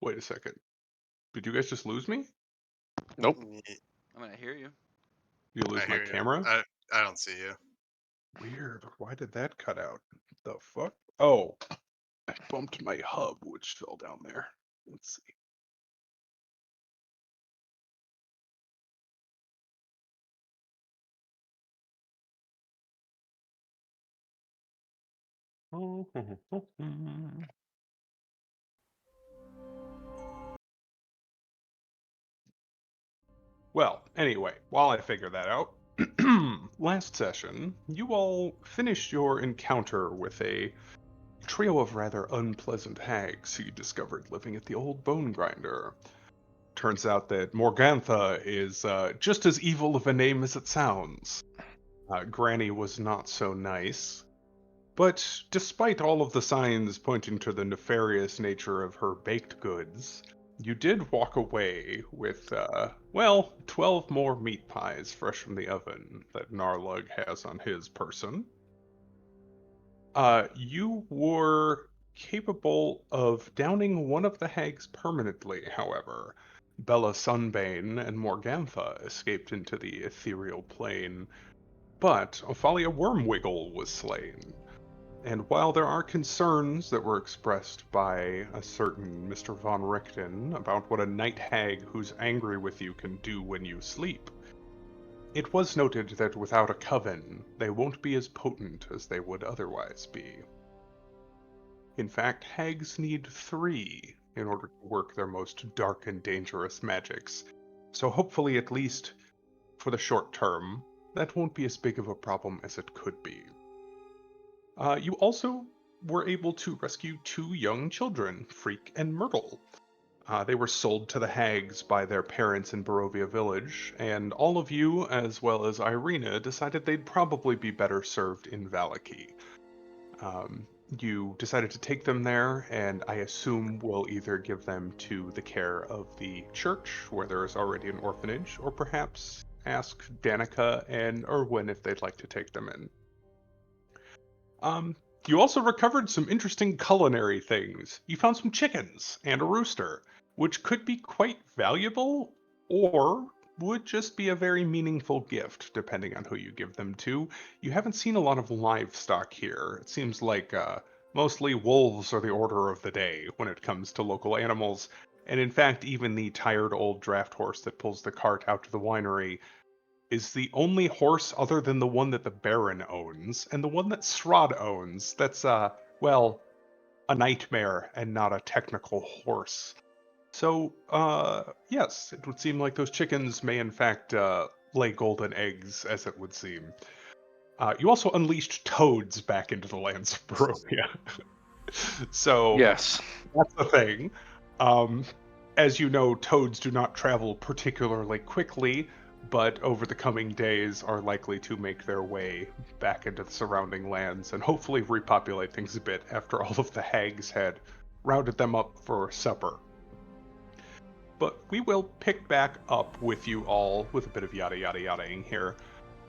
Wait a second. Did you guys just lose me? Nope. Ye- I'm gonna hear you. You I lose my hear you. camera? I don't see you. Weird. Why did that cut out? The fuck? Oh, I bumped my hub, which fell down there. Let's see. Well, anyway, while I figure that out, last session, you all finished your encounter with a trio of rather unpleasant hags you discovered living at the old bone grinder. Turns out that Morgantha is just as evil of a name as it sounds. Granny was not so nice. But despite all of the signs pointing to the nefarious nature of her baked goods, you did walk away with, 12 more meat pies fresh from the oven that Narlug has on his person. You were capable of downing one of the hags permanently, however. Bella Sunbane and Morgantha escaped into the ethereal plane, but Ophalia Wormwiggle was slain. And while there are concerns that were expressed by a certain Mr. Von Richten about what a night hag who's angry with you can do when you sleep, it was noted that without a coven, they won't be as potent as they would otherwise be. In fact, hags need 3 in order to work their most dark and dangerous magics, so hopefully, at least for the short term, that won't be as big of a problem as it could be. You also were able to rescue 2 young children, Freak and Myrtle. They were sold to the hags by their parents in Barovia Village, and all of you, as well as Irina, decided they'd probably be better served in Valaki. You decided to take them there, and I assume we'll either give them to the care of the church, where there is already an orphanage, or perhaps ask Danica and Erwin if they'd like to take them in. You also recovered some interesting culinary things. You found some chickens and a rooster, which could be quite valuable or would just be a very meaningful gift, depending on who you give them to. You haven't seen a lot of livestock here. It seems like mostly wolves are the order of the day when it comes to local animals. And in fact, even the tired old draft horse that pulls the cart out to the winery is the only horse other than the one that the Baron owns, and the one that Strahd owns. That's, a nightmare and not a technical horse. So, yes, it would seem like those chickens may in fact lay golden eggs, as it would seem. You also unleashed toads back into the lands of Barovia. So, Yes. that's the thing. Um, as you know, toads do not travel particularly quickly, but over the coming days are likely to make their way back into the surrounding lands and hopefully repopulate things a bit after all of the hags had rounded them up for supper. But we will pick back up with you all with a bit of yada yada yadaing here.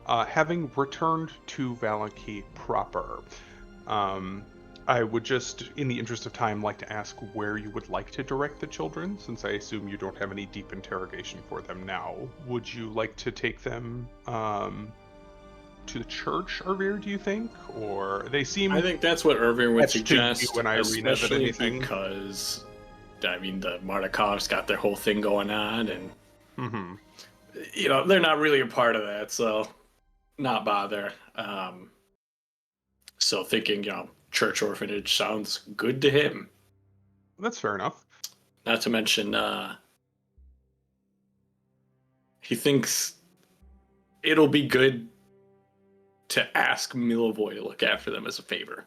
Having returned to Valaki proper, um, I would just, in the interest of time, like to ask where you would like to direct the children, since I assume you don't have any deep interrogation for them now. Would you like to take them to the church, Irvir, do you think? Or they I seem think that's what Irving would attached to you suggest, and Irina than especially anything. because, I mean, the Mardikovs got their whole thing going on, and Mm-hmm. they're not really a part of that, so not bother. So thinking, church orphanage sounds good to him. That's fair enough. Not to mention, he thinks it'll be good to ask Milovoy to look after them as a favor.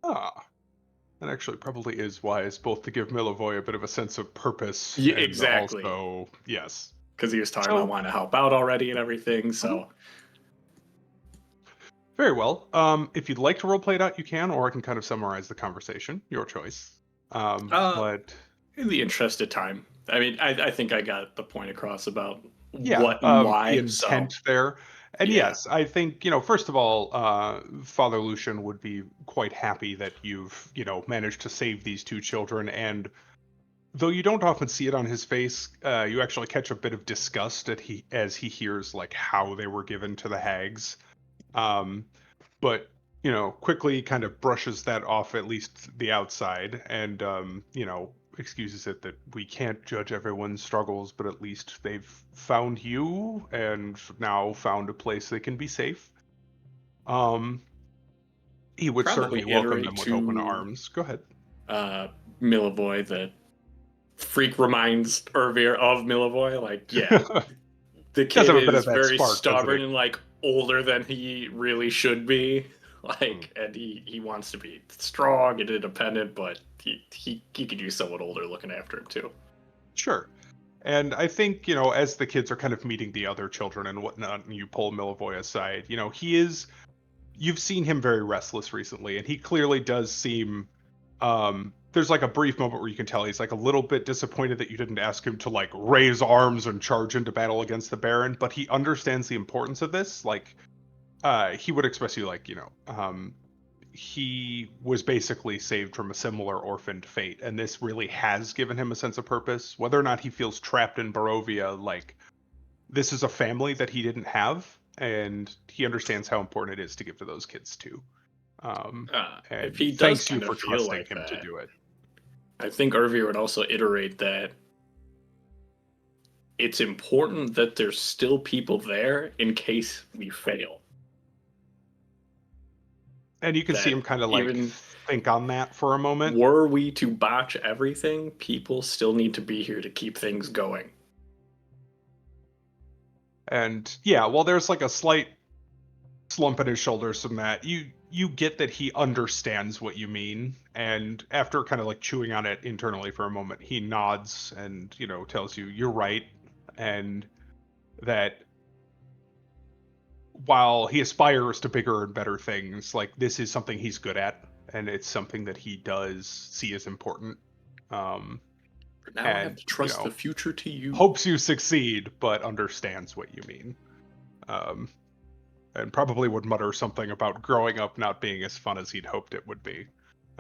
Ah, that actually probably is wise, both to give Milovoy a bit of a sense of purpose Yeah, and exactly. also, yes. Because he was talking So- about wanting to help out already and everything, so... Very well. If you'd like to roleplay it out, you can, or I can kind of summarize the conversation. Your choice. But in the interest of time, I mean, I think I got the point across about yeah, what and why. the intent there. And Yeah. yes, I think, first of all, Father Lucian would be quite happy that you've, managed to save these 2 children and though you don't often see it on his face, you actually catch a bit of disgust as he hears like how they were given to the hags. Um, but quickly kind of brushes that off, at least the outside, and excuses it that we can't judge everyone's struggles, but at least they've found you and now found a place they can be safe. Um, he would certainly Probably welcome iterate them with open to arms. Go ahead. Milivoy that Freak reminds Irvir of Milivoy. Like, yeah, the Does kid have a bit of is that very spark, doesn't he? stubborn and like older than he really should be. Mm. Like, and he wants to be strong and independent, but he could use someone older looking after him too. Sure. And I think, as the kids are kind of meeting the other children and whatnot, and you pull Milivoy aside, you've seen him very restless recently, and he clearly does seem, there's like a brief moment where you can tell he's like a little bit disappointed that you didn't ask him to like raise arms and charge into battle against the Baron, but he understands the importance of this. Like, he would express you like, he was basically saved from a similar orphaned fate, and this really has given him a sense of purpose. Whether or not he feels trapped in Barovia, like, this is a family that he didn't have, and he understands how important it is to give to those kids too. If And he does thanks you kind of for feel trusting like him to that, do it. I think Irvir would also iterate that it's important that there's still people there in case we fail. And you can see That him kind of like even think on that for a moment. were we to botch everything, people still need to be here to keep things going. And yeah, while there's like a slight slump in his shoulders from that, you get that he understands what you mean. And after kind of like chewing on it internally for a moment, he nods and tells you you're right, and that while he aspires to bigger and better things, like this is something he's good at, and it's something that he does see as important. Um, For now, I have and to trust the future to you. hopes you succeed, but understands what you mean. Um, and probably would mutter something about growing up not being as fun as he'd hoped it would be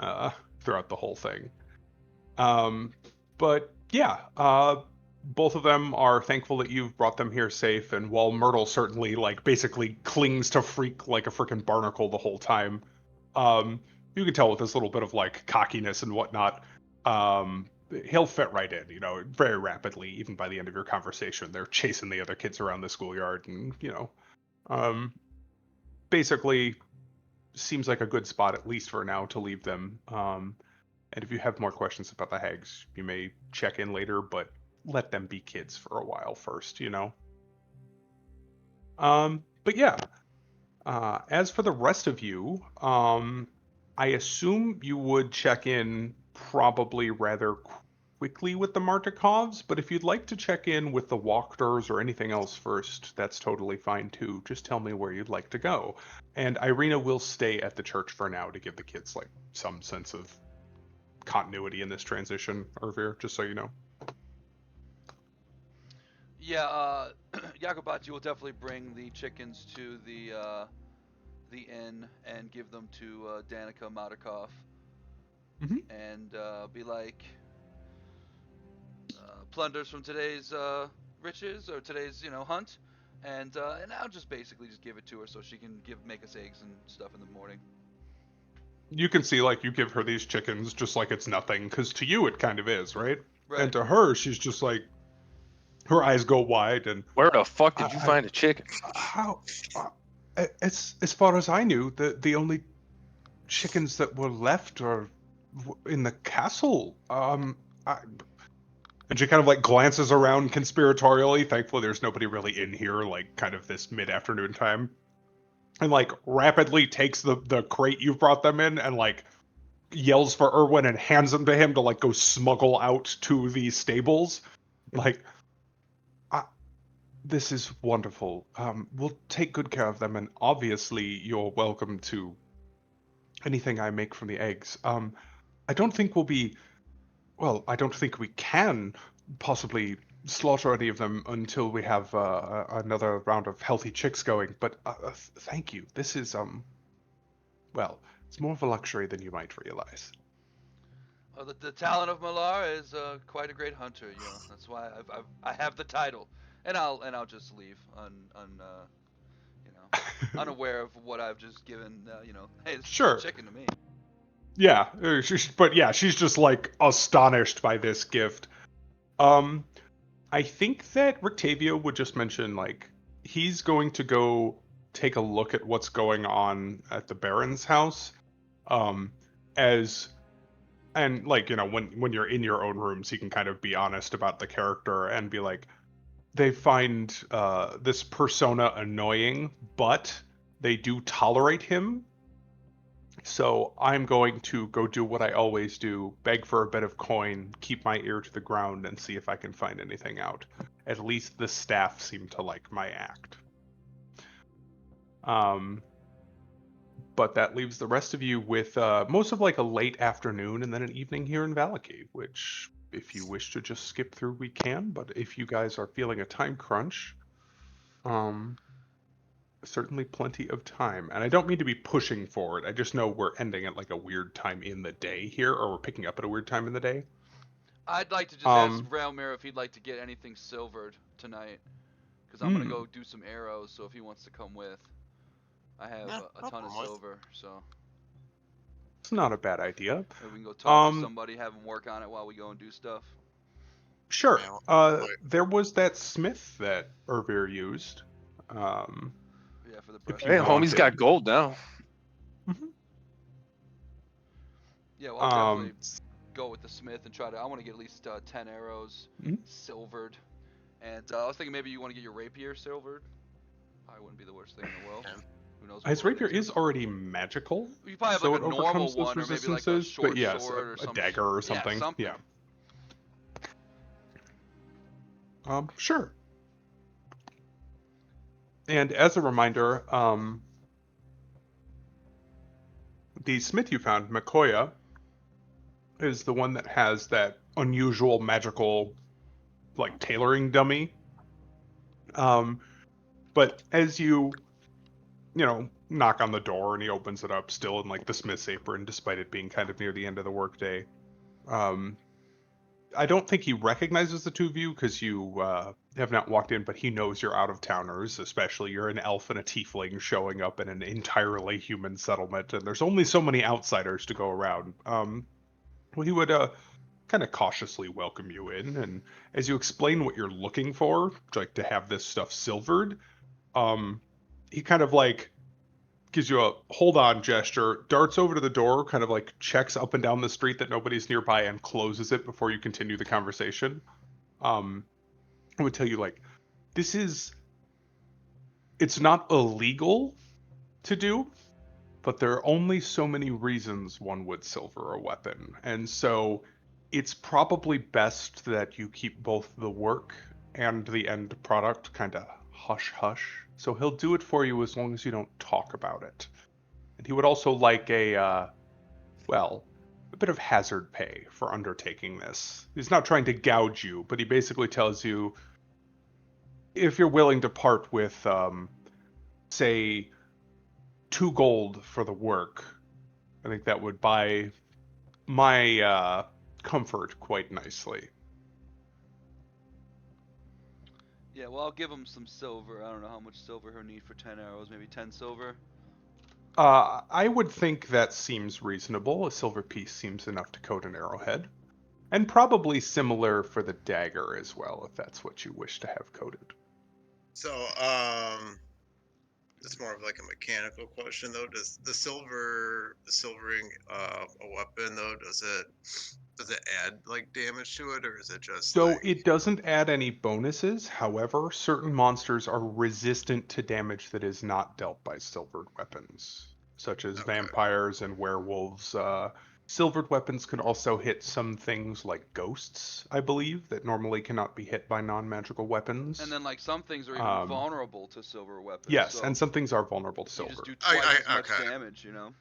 uh, throughout the whole thing. Um, but yeah, both of them are thankful that you've brought them here safe. And while Myrtle certainly like basically clings to Freak like a freaking barnacle the whole time, um, you can tell with this little bit of like cockiness and whatnot, he'll fit right in. Very rapidly. Even by the end of your conversation, they're chasing the other kids around the schoolyard, and um, basically seems like a good spot at least for now to leave them. And if you have more questions about the hags, you may check in later, but let them be kids for a while first. But yeah, as for the rest of you, I assume you would check in probably rather quickly with the Martikovs, but if you'd like to check in with the Walkers or anything else first, that's totally fine too. Just tell me where you'd like to go. And Irina will stay at the church for now to give the kids like some sense of continuity in this transition, Irvir, just so you know. Yeah, Yakubati will definitely bring the chickens to the inn and give them to Danica Matakov Hmm. and be like, plunders from today's riches or today's hunt, and I'll just basically just give it to her so she can make us eggs and stuff in the morning. You can see like you give her these chickens just like it's nothing, because to you it kind of is, right? And Right. to her, she's just like her eyes go wide, and Where the fuck did you I find a chicken? how as far as I knew, the only chickens that were left are in the castle. I, and she kind of like glances around conspiratorially. Thankfully, there's nobody really in here, like kind of this mid-afternoon time, and like rapidly takes the crate you've brought them in and like yells for Irwin and hands them to him to like go smuggle out to the stables. Like, I, this is wonderful. We'll take good care of them, and obviously you're welcome to anything I make from the eggs. I don't think we'll be. Well, I don't think we can possibly slaughter any of them until we have another round of healthy chicks going. But thank you. This is well, it's more of a luxury than you might realize. Well, the talent of Malar is quite a great hunter. You know, that's why I have the title, and I'll just leave unaware of what I've just given. Hey, this is just a Sure. chicken to me. Yeah, but yeah, she's just like astonished by this gift. Um, I think that Rictavio would just mention like he's going to go take a look at what's going on at the Baron's house. Um, as and like when you're in your own rooms, he can kind of be honest about the character and be like, they find this persona annoying, but they do tolerate him. So I'm going to go do what I always do, beg for a bit of coin, keep my ear to the ground, and see if I can find anything out. At least the staff seem to like my act. But that leaves the rest of you with most of like a late afternoon and then an evening here in Valaki, which if you wish to just skip through, we can. But if you guys are feeling a time crunch, um, certainly plenty of time. And I don't mean to be pushing forward. I just know we're ending at like a weird time in the day here, or we're picking up at a weird time in the day. I'd like to just ask Um, Railmir if he'd like to get anything silvered tonight, because I'm gonna hmm, go do some arrows. So if he wants to come with, I have Nah, a no ton of problem with. silver. So it's not a bad idea. maybe we can go talk to Um, somebody, have him work on it while we go and do stuff. sure. Yeah, There was that smith that Ervir used. Um, Yeah, for the if brush you Hey, strokes. homie's got wanted. gold now. Mhm. Yeah, well, I'll Um, definitely go with the smith and try to. I want to get at least 10 arrows mhm. silvered, and I was thinking maybe you want to get your rapier silvered. Probably wouldn't be the worst thing in the world. yeah. Who knows what His we'll run rapier into? is already magical, You probably have like so a it normal overcomes those one, or maybe like a resistances. But short yes, sword or a some. dagger or Yeah, something. something. Yeah. Sure. And as a reminder, the smith you found, Makoya, is the one that has that unusual magical, like tailoring dummy. Um, but as you knock on the door and he opens it up, still in like the smith's apron, despite it being kind of near the end of the workday. Um, I don't think he recognizes the two of you because you have not walked in, but he knows you're out of towners, especially you're an elf and a tiefling showing up in an entirely human settlement, and there's only so many outsiders to go around. Well, he would kind of cautiously welcome you in, and as you explain what you're looking for, like to have this stuff silvered, um, he kind of like gives you a hold on gesture, darts over to the door, kind of like checks up and down the street that nobody's nearby, and closes it before you continue the conversation. um, I would tell you like this is it's not illegal to do, but there are only so many reasons one would silver a weapon, and so it's probably best that you keep both the work and the end product kind of hush hush. So he'll do it for you as long as you don't talk about it. And he would also like well, a bit of hazard pay for undertaking this. He's not trying to gouge you, but he basically tells you if you're willing to part with, say, 2 gold for the work, I think that would buy my comfort quite nicely. Yeah, well, I'll give him some silver. I don't know how much silver he'll need for 10 arrows. Maybe 10 silver. I would think that seems reasonable. A silver piece seems enough to coat an arrowhead. And probably similar for the dagger as well, if that's what you wish to have coated. So, it's more of like a mechanical question though. Does the silvering a weapon though, does it add like damage to it, or is it just So like it doesn't add any bonuses. However, certain monsters are resistant to damage that is not dealt by silvered weapons, such as okay, vampires and werewolves. Silvered weapons can also hit some things like ghosts, I believe, that normally cannot be hit by non-magical And weapons. then like some things are even Um, vulnerable to silver weapons. yes, and So some things are vulnerable to you just silver. do twice as much okay, damage. You know.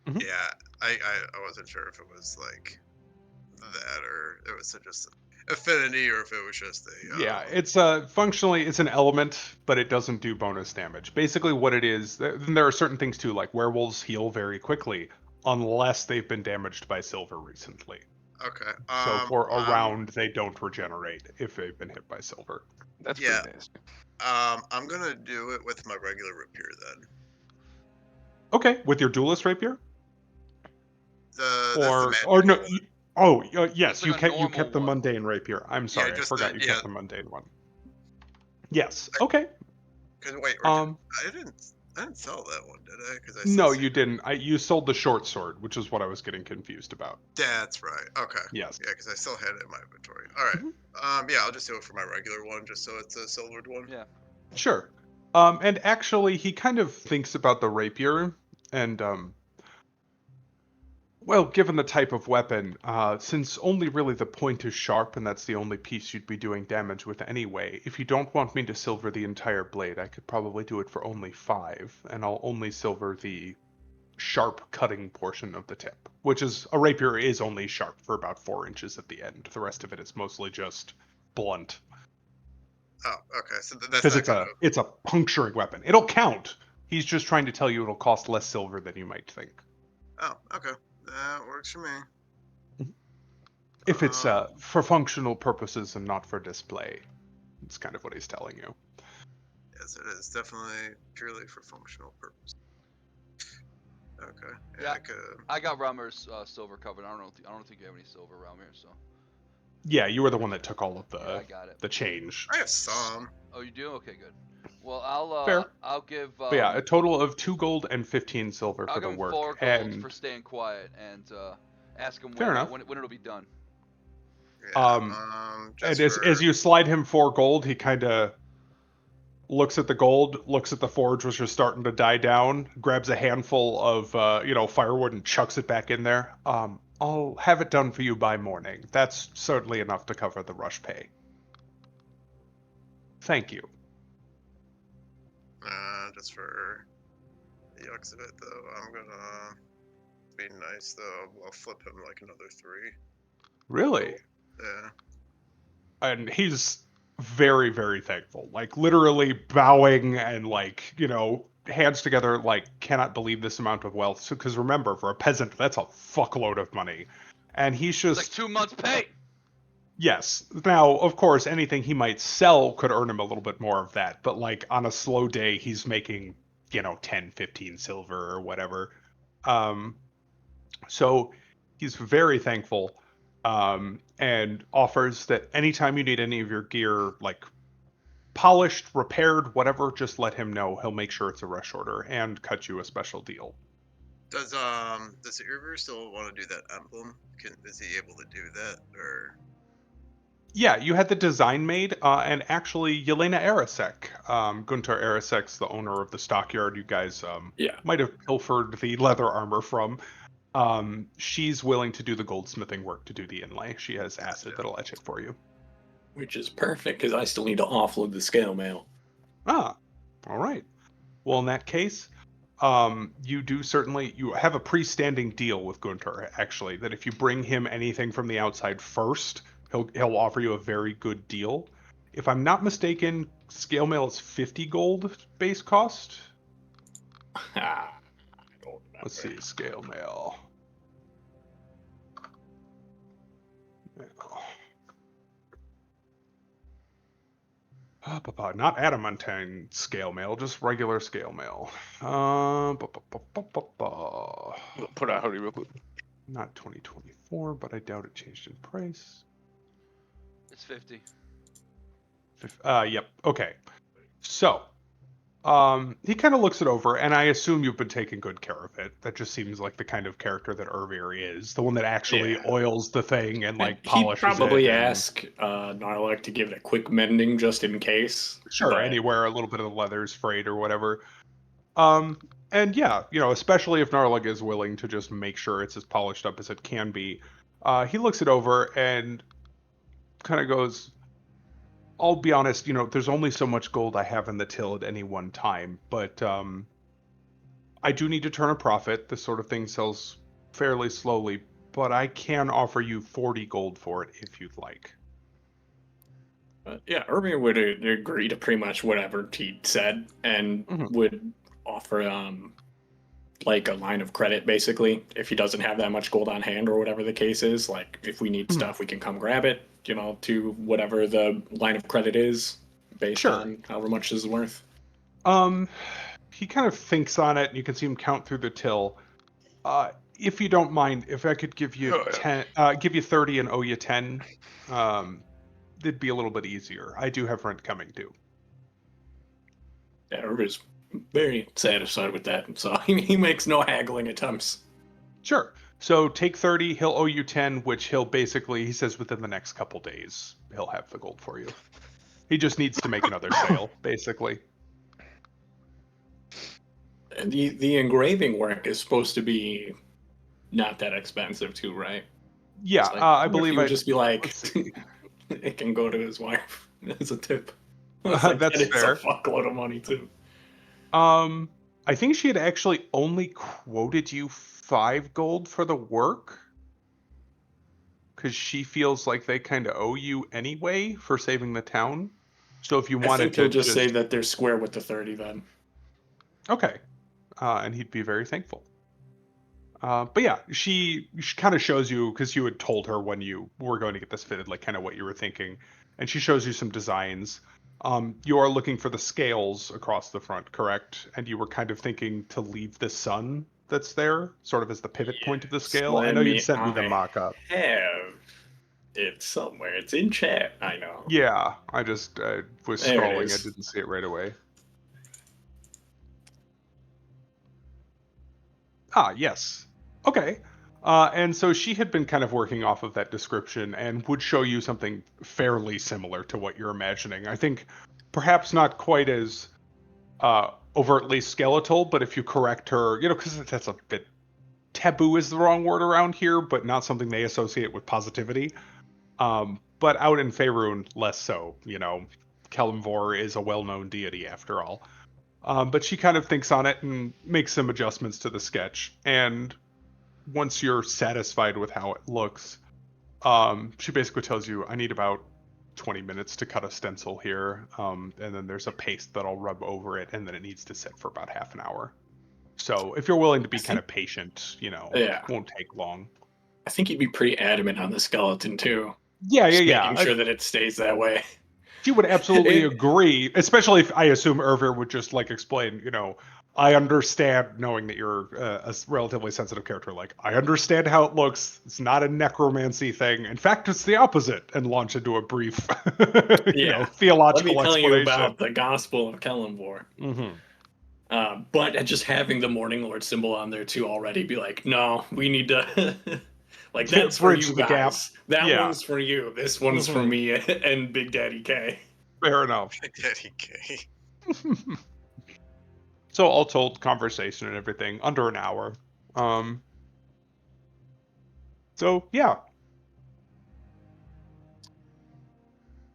Mhm. yeah, I wasn't sure if it was like that or it was just affinity or if it was just a Yeah, it's functionally it's an element, but it doesn't do bonus damage. Basically, what it is, then there are certain things too, like werewolves heal very quickly unless they've been damaged by silver recently. Okay. So for a I'm round, they don't regenerate if they've been hit by silver. That's yeah. pretty nasty. I'm gonna do it with my regular rapier then. Okay, with your duelist rapier, That's the or no? magical one. Yes, It's like a you normal kept the one. mundane rapier. I'm Yeah, sorry, I just forgot the you yeah. kept the mundane one. Yes. Okay. Cause wait, or Um. I didn't sell that one, did I? Because I saw No, you secret. didn't. You sold the short sword, which is what I was getting confused about. That's right. Okay. Yes. Yeah, because I still had it in my inventory. All right. Mhm. Yeah, I'll just do it for my regular one, just so it's a silvered one. Yeah. Sure. And actually, he kind of thinks about the rapier, and well, given the type of weapon, since only really the point is sharp, and that's the only piece you'd be doing damage with anyway, if you don't want me to silver the entire blade, I could probably do it for only 5, and I'll only silver the sharp cutting portion of the tip, which is a rapier is only sharp for about 4 inches at the end. The rest of it is mostly just blunt, Oh, okay. So that's because not gonna. it's a puncturing weapon. It'll count. He's just trying to tell you it'll cost less silver than you might think. Oh, okay. That works for me. If it's Um, for functional purposes and not for display. It's kind of what he's telling you. yes, it is definitely purely for functional purpose. Okay. Yeah. I could. I got Realmer's silver covered. I don't think you have any silver around here, so. Yeah, you were the one that took all of Yeah, I got it. the change. I have some. Oh, you do? Okay, good. Well, Fair. I'll give But yeah, a total of 2 gold and 15 silver I'll for give the him work. 4 gold And for staying quiet and ask him fair enough. when it'll be done. Yeah. And Just as for. you slide him 4 gold, he kind of looks at the gold, looks at the forge, which is starting to die down, grabs a handful of firewood and chucks it back in there. I'll have it done for you by morning. That's certainly enough to cover the rush pay. Thank you. Just for the yucks of it, though, I'm gonna be nice, though. I'll flip him like another 3. Really? Yeah. And he's very, very thankful. Like literally bowing and hands together, like cannot believe this amount of wealth. So, because remember, for a peasant, that's a fuckload of money. And he's It's like just 2 months' pay. yes. Now, of course, anything he might sell could earn him a little bit more of that. But like on a slow day, he's making 10, 15 silver or whatever. Um, so he's very thankful, and offers that anytime you need any of your gear, like polished, repaired, whatever, just let him know. He'll make sure it's a rush order and cut you a special deal. Does the Uber still want to do that emblem? Is he able to do that, or? Yeah, you had the design made, and actually, Yelena Arasek, Gunter Arasek's the owner of the stockyard you guys Yeah. might have pilfered the leather armor from. She's willing to do the goldsmithing work to do the inlay. She has acid that'll etch it for you. Which is perfect because I still need to offload the scale mail. Ah, all right. Well, in that case, you have a pre-standing deal with Gunter, actually, that if you bring him anything from the outside first, he'll offer you a very good deal. If I'm not mistaken, scale mail is 50 gold base cost. I don't Let's remember. see, scale mail. Not adamantine scale mail, just regular scale mail. Put out hoodie real quick. Not 2024, but I doubt it changed in price. It's 50. Yep. Okay. So, he kind of looks it over, and I assume you've been taking good care of it. That just seems like the kind of character that Ervir is, the one that actually Yeah. oils the thing and like He'd polishes probably it. and- ask Narlik to give it a quick mending just in case. Sure, but- anywhere a little bit of the leather's frayed or whatever. And yeah, especially if Narlig is willing to just make sure it's as polished up as it can be. He looks it over and kind of goes, I'll be honest, there's only so much gold I have in the till at any one time, but I do need to turn a profit. This sort of thing sells fairly slowly, but I can offer you 40 gold for it if you'd like. Yeah, Irving would agree to pretty much whatever he said and Mhm. would offer like a line of credit, basically. If he doesn't have that much gold on hand or whatever the case is, like if we need Mhm. stuff, we can come grab it, to whatever the line of credit is based Sure. on however much this is worth. He kind of thinks on it, and you can see him count through the till. If you don't mind, if I could give you Oh, yeah. 10, give you 30 and owe you 10, it'd be a little bit easier. I do have rent coming due. Yeah, everybody's very satisfied with that, so he makes no haggling attempts. Sure. So take 30, he'll owe you 10, which he says within the next couple days, he'll have the gold for you. He just needs to make another sale, basically. And the engraving work is supposed to be not that expensive too, right? Yeah, It's like, I what if believe you would just be like, let's see. it can go to his wife as a tip. It's like, That's it's a fair. fuckload of money too. I think she had actually only quoted you 5 gold for the work. Because she feels like they kind of owe you anyway for saving the town. So if you I wanted think he'll to just say just that they're square with the 30 then. okay, and he'd be very thankful. But yeah, she kind of shows you because you had told her when you were going to get this fitted, like kind of what you were thinking, and she shows you some designs. You are looking for the scales across the front, correct? And you were kind of thinking to leave the sun that's there, sort of as the pivot point of the scale. I know you'd sent me the mock-up. have it somewhere. It's in chat. I know. Yeah, I just was There it scrolling. I is. didn't see it right away. Ah, yes. Okay. And so she had been kind of working off of that description and would show you something fairly similar to what you're imagining. I think perhaps not quite as overtly skeletal, but if you correct her, because that's a bit taboo is the wrong word around here, but not something they associate with positivity. But out in Faerun, less so. Kelimvor is a well-known deity after all. But she kind of thinks on it and makes some adjustments to the sketch. And once you're satisfied with how it looks, she basically tells you, I need about 20 minutes to cut a stencil here. And then there's a paste that I'll rub over it, and then it needs to sit for about half an hour. So if you're willing to be kind of patient, Yeah. won't take long. I think he'd be pretty adamant on the skeleton too. Yeah, Just yeah. making sure that it stays that way. She would absolutely It- agree, especially if I assume Irvir would just explain, I understand, knowing that you're a relatively sensitive character, I understand how it looks. It's not a necromancy thing. In fact, it's the opposite, and launch into a brief, Yeah. theological Let me tell you explanation. about the Gospel of Kelimvor. Mm-hmm. But just having the Morning Lord symbol on there too already, be like, no, we need to. That's for Bridge you the gap. guys. That Yeah. one's for you. This one's for Mhm. me and Big Daddy K. Fair enough. Daddy K. So all told, conversation and everything, under an hour. So yeah.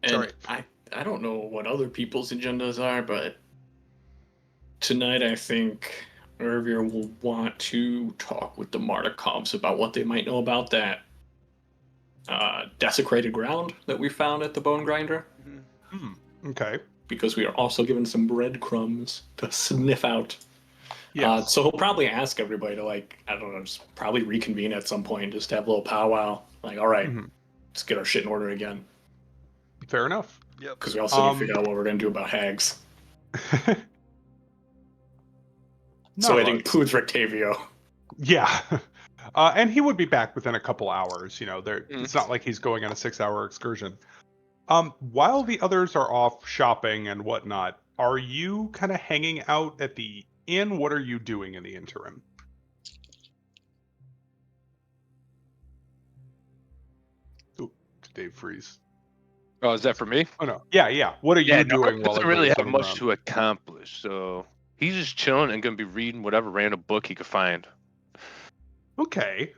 And Sorry. I don't know what other people's agendas are, but tonight I think Irvir will want to talk with the Martikovs about what they might know about that desecrated ground that we found at the Bone Grinder. Okay. Because we are also given some breadcrumbs to sniff out. Yes. So he'll probably ask everybody to I don't know, just probably reconvene at some point, just have a little powwow. All right, let's get our shit in order again. Fair enough. Yep. Because we also need to figure out what we're going to do about hags. So it includes Rectavio. Yeah. And he would be back within a couple hours. It's not like he's going on a 6-hour excursion. While the others are off shopping and whatnot, are you kind of hanging out at the inn? What are you doing in the interim? Ooh, Dave freeze. Oh, is that for me? Oh no. Yeah. What are you doing while doesn't really everybody's have running much around? to accomplish, so he's just chilling and gonna be reading whatever random book he could find. Okay.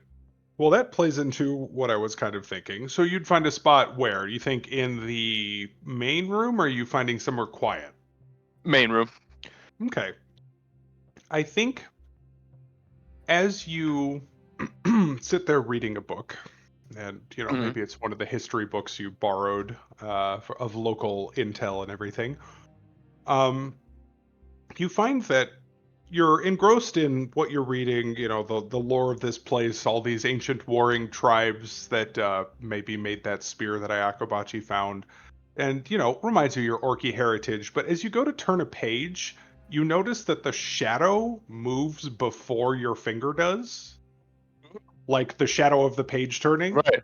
Well, that plays into what I was kind of thinking. So you'd find a spot where? You think in the main room, or are you finding somewhere quiet? Main room. Okay. I think as you sit there reading a book, and maybe it's one of the history books you borrowed of local intel and everything, you find that you're engrossed in what you're reading, the lore of this place, all these ancient warring tribes that maybe made that spear that Ayakobachi found. And, reminds you of your Orky heritage. But as you go to turn a page, you notice that the shadow moves before your finger does. Like the shadow of the page turning. Right.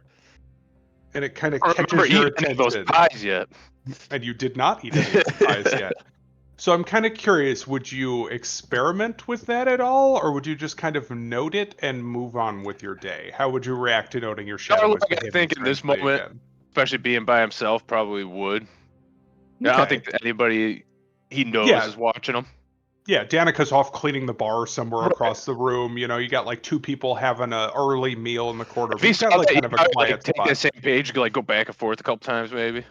And it kind of I remember catches your eating any of those attention. pies yet. And you did not eat any of the pies yet. So I'm kind of curious, would you experiment with that at all, or would you just kind of note it and move on with your day? How would you react to noting your shadow is Like, I behaving think in this strangely moment, again? especially being by himself, probably would. Yeah, I don't Okay. think that anybody he knows Yeah, is watching him. yeah, Danica's off cleaning the bar somewhere Right. across the room. You got like two people having a early meal in the corner, If but he you've saw got like that, kind he'd of a probably quiet take the spot. same page, like go back and forth a couple times, maybe.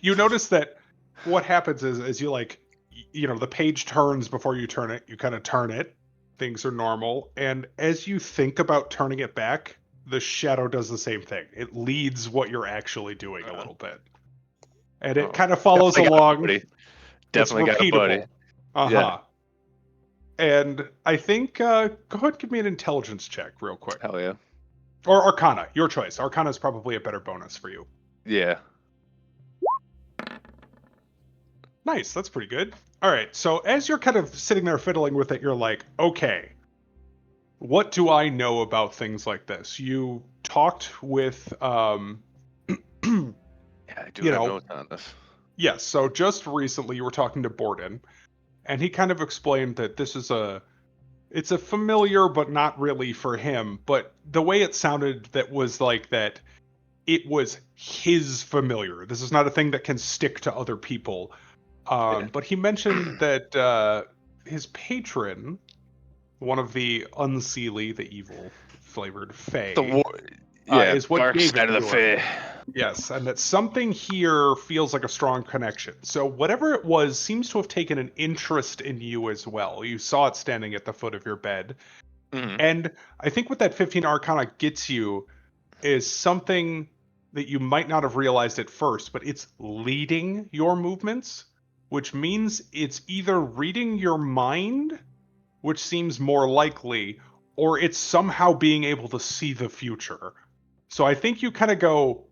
You notice that what happens is you the page turns before you turn it. You kind of turn it. Things are normal. And as you think about turning it back, the shadow does the same thing. It leads what you're actually doing a little bit. And it Oh, kind of follows definitely got a along. buddy. It's Definitely got a buddy. repeatable. Uh-huh. And I think, go ahead and give me an intelligence check real quick. Hell yeah. Or Arcana, your choice. Arcana is probably a better bonus for you. Yeah. Nice, that's pretty good. All right, so as you're kind of sitting there fiddling with it, you're like, okay, what do I know about things like this? You talked with, Yeah, I do have notes on this. yes, so just recently you were talking to Borden, and he kind of explained that it's a familiar, but not really for him, but the way it sounded that was like that it was his familiar. This is not a thing that can stick to other people. Yeah. But he mentioned that his patron, one of the unseelie, the evil flavored The Fae, war. Yeah, is what dark gave it side of the to him. fae. Yes, and that something here feels like a strong connection. So whatever it was seems to have taken an interest in you as well. You saw it standing at the foot of your bed. Mm-hmm. And I think what that 15 Arcana gets you is something that you might not have realized at first, but it's leading your movements, which means it's either reading your mind, which seems more likely, or it's somehow being able to see the future. So I think you kind of go,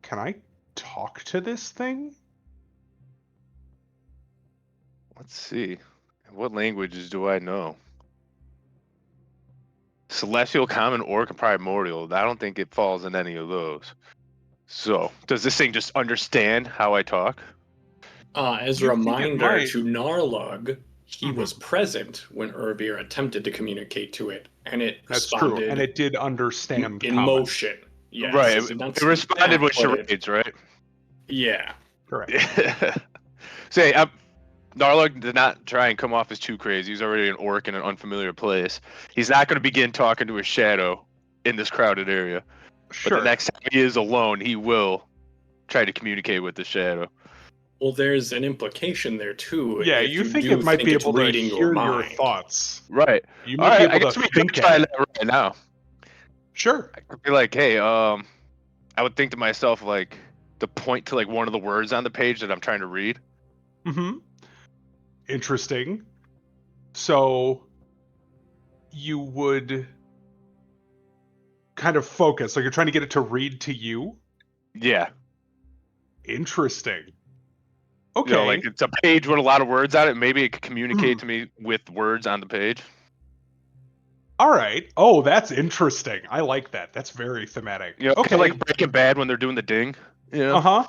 can I talk to this thing? Let's see. What languages do I know? Celestial, Common, Orc, and Primordial. I don't think it falls in any of those. So, does this thing just understand how I talk? As a You think it reminder might. to Narlug, he Mhm. was present when Ervir attempted to communicate to it, and it That's true, and responded it did understand in common. motion. Right. Yes, not It responded speak with back, but charades, right? yeah. Correct. Say, Narlug did not try and come off as too crazy. He's already an orc in an unfamiliar place. He's not going to begin talking to his shadow in this crowded area. But the Sure. next time he is alone, he will try to communicate with the shadow. Well, there's an implication there too. Yeah, If you you think do it might think be it's able to reading your hear your mind, thoughts. Right. You All might be right. I able guess to we could think try at it. that right now. Sure. I could be like, hey, I would think to myself, like, to point to like one of the words on the page that I'm trying to read. Mm-hmm. Interesting. So you would kind of focus, like you're trying to get it to read to you. Yeah. Interesting. You know, like Okay. it's a page with a lot of words on it. Maybe it could communicate Hmm. to me with words on the page. All right. Oh, that's interesting. I like that. That's very thematic. You know, kind of Okay. like Breaking Bad when they're doing the ding. You know. Uh-huh.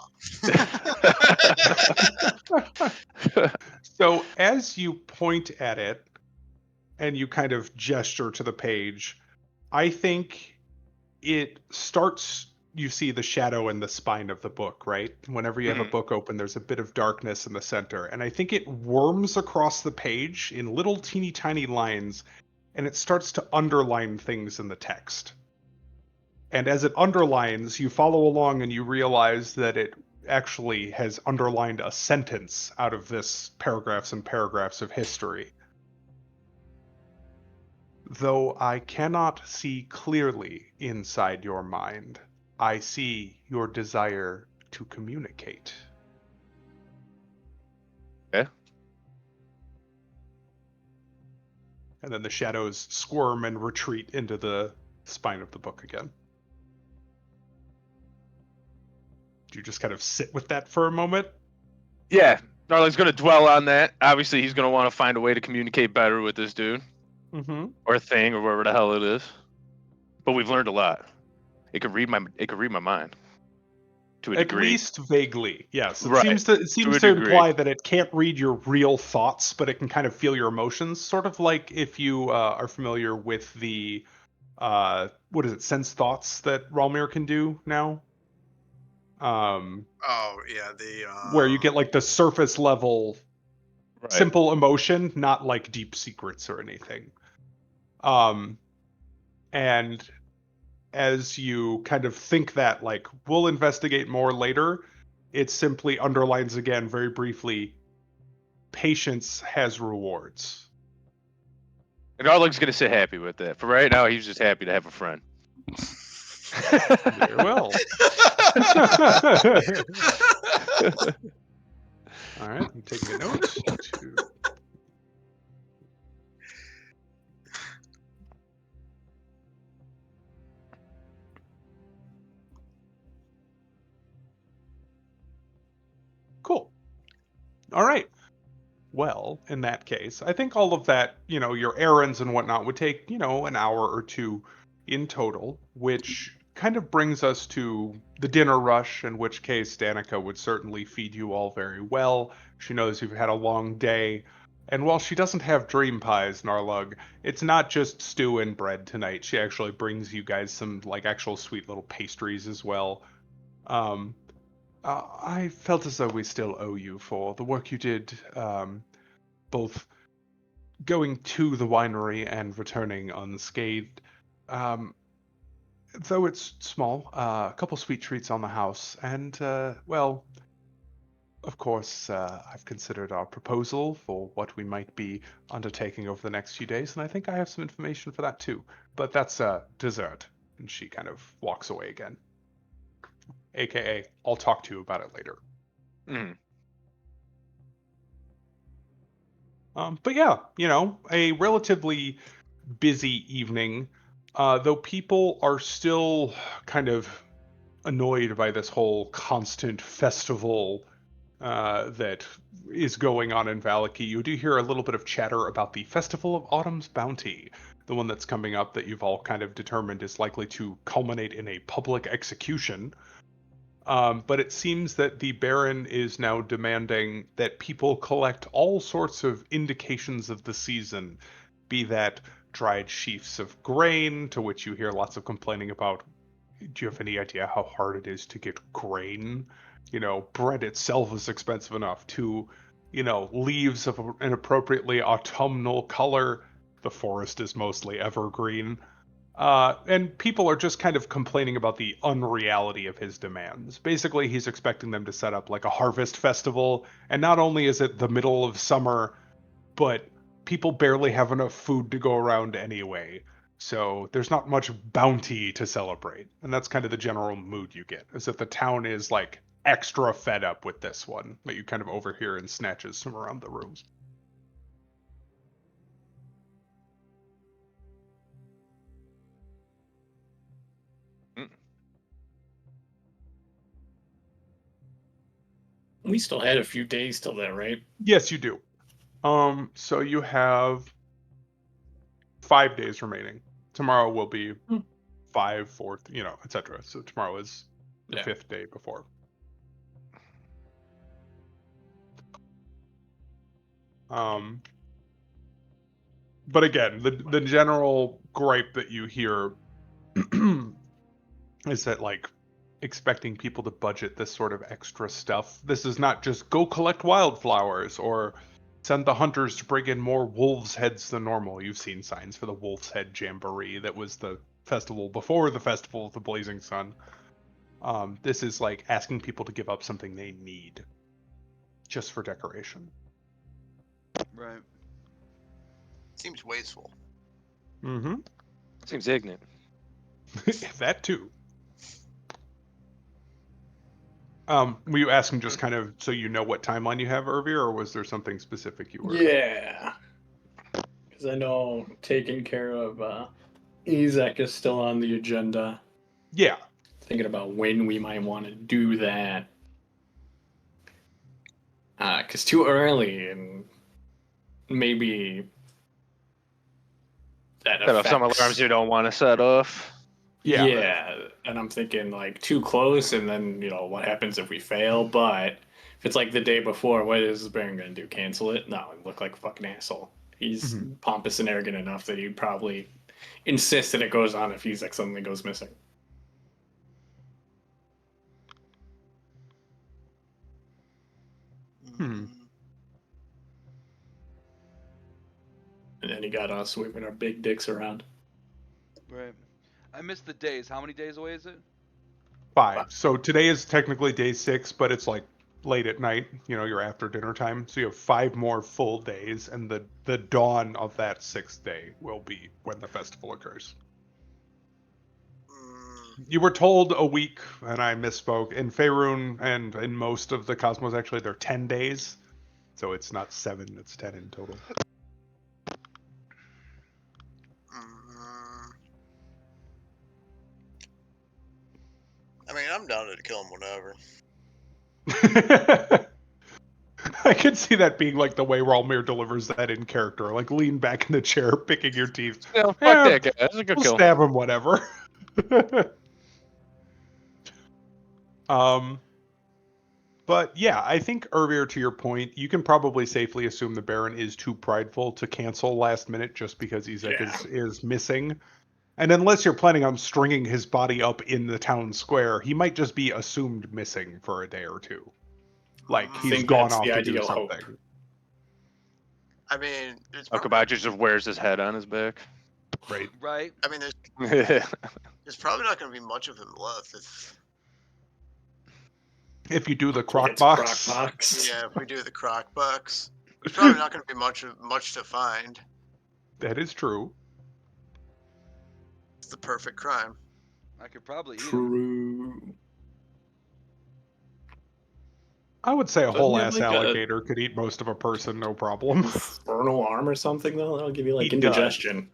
So as you point at it and you kind of gesture to the page, I think it starts, you see the shadow in the spine of the book, right? Whenever you have a Mhm. book open, there's a bit of darkness in the center. And I think it worms across the page in little teeny tiny lines, and it starts to underline things in the text. And as it underlines, you follow along and you realize that it actually has underlined a sentence out of this paragraphs and paragraphs of history. Though I cannot see clearly inside your mind, I see your desire to communicate. Okay. And then the shadows squirm and retreat into the spine of the book again. Do you just kind of sit with that for a moment? Yeah, Gnarling's gonna dwell on that. Obviously, he's gonna want to find a way to communicate better with this dude Mm-hmm. or thing or whatever the hell it is. But we've learned a lot. It could read my mind to a At degree. least vaguely, yes. It Right. seems to a degree. imply that it can't read your real thoughts, but it can kind of feel your emotions. Sort of like if you are familiar with the what is it, sense thoughts that Ralmir can do now. Oh yeah, Where you get like the surface level Right. simple emotion, not like deep secrets or anything. And as you kind of think that, like, we'll investigate more later, it simply underlines again very briefly, patience has rewards. And Gnarling's gonna sit happy with that. For right now, he's just happy to have a friend. Very well. All right, I'm taking a note. Cool. All right. Well, in that case, I think all of that, your errands and whatnot would take, an hour or two in total, which kind of brings us to the dinner rush, in which case Danica would certainly feed you all very well. She knows you've had a long day. And while she doesn't have dream pies, Narlug, it's not just stew and bread tonight. She actually brings you guys some, like, actual sweet little pastries as well. Um, I felt as though we still owe you for the work you did, both going to the winery and returning unscathed. Um, though it's small, a couple sweet treats on the house, and, well, of course, I've considered our proposal for what we might be undertaking over the next few days, and I think I have some information for that too. But that's dessert. And she kind of walks away again. AKA, I'll talk to you about it later. Mm. But yeah, a relatively busy evening, though people are still kind of annoyed by this whole constant festival that is going on in Valaki. You do hear a little bit of chatter about the Festival of Autumn's Bounty, the one that's coming up that you've all kind of determined is likely to culminate in a public execution. But it seems that the Baron is now demanding that people collect all sorts of indications of the season, be that dried sheafs of grain, to which you hear lots of complaining about. Do you have any idea how hard it is to get grain? Bread itself is expensive enough, to, leaves of an appropriately autumnal color. The forest is mostly evergreen. And people are just kind of complaining about the unreality of his demands. Basically, he's expecting them to set up like a harvest festival, and not only is it the middle of summer, but people barely have enough food to go around anyway. So there's not much bounty to celebrate. And that's kind of the general mood you get, is that the town is like extra fed up with this one, that you kind of overhear in snatches from around the rooms. We still had a few days till then, right? Yes, you do. So you have 5 days remaining. Tomorrow will be 5, 4, etc. So tomorrow is the 5th day before. But again, the general gripe that you hear is that, like, expecting people to budget this sort of extra stuff. This is not just go collect wildflowers or send the hunters to bring in more wolves' heads than normal. You've seen signs for the wolf's head jamboree that was the festival before the Festival of the Blazing Sun. This is like asking people to give up something they need just for decoration. Right. Seems wasteful. Mm-hmm. Seems ignorant. That too. Were you asking just kind of so you know what timeline you have, Irvir, or was there something specific you were? Yeah. Because I know taking care of Ezek is still on the agenda. Yeah. Thinking about when we might want to do that. Because too early and maybe that Set off some affects. alarms you don't want to set off. Yeah. Yeah, and I'm thinking like too close, and then what happens if we fail? But if it's like the day before, what is Baron gonna do? Cancel it? No, I look like a fucking asshole. He's Mhm. pompous and arrogant enough that he'd probably insist that it goes on if he's like suddenly goes missing. Hmm. And then he got us waving our big dicks around. Right. I missed the days. How many days away is it? 5. So today is technically day 6, but it's like late at night, you're after dinner time. So you have 5 more full days, and the dawn of that 6th day will be when the festival occurs. You were told a week, and I misspoke. In Faerun and in most of the cosmos, actually, they're 10 days. So it's not 7, it's 10 in total. I mean, I'm down to kill him whenever. I could see that being like the way Ralmir delivers that in character. Like, lean back in the chair, picking your teeth. Yeah, fuck Yeah, that guy. That's a good we'll kill. stab him, whatever. But yeah, I think earlier to your point, you can probably safely assume the Baron is too prideful to cancel last minute just because Ezek is missing. And unless you're planning on stringing his body up in the town square, he might just be assumed missing for a day or two. Like, I he's think gone that's off the to do ideal hope. something. I mean, it's Akabaji just wears his head on his back. Right. Right. I mean, Yeah. there's probably not going to be much of him left If you do the It's crock Crock box. box. if we do the crock box. There's probably not going to be much to find. That is true. It's the perfect crime. I could probably eat him. True. I would say a Doesn't he whole have, ass like, a alligator could eat most of a person, no problem. infernal arm or something though? That'll give you like He does. indigestion.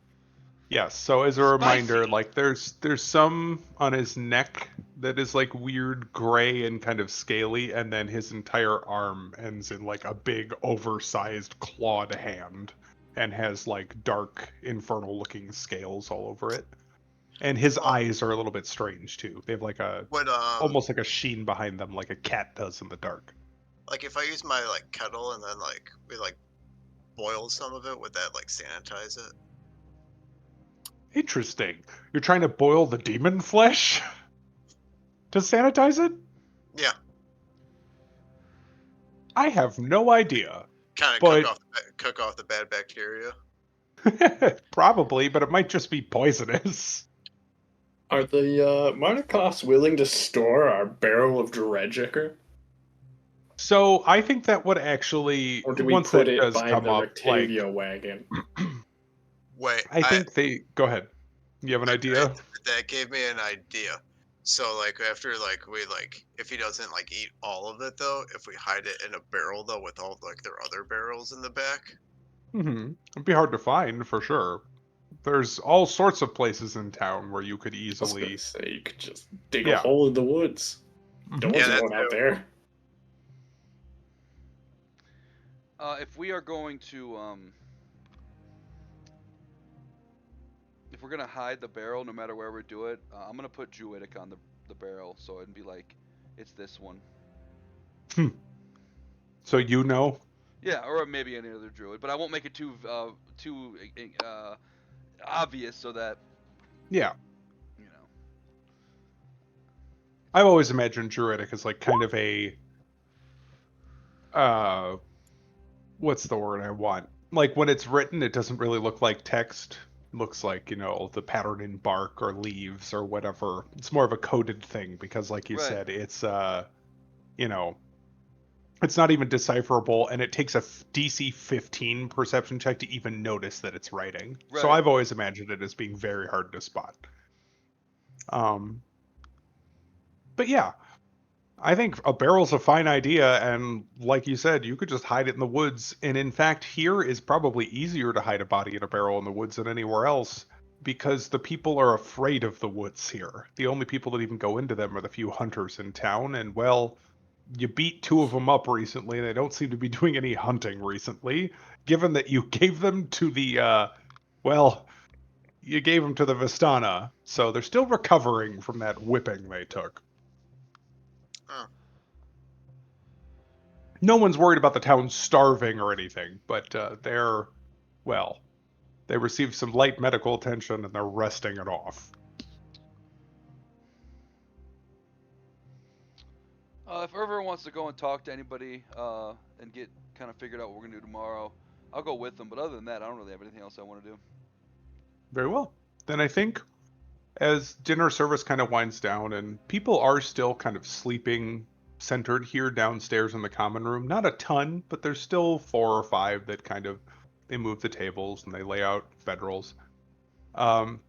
Yes, so as a reminder, Spicy! like there's some on his neck that is like weird gray and kind of scaly, and then his entire arm ends in like a big oversized clawed hand and has like dark infernal looking scales all over it. And his eyes are a little bit strange too. They have like a What almost like a sheen behind them like a cat does in the dark. like if I use my like kettle and then like we like boil some of it, would that like sanitize it? Interesting. You're trying to boil the demon flesh to sanitize it? Yeah, I have no idea. kind of But cook off the bad bacteria. probably, but it might just be poisonous. Are the Marnikos willing to store our barrel of Dregicker? So I think that would actually, Or do we once put that it does by come the up, like, Rictavia wagon? Wait, I think they go ahead. You have an idea? that gave me an idea. So like after like we like if he doesn't like eat all of it though, if we hide it in a barrel though with all like their other barrels in the back. It'd be hard to find for sure. There's all sorts of places in town where you could I was gonna easily. say you could just dig a Yeah. hole in the woods. Mhm. No one's Yeah, going out there. If we are going to, if we're gonna hide the barrel, no matter where we do it, I'm gonna put Druidic on the barrel, so it'd be like, it's this one. So you know? Yeah, or maybe any other druid, but I won't make it too obvious, so that Yeah. you know. I've always imagined Druidic as like kind of a what's the word I want? Like when it's written, it doesn't really look like text. It looks like, the pattern in bark or leaves or whatever. It's more of a coded thing because like you Right. said, it's it's not even decipherable and it takes a DC 15 perception check to even notice that it's writing. So Right. I've always imagined it as being very hard to spot. But yeah, I think a barrel's a fine idea, and like you said, you could just hide it in the woods. And in fact, here is probably easier to hide a body in a barrel in the woods than anywhere else because the people are afraid of the woods here. The only people that even go into them are the few hunters in town, and well, you beat two of them up recently, and they don't seem to be doing any hunting recently, given that you gave them to the, well, you gave them to the Vistana, so they're still recovering from that whipping they took. Huh. No one's worried about the town starving or anything, but well, they received some light medical attention and they're resting it off. If Irver wants to go and talk to anybody and get kind of figured out what we're gonna do tomorrow, I'll go with them. But other than that, I don't really have anything else I want to do. Very well. Then I think as dinner service kind of winds down and people are still kind of sleeping centered here downstairs in the common room, not a ton, but there's still 4 or 5 that kind of they move the tables and they lay out federals. Um,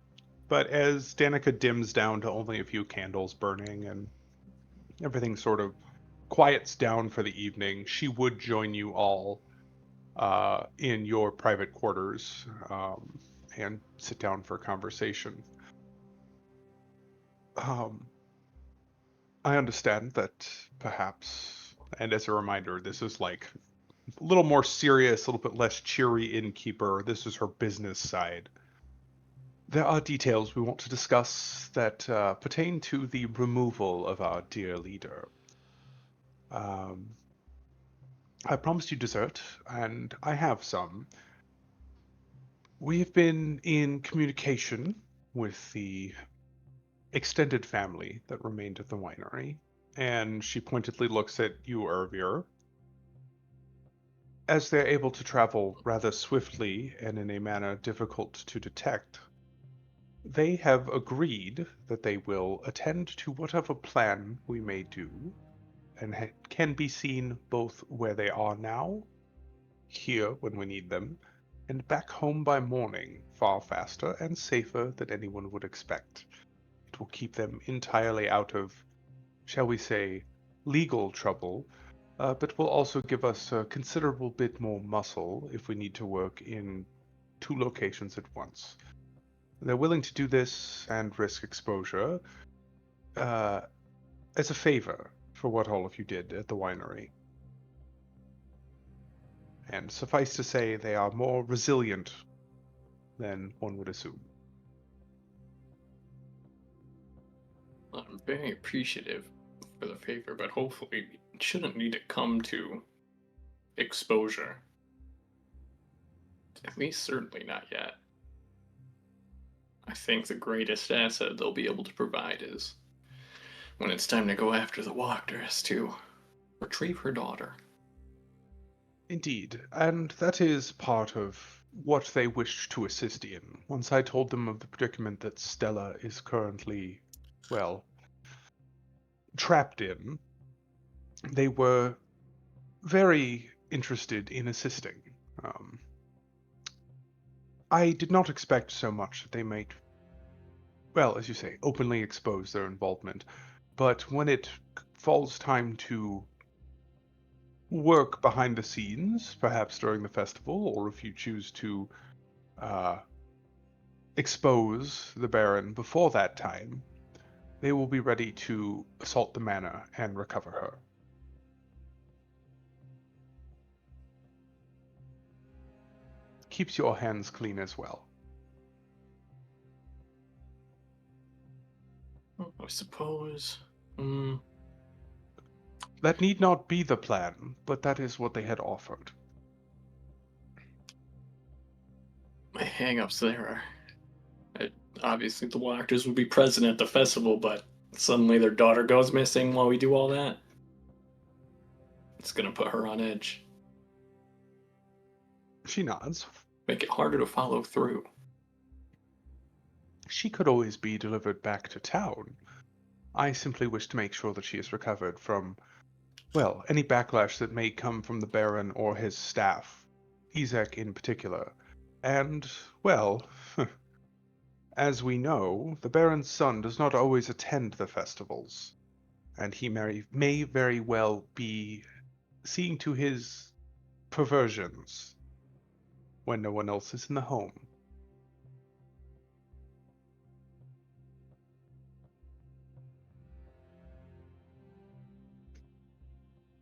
but as Danica dims down to only a few candles burning and everything sort of quiets down for the evening, she would join you all in your private quarters and sit down for conversation. Um, I understand that perhaps, and as a reminder, this is like a little more serious, a little bit less cheery innkeeper. This is her business side. There are details we want to discuss that pertain to the removal of our dear leader. Um, I promised you dessert, and I have some. We've been in communication with the extended family that remained at the winery, and she pointedly looks at you, Ervir. As they're able to travel rather swiftly and in a manner difficult to detect, they have agreed that they will attend to whatever plan we may do, and can be seen both where they are now, here when we need them, and back home by morning far faster and safer than anyone would expect. It will keep them entirely out of, shall we say, legal trouble, but will also give us a considerable bit more muscle if we need to work in 2 locations at once. They're willing to do this and risk exposure uh, as a favor for what all of you did at the winery. And suffice to say, they are more resilient than one would assume. I'm very appreciative for the favor, but hopefully it shouldn't need to come to exposure. At least certainly not yet. I think the greatest asset they'll be able to provide is when it's time to go after the Walkers to retrieve her daughter. Indeed, and that is part of what they wish to assist in. Once I told them of the predicament that Stella is currently, well, trapped in, they were very interested in assisting. Um, I did not expect so much that they might, well, as you say, openly expose their involvement, but when it falls time to work behind the scenes, perhaps during the festival, or if you choose to uh, expose the Baron before that time, they will be ready to assault the manor and recover her. Keeps your hands clean as well. I suppose. That need not be the plan, but that is what they had offered. My hang-ups there are obviously the Walkers would be present at the festival, but suddenly their daughter goes missing while we do all that. It's gonna put her on edge. She nods. Make it harder to follow through. She could always be delivered back to town. I simply wish to make sure that she is recovered from, well, any backlash that may come from the Baron or his staff, Ezek in particular. And, well, as we know, the Baron's son does not always attend the festivals. and he may very well be seeing to his perversions when no one else is in the home.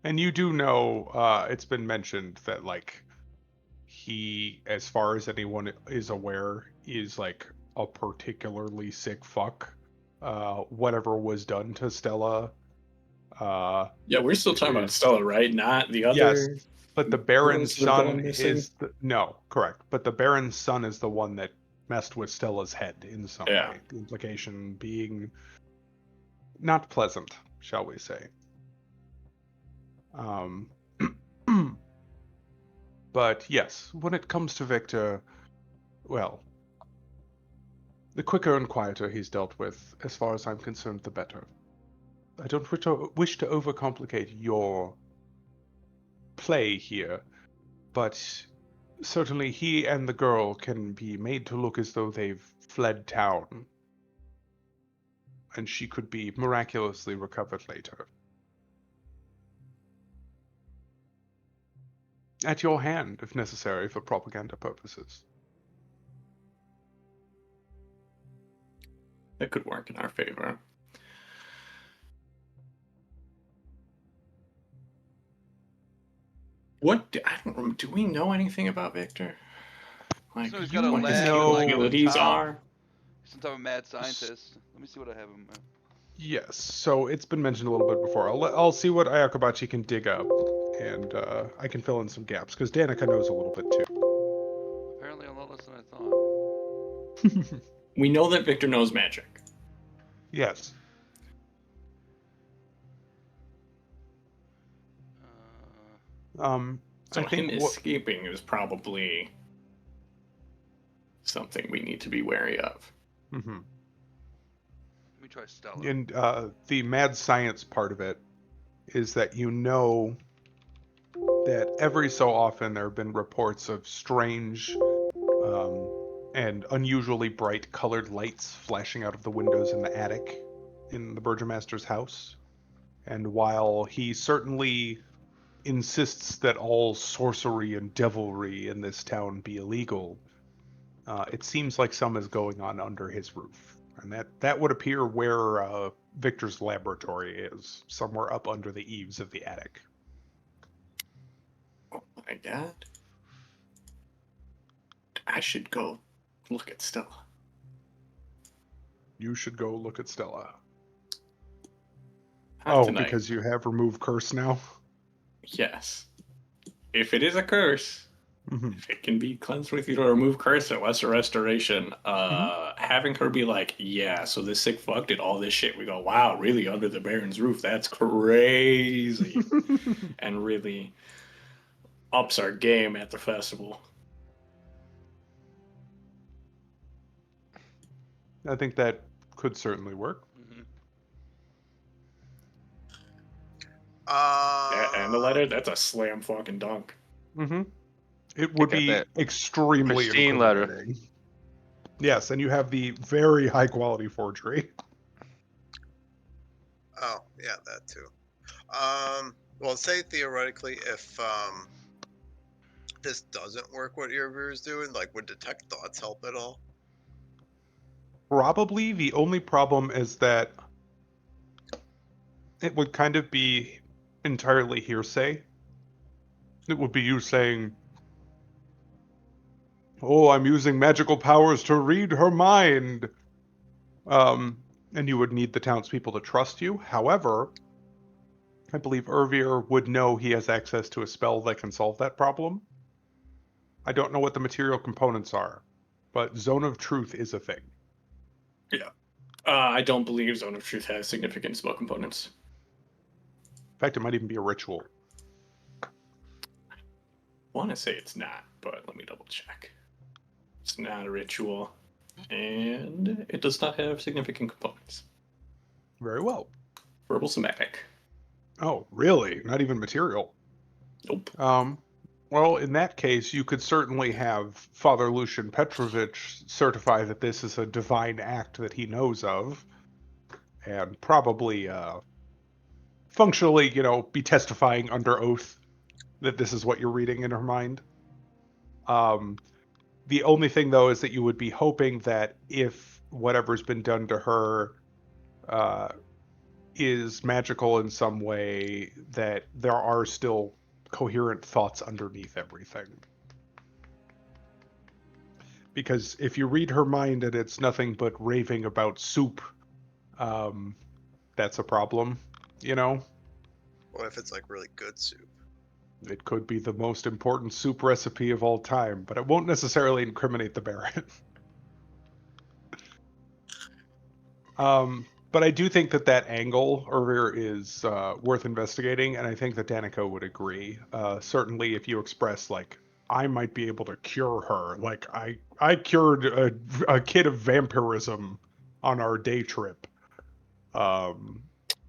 And you do know, it's been mentioned that, like, he, as far as anyone is aware, is, like, a particularly sick fuck. Whatever was done to Stella, Yeah, we're still talking about is... Stella, right? Not the Yes, other but the Baron's girls that have gone son missing. is... No, correct. But the Baron's son is the one that messed with Stella's head in some Yeah. way. The implication being not pleasant, shall we say. But yes, when it comes to Victor, well, the quicker and quieter he's dealt with, as far as I'm concerned, the better. I don't wish to overcomplicate your play here, but certainly he and the girl can be made to look as though they've fled town, and she could be miraculously recovered later. At your hand, if necessary, for propaganda purposes. That could work in our favor. Do we know anything about Victor? Like, So he's got a what his lab in, like, the capabilities top. are? Some type of mad scientist. Let me see what I have him. Yes, so it's been mentioned a little bit before. I'll see what Ayakobachi can dig up, and I can fill in some gaps, because Danica knows a little bit too. Apparently a lot less than I thought. We know that Victor knows magic. Yes. So I think him escaping is probably something we need to be wary of. Mm-hmm. Let me try Stella. And the mad science part of it is that you know that every so often there have been reports of strange and unusually bright colored lights flashing out of the windows in the attic in the Burgomaster's house. And while he certainly insists that all sorcery and devilry in this town be illegal, it seems like some is going on under his roof. And that would appear where Victor's laboratory is, somewhere up under the eaves of the attic. Oh my god. I should go look at Stella. You should go look at Stella. Not tonight. Because you have removed curse now? Yes. If it is a curse, if it can be cleansed with either remove curse or lesser restoration, having her be like, yeah, so this sick fuck did all this shit. We go, wow, really, under the Baron's roof? That's crazy. And really ups our game at the festival. I think that could certainly work. And the letter, that's a slam fucking dunk. It would be that extremely pristine letter. incriminating. Yes, and you have the very high quality forgery. Oh, yeah, that too. Well, say theoretically, if this doesn't work, what Irvir is doing, like, would detect thoughts help at all? Probably the only problem is that it would kind of be entirely hearsay. It would be you saying, "Oh, I'm using magical powers to read her mind." And you would need the townspeople to trust you. However, I believe Irvir would know he has access to a spell that can solve that problem. I don't know what the material components are, but Zone of Truth is a thing. Yeah. I don't believe Zone of Truth has significant spell components. In fact, it might even be a ritual. I want to say it's not, but let me double check. It's not a ritual, and it does not have significant components. Very well. Verbal somatic. Oh, really? Not even material? Nope. Well, in that case, you could certainly have Father Lucian Petrovich certify that this is a divine act that he knows of, and probably functionally, be testifying under oath that this is what you're reading in her mind. The only thing, though, is that you would be hoping that if whatever's been done to her is magical in some way, that there are still coherent thoughts underneath everything. Because if you read her mind and it's nothing but raving about soup, that's a problem, What if it's like really good soup? It could be the most important soup recipe of all time, but it won't necessarily incriminate the Baron. But I do think that angle earlier is worth investigating, and I think that Danica would agree. Certainly, if you express like, I might be able to cure her. Like I cured a kid of vampirism on our day trip. Yeah,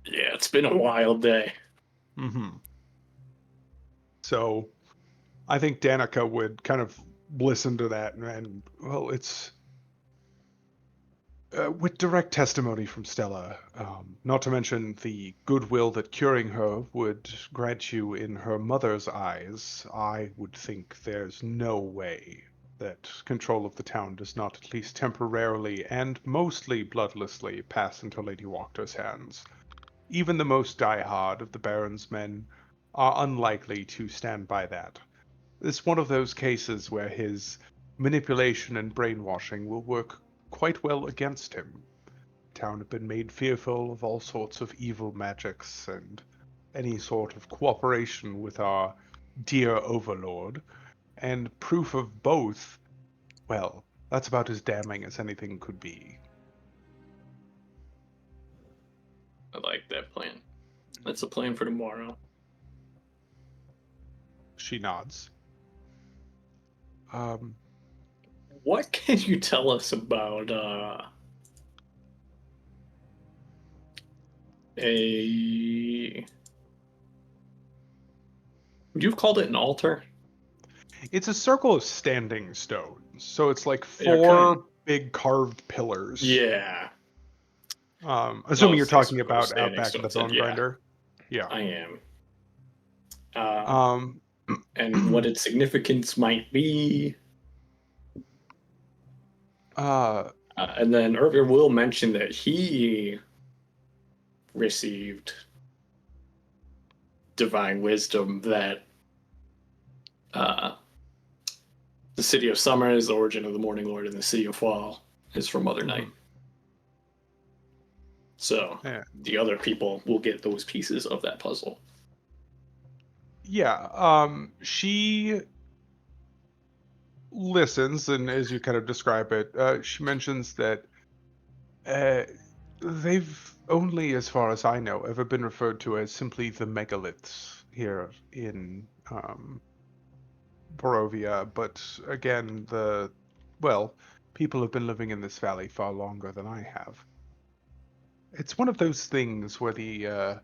it's been a wild day. So I think Danica would kind of listen to that, and well, it's with direct testimony from Stella, not to mention the goodwill that curing her would grant you in her mother's eyes, I would think there's no way that control of the town does not at least temporarily and mostly bloodlessly pass into Lady Wachtter's hands. Even the most die-hard of the Baron's men are unlikely to stand by that. It's one of those cases where his manipulation and brainwashing will work quite well against him. The town had been made fearful of all sorts of evil magics and any sort of cooperation with our dear overlord, and proof of both, well, that's about as damning as anything could be. I like that plan. That's a plan for tomorrow. She nods. What can you tell us about would you have called it an altar? It's a circle of standing stones, so it's like They're four big carved pillars. Yeah. Assuming you're Those talking circle about out standing back in the stones, bone yeah. grinder. Yeah. I am. Um, And what its significance might be. And then Irvin will mention that he received divine wisdom that the city of summer is the origin of the morning lord, and the city of fall is from Mother Night. So yeah. the other people will get those pieces of that puzzle. Yeah. She listens, and as you kind of describe it, she mentions that they've only, as far as I know, ever been referred to as simply the megaliths here in Barovia. But again, people have been living in this valley far longer than I have. It's one of those things where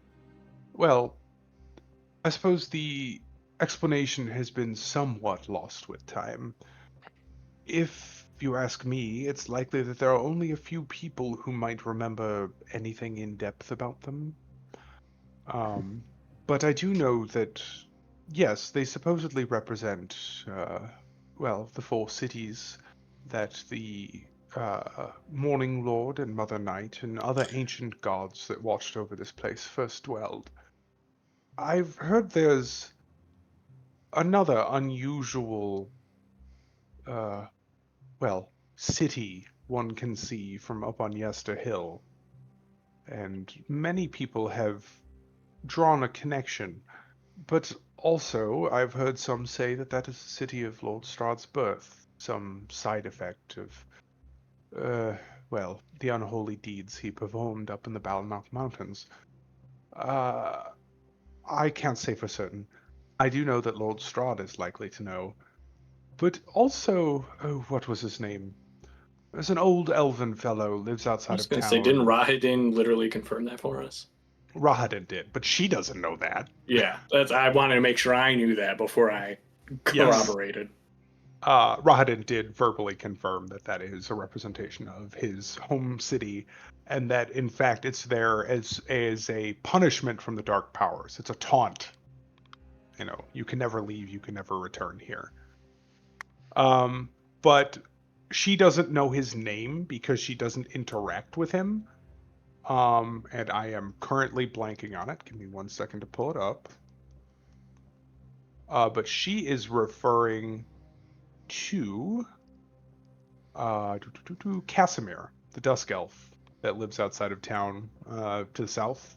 I suppose the explanation has been somewhat lost with time. If you ask me, it's likely that there are only a few people who might remember anything in depth about them. But I do know that, yes, they supposedly represent, the four cities that the Morning Lord and Mother Night and other ancient gods that watched over this place first dwelled. I've heard there's another unusual, city one can see from up on Yester Hill. And many people have drawn a connection. But also, I've heard some say that is the city of Lord Strahd's birth, some side effect of, the unholy deeds he performed up in the Balanock Mountains. I can't say for certain. I do know that Lord Strahd is likely to know. But also, what was his name? There's an old elven fellow, lives I outside was of going to town. say, didn't Rahadin literally confirm that for us? Rahadin did, but she doesn't know that. Yeah, I wanted to make sure I knew that before I corroborated. Rahadin did verbally confirm that that is a representation of his home city, and that in fact it's there as a punishment from the dark powers. It's a taunt. You know, you can never leave, you can never return here. But she doesn't know his name because she doesn't interact with him. And I am currently blanking on it. Give me 1 second to pull it up. But she is referring to Casimir, the Dusk Elf that lives outside of town to the south.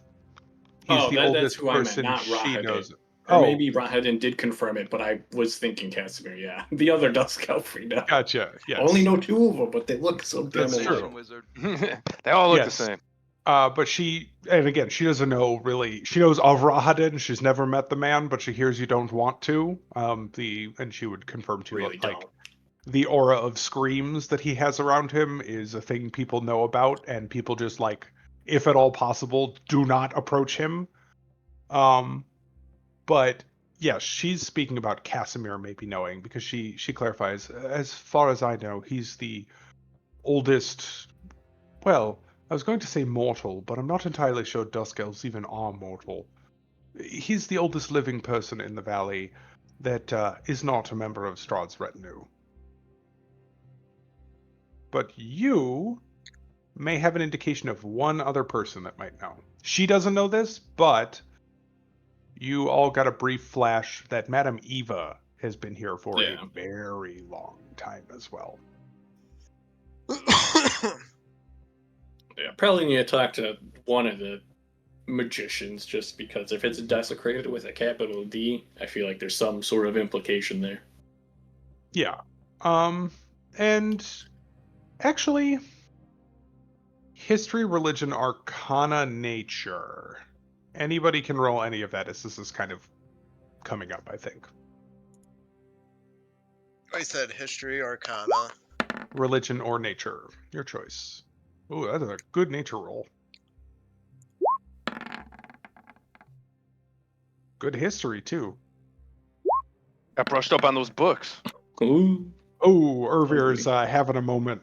He's Oh, the that's oldest who I meant, person not she Rahadin. knows. Or Oh, maybe Rahadin did confirm it, but I was thinking Casimir, yeah. The other Dusk Elf we know. gotcha. I only Yes, know two of them, but they look so damn That's alike. true. Wizard. They all look the Yes. same. But she, and again, she doesn't know really. She knows of Rahadin. She's never met the man, but she hears you don't want to. And she would confirm to you Really like don't. the aura of screams that he has around him is a thing people know about, and people just like, if at all possible, do not approach him. But yes, she's speaking about Casimir maybe knowing because she clarifies. As far as I know, he's the oldest. Well, I was going to say mortal, but I'm not entirely sure Dusk Elves even are mortal. He's the oldest living person in the valley that is not a member of Strahd's retinue. But you may have an indication of one other person that might know. She doesn't know this, but you all got a brief flash that Madame Eva has been here for a Yeah. very long time as well. Yeah, probably need to talk to one of the magicians just because if it's desecrated with a capital D, I feel like there's some sort of implication there. Yeah. And actually, history, religion, arcana, nature. Anybody can roll any of that as this is kind of coming up, I think. I said history, arcana. Religion or nature. Your choice. Ooh, that's a good nature roll. Good history, too. Got brushed up on those books. Ooh. Oh, Ervir's having a moment.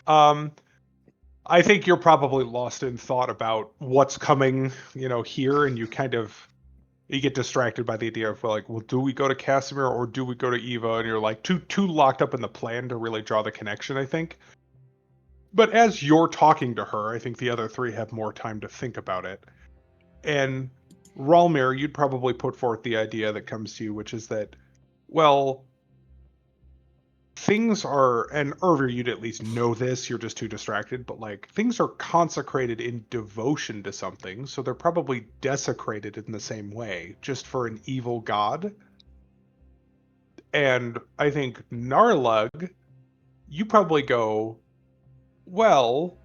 I think you're probably lost in thought about what's coming, here, and you get distracted by the idea of like, well, do we go to Casimir or do we go to Eva? And you're like too locked up in the plan to really draw the connection, I think. But as you're talking to her, I think the other three have more time to think about it. And Ralmir, you'd probably put forth the idea that comes to you, which is that, well, things are, and Irvir, you'd at least know this, you're just too distracted, but like things are consecrated in devotion to something, so they're probably desecrated in the same way, just for an evil god. And I think Narlug, you probably go, well,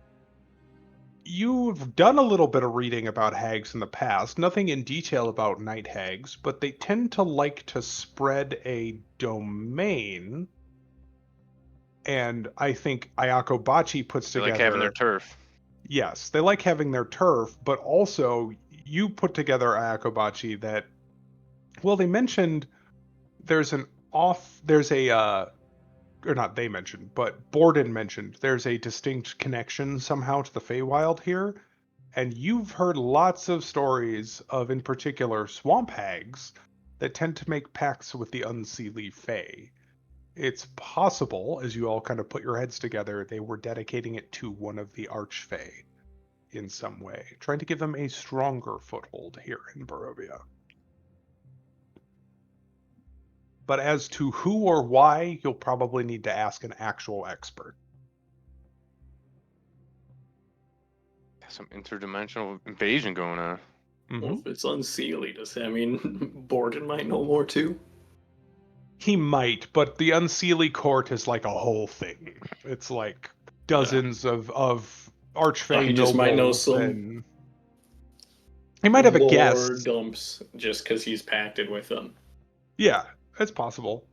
you've done a little bit of reading about hags in the past, nothing in detail about night hags, but they tend to like to spread a domain. And I think Ayako Bachi puts They like together. having their turf. Yes, they like having their turf, but also you put together Ayako Bachi that. Well, they mentioned there's or not they mentioned, but Borden mentioned there's a distinct connection somehow to the Feywild here, and you've heard lots of stories of, in particular, swamp hags that tend to make pacts with the unseelie Fey. It's possible, as you all kind of put your heads together, they were dedicating it to one of the Archfey in some way, trying to give them a stronger foothold here in Barovia. But as to who or why, you'll probably need to ask an actual expert. Some interdimensional invasion going on. Well, if it's unseelie, does that mean Borden might know more too? He might, but the Unseelie Court is like a whole thing. It's like dozens of Archfey he just might know nobles, some and he might have a lore guest. dumps just because he's pacted with them. Yeah, it's possible.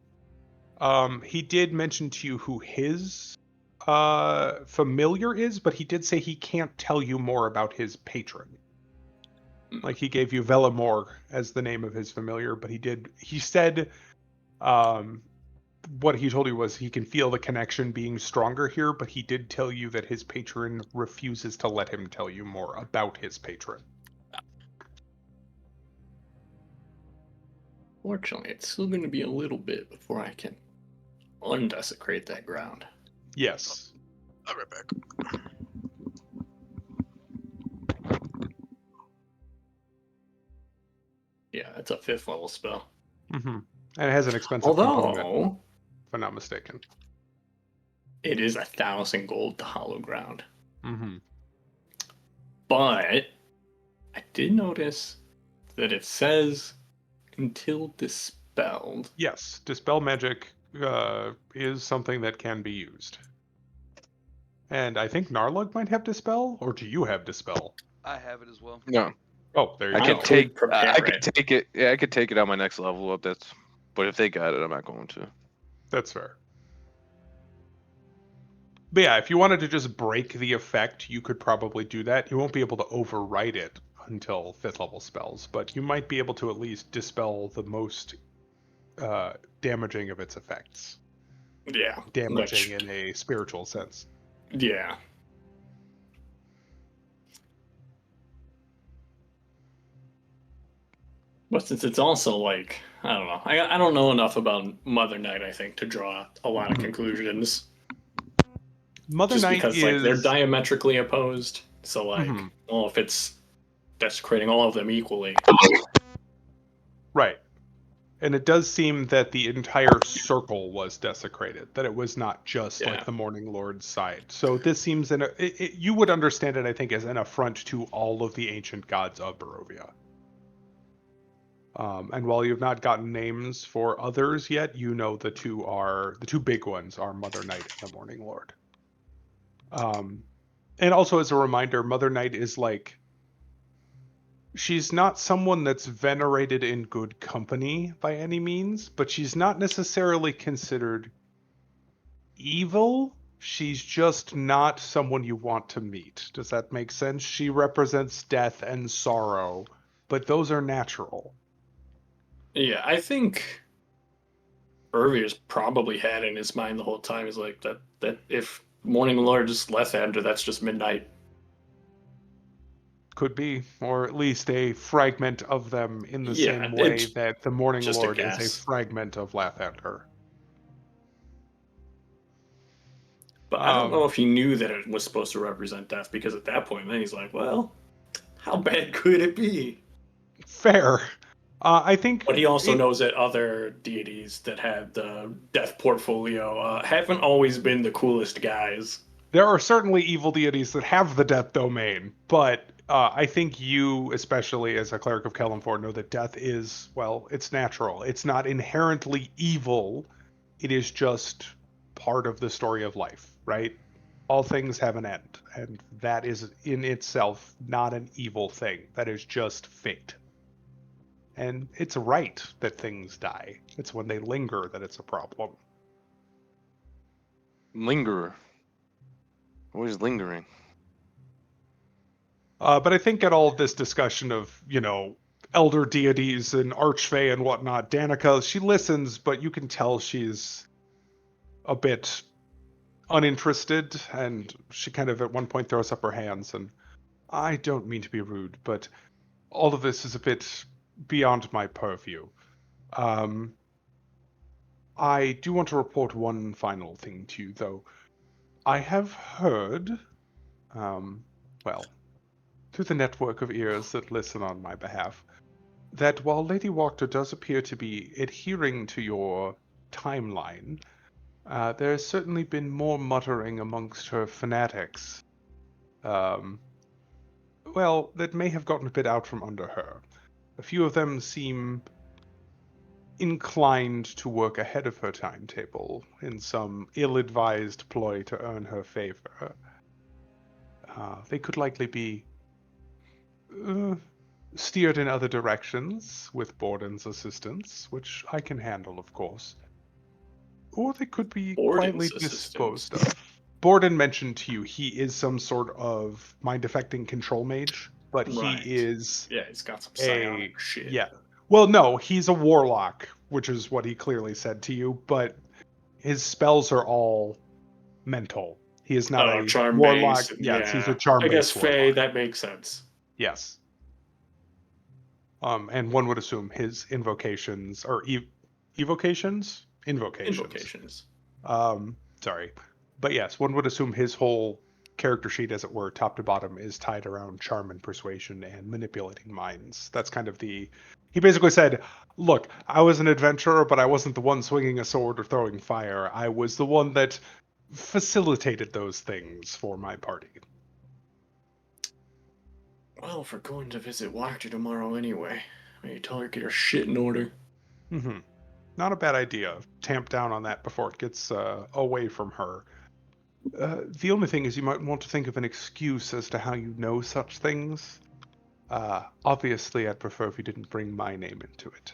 He did mention to you who his familiar is, but he did say he can't tell you more about his patron. Like he gave you Velamor as the name of his familiar, but he said what he told you was he can feel the connection being stronger here, but he did tell you that his patron refuses to let him tell you more about his patron. Fortunately, it's still going to be a little bit before I can undesecrate that ground. Yes. I'll be right back. Yeah, it's a 5th level spell. Mm-hmm. And it has an expensive component, Although, if I'm not mistaken. it is 1,000 gold to hollow ground. Mm-hmm. But I did notice that it says until dispelled. Yes, dispel magic is something that can be used. And I think Narlug might have dispel, or do you have dispel? I have it as well. No, Oh, there you I go. could take. prepare I could it. take it. Yeah, I could take it on my next level up. But if they got it, I'm not going to. That's fair. But yeah, if you wanted to just break the effect, you could probably do that. You won't be able to overwrite it until 5th level spells, but you might be able to at least dispel the most damaging of its effects. Yeah. Damaging in a spiritual sense. Yeah. But since it's also like, I don't know. I don't know enough about Mother Night, I think, to draw a lot of conclusions. Mother Just Night because like they're diametrically opposed. So like, well, if it's desecrating all of them equally. Right. And it does seem that the entire circle was desecrated, that it was not just like the Morning Lord's side. So this seems you would understand it, I think, as an affront to all of the ancient gods of Barovia. And while you've not gotten names for others yet, you know the two big ones are Mother Night and the Morning Lord. And also as a reminder, Mother Night is like, she's not someone that's venerated in good company by any means, but she's not necessarily considered evil. She's just not someone you want to meet. Does that make sense? She represents death and sorrow, but those are natural. Yeah, I think Irvius probably had in his mind the whole time is like that if Morning Lord just left after, that's just midnight. Could be, or at least a fragment of them in the same Yeah, way it's that the Morning just a Lord is a guess. fragment of Lathander. But I don't know if he knew that it was supposed to represent death, because at that point, then he's like, well, how bad could it be? Fair. I think. But he also knows that other deities that have the death portfolio haven't always been the coolest guys. There are certainly evil deities that have the death domain, but I think you, especially as a cleric of Kelemfor, know that death is, well, it's natural. It's not inherently evil. It is just part of the story of life, right? All things have an end, and that is in itself not an evil thing. That is just fate. And it's right that things die. It's when they linger that it's a problem. Lingerer. Always lingering. But I think at all of this discussion of, elder deities and archfey and whatnot, Danica, she listens, but you can tell she's a bit uninterested, and she kind of at one point throws up her hands, and I don't mean to be rude, but all of this is a bit beyond my purview. I do want to report one final thing to you, though. I have heard, well, through the network of ears that listen on my behalf, that while Lady Wachter does appear to be adhering to your timeline, there has certainly been more muttering amongst her fanatics. Well, that may have gotten a bit out from under her. A few of them seem inclined to work ahead of her timetable in some ill-advised ploy to earn her favor. They could likely be steered in other directions with Borden's assistance, which I can handle, of course. Or they could be quietly Borden's disposed assistance. of. Borden mentioned to you he is some sort of mind-affecting control mage, but he Right. is Yeah, he's got some psionic shit. yeah. Well, no, he's a warlock, which is what he clearly said to you, but His spells are all mental. He is not a charm warlock. based. Yes, he's a Yeah, I guess charm-based Fae. warlock. That makes sense. Yes. And one would assume his invocations or evocations, Invocations. Sorry, but yes, one would assume his whole character sheet, as it were, top to bottom, is tied around charm and persuasion and manipulating minds. That's kind of the. He basically said, "Look, I was an adventurer, but I wasn't the one swinging a sword or throwing fire. I was the one that facilitated those things for my party." Well, if we're going to visit Wachter tomorrow anyway, maybe tell her to get her shit in order. Mm-hmm. Not a bad idea. Tamp down on that before it gets away from her. The only thing is you might want to think of an excuse as to how you know such things. Obviously, I'd prefer if you didn't bring my name into it.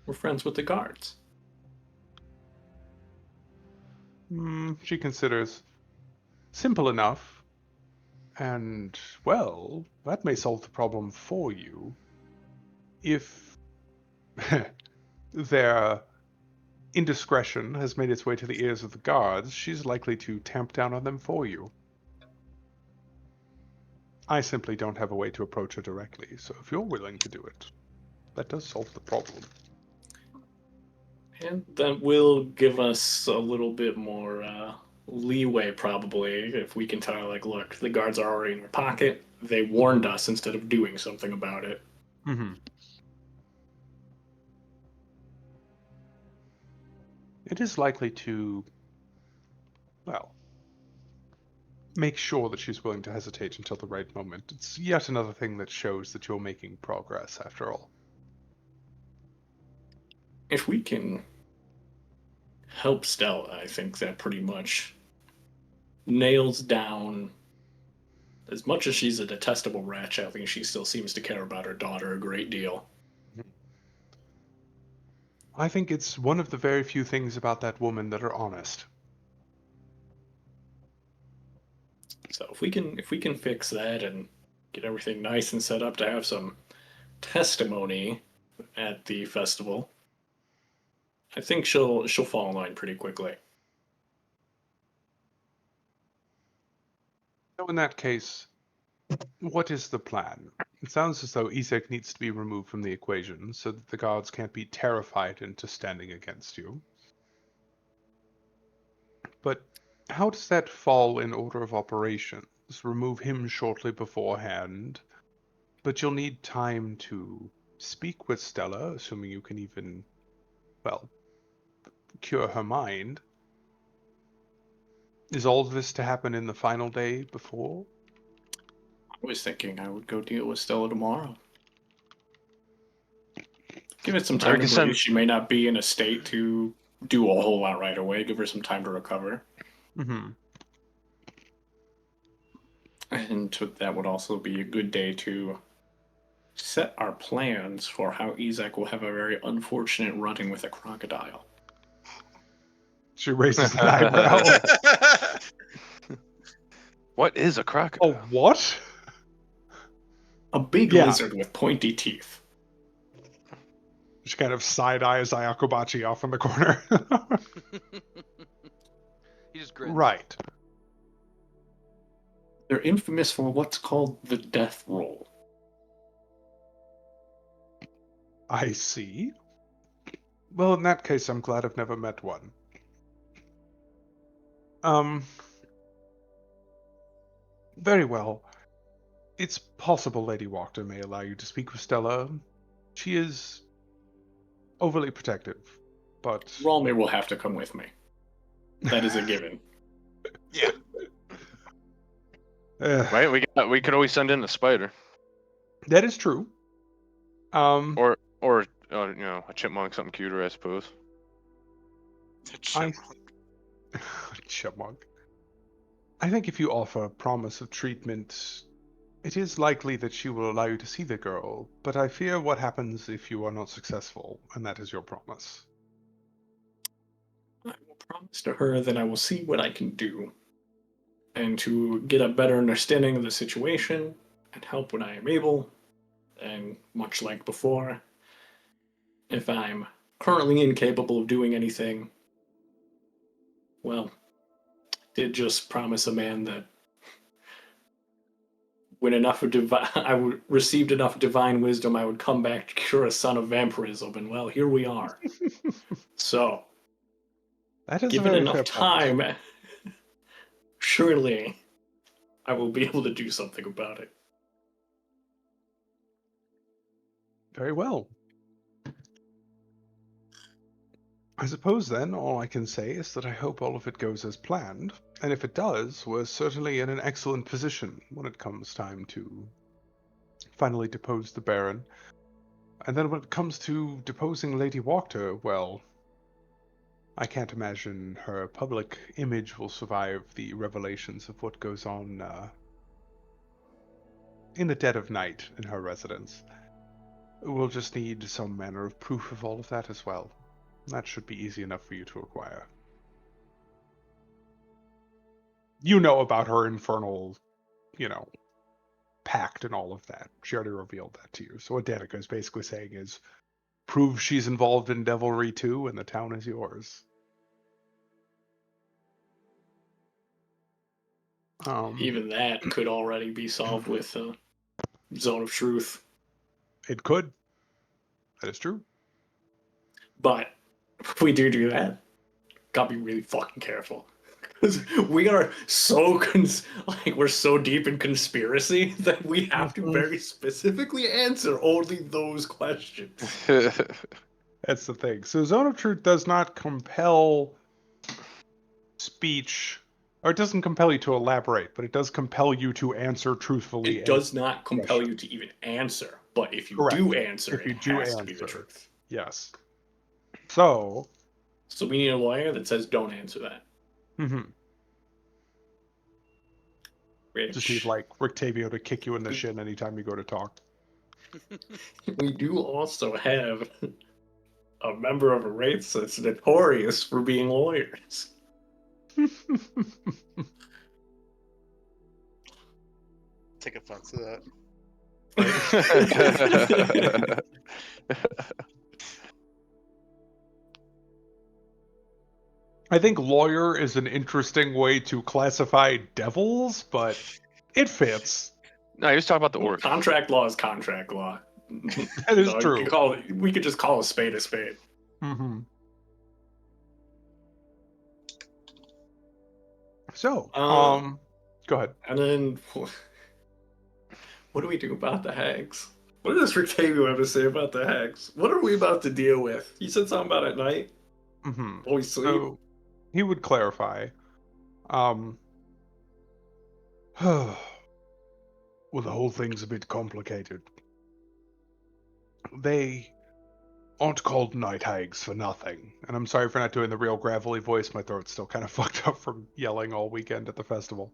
We're friends with the guards. She considers. Simple enough. And, well, that may solve the problem for you. If their indiscretion has made its way to the ears of the guards, she's likely to tamp down on them for you. I simply don't have a way to approach her directly, so if you're willing to do it, that does solve the problem. And that will give us a little bit more leeway, probably, if we can tell her, like, look, the guards are already in our pocket. They warned us instead of doing something about it. Mm-hmm. It is likely to, well, make sure that she's willing to hesitate until the right moment. It's yet another thing that shows that you're making progress, after all. If we can help Stella, I think that pretty much nails down. As much as she's a detestable wretch, I think she still seems to care about her daughter a great deal. I think it's one of the very few things about that woman that are honest. So if we can fix that and get everything nice and set up to have some testimony at the festival, I think she'll fall in line pretty quickly. So in that case, what is the plan? It sounds as though Isaac needs to be removed from the equation so that the gods can't be terrified into standing against you. But how does that fall in order of operations? Remove him shortly beforehand, but you'll need time to speak with Stella, assuming you can even, well, cure her mind. Is all of this to happen in the final day before? I was thinking I would go deal with Stella tomorrow. Give it some time to breathe. She may not be in a state to do a whole lot right away. Give her some time to recover. Mm-hmm. And that would also be a good day to set our plans for how Isaac will have a very unfortunate run-in with a crocodile. She raises an eyebrow. What is a Oh, crocodile? what? A big lizard with pointy teeth. She kind of side-eyes Ayakobachi off in the corner. He just grins. Right. They're infamous for what's called the death roll. I see. Well, in that case, I'm glad I've never met one. Very well. It's possible Lady Wachter may allow you to speak with Stella. She is overly protective, but... Ralmir will have to come with me. That is a given. Yeah. Right? We could always send in a spider. That is true. Or you know, a chipmunk, something cuter, I suppose. Chipmunk. I think if you offer a promise of treatment, it is likely that she will allow you to see the girl, but I fear what happens if you are not successful, and that is your promise. I will promise to her that I will see what I can do, and to get a better understanding of the situation, and help when I am able, and much like before, if I'm currently incapable of doing anything, well, did just promise a man that when received enough divine wisdom, I would come back to cure a son of vampirism, and well, here we are. So, That is a given very fair enough point. time, surely I will be able to do something about it. Very well. I suppose then all I can say is that I hope all of it goes as planned, and if it does, we're certainly in an excellent position when it comes time to finally depose the Baron. And then when it comes to deposing Lady Wachter, well, I can't imagine her public image will survive the revelations of what goes on in the dead of night in her residence. We'll just need some manner of proof of all of that as well. That should be easy enough for you to acquire. You know about her infernal, pact and all of that. She already revealed that to you. So what Danica is basically saying is, prove she's involved in devilry too, and the town is yours. Even that could already be solved with Zone of Truth. It could. That is true. But if we do that, gotta be really fucking careful. Because we are so we're so deep in conspiracy that we have to very specifically answer only those questions. That's the thing. So Zone of Truth does not compel speech, or it doesn't compel you to elaborate, but it does compel you to answer truthfully. It does not compel you to even answer, but if you Correct. do answer, If you it do has to be the answer. truth. Yes. So we need a lawyer that says don't answer that. Just need like Rictavio to kick you in the shin anytime you go to talk. We do also have a member of a race that's notorious for being lawyers. Take offense to that. I think lawyer is an interesting way to classify devils, but it fits. No, he was talking about the orc. Contract law is contract law. That is true. We could just call a spade a spade. Mm-hmm. So, go ahead. And then, what do we do about the hags? What does Rictavio have to say about the hags? What are we about to deal with? He said something about at night. Mm-hmm. While we sleep. So, he would clarify. Well, the whole thing's a bit complicated. They aren't called night hags for nothing. And I'm sorry for not doing the real gravelly voice. My throat's still kind of fucked up from yelling all weekend at the festival.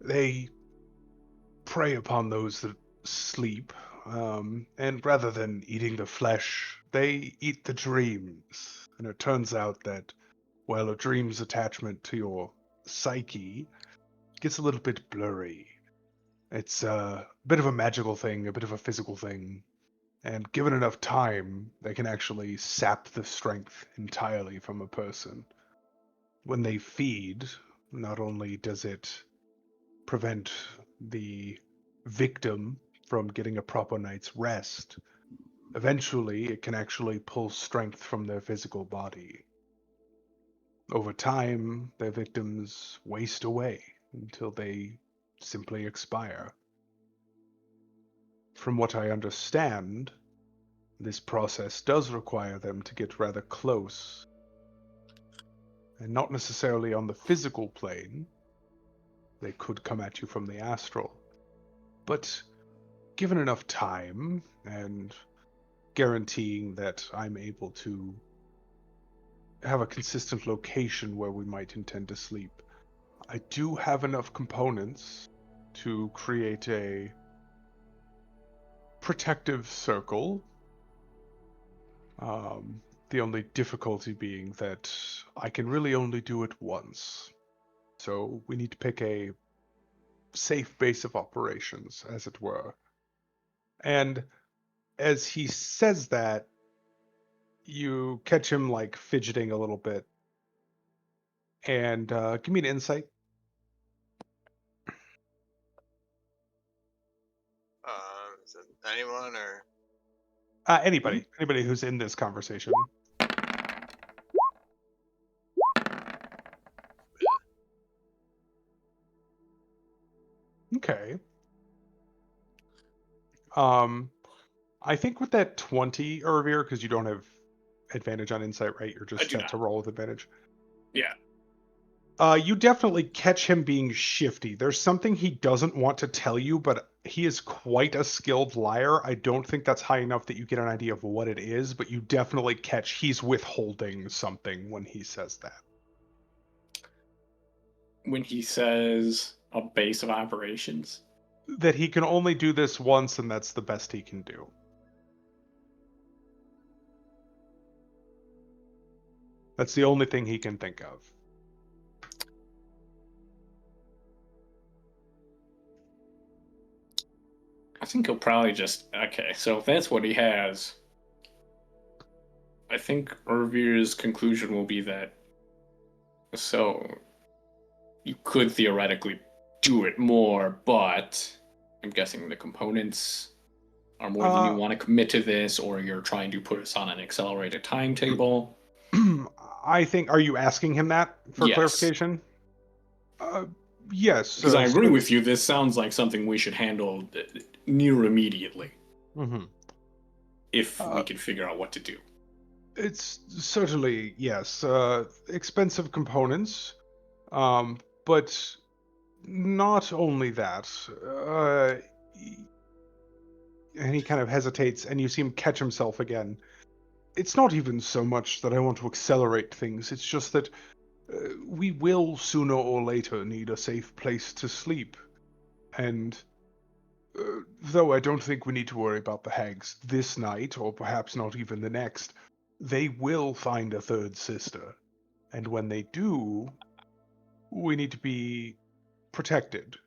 They prey upon those that sleep, and rather than eating the flesh, they eat the dreams. And it turns out that, well, a dream's attachment to your psyche gets a little bit blurry. It's a bit of a magical thing, a bit of a physical thing. And given enough time, they can actually sap the strength entirely from a person. When they feed, not only does it prevent the victim from getting a proper night's rest, eventually it can actually pull strength from their physical body. Over time, their victims waste away until they simply expire. From what I understand, this process does require them to get rather close, and not necessarily on the physical plane. They could come at you from the astral. But given enough time, and guaranteeing that I'm able to have a consistent location where we might intend to sleep, I do have enough components to create a protective circle. The only difficulty being that I can really only do it once. So we need to pick a safe base of operations, as it were. And as he says that, You catch him like fidgeting a little bit. And give me an insight. Is it anyone or? Anybody who's in this conversation. Okay. I think with that 20, Irvir, because you don't have advantage on insight, right? You're I just do set not. to roll with advantage. Yeah. You definitely catch him being shifty. There's something he doesn't want to tell you, but he is quite a skilled liar. I don't think that's high enough that you get an idea of what it is, but you definitely catch he's withholding something when he says that. When he says a base of operations. That he can only do this once, and that's the best he can do. That's the only thing he can think of. I think he'll probably just okay. So if that's what he has, I think Irvir's conclusion will be that so you could theoretically do it more, but I'm guessing the components are more than you want to commit to this, or you're trying to put us on an accelerated timetable. I think. Are you asking him that for Yes. clarification? Yes. Because I agree with you, this sounds like something we should handle near immediately Mm-hmm. if we can figure out what to do. It's certainly, yes, expensive components, but not only that. And he kind of hesitates, and you see him catch himself again. It's not even so much that I want to accelerate things, it's just that we will sooner or later need a safe place to sleep. And though I don't think we need to worry about the hags this night, or perhaps not even the next, they will find a third sister. And when they do, we need to be protected.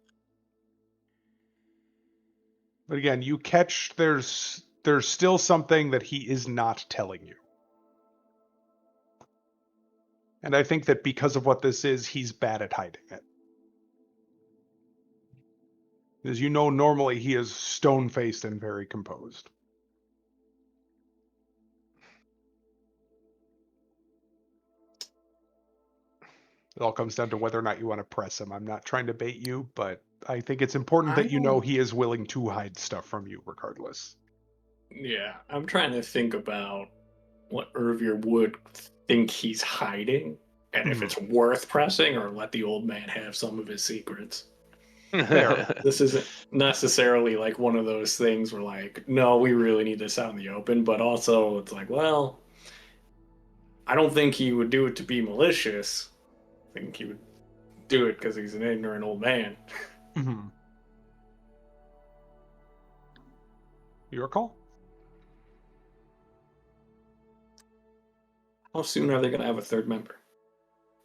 But again, you catch there's still something that he is not telling you. And I think that because of what this is, he's bad at hiding it. As you know, normally he is stone-faced and very composed. It all comes down to whether or not you want to press him. I'm not trying to bait you, but I think it's important I that you know don't. he is willing to hide stuff from you regardless. Yeah, I'm trying to think about what Irvir would think he's hiding, and if it's worth pressing, or let the old man have some of his secrets. Fair. This isn't necessarily like one of those things where, like, no, we really need this out in the open, but also it's like, well, I don't think he would do it to be malicious. I think he would do it because he's an ignorant old man. Mm-hmm. Your call? How soon are they going to have a third member?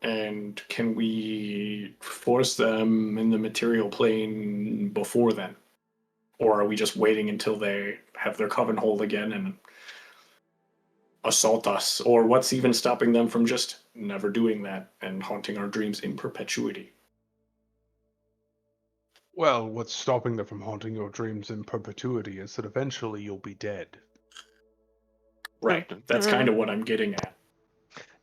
And can we force them in the material plane before then? Or are we just waiting until they have their coven hold again and assault us? Or what's even stopping them from just never doing that and haunting our dreams in perpetuity? Well, what's stopping them from haunting your dreams in perpetuity is that eventually you'll be dead. Right. That's kind of what I'm getting at.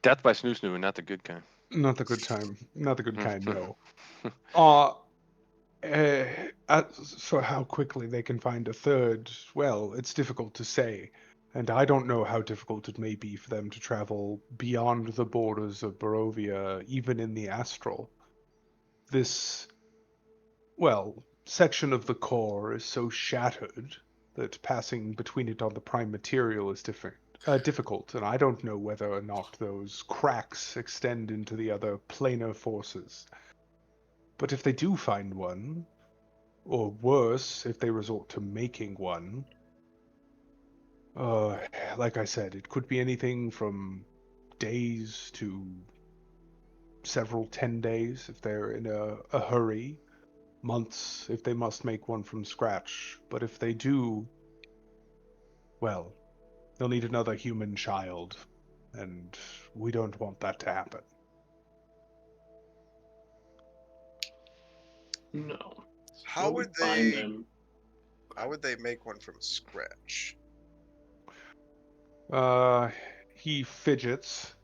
Death by snoo snoo, and not the good kind. Not the good time. Not the good kind, no. So how quickly they can find a third, well, it's difficult to say. And I don't know how difficult it may be for them to travel beyond the borders of Barovia, even in the astral. This, well, section of the core is so shattered that passing between it on the prime material is difficult, and I don't know whether or not those cracks extend into the other planar forces. But if they do find one, or worse, if they resort to making one, uh, like I said, it could be anything from days to several 10 days if they're in a hurry, months if they must make one from scratch. But if they do, well, They'll need another human child, and we don't want that to happen. No. How Well, we would find they? them. How would they make one from scratch? He fidgets,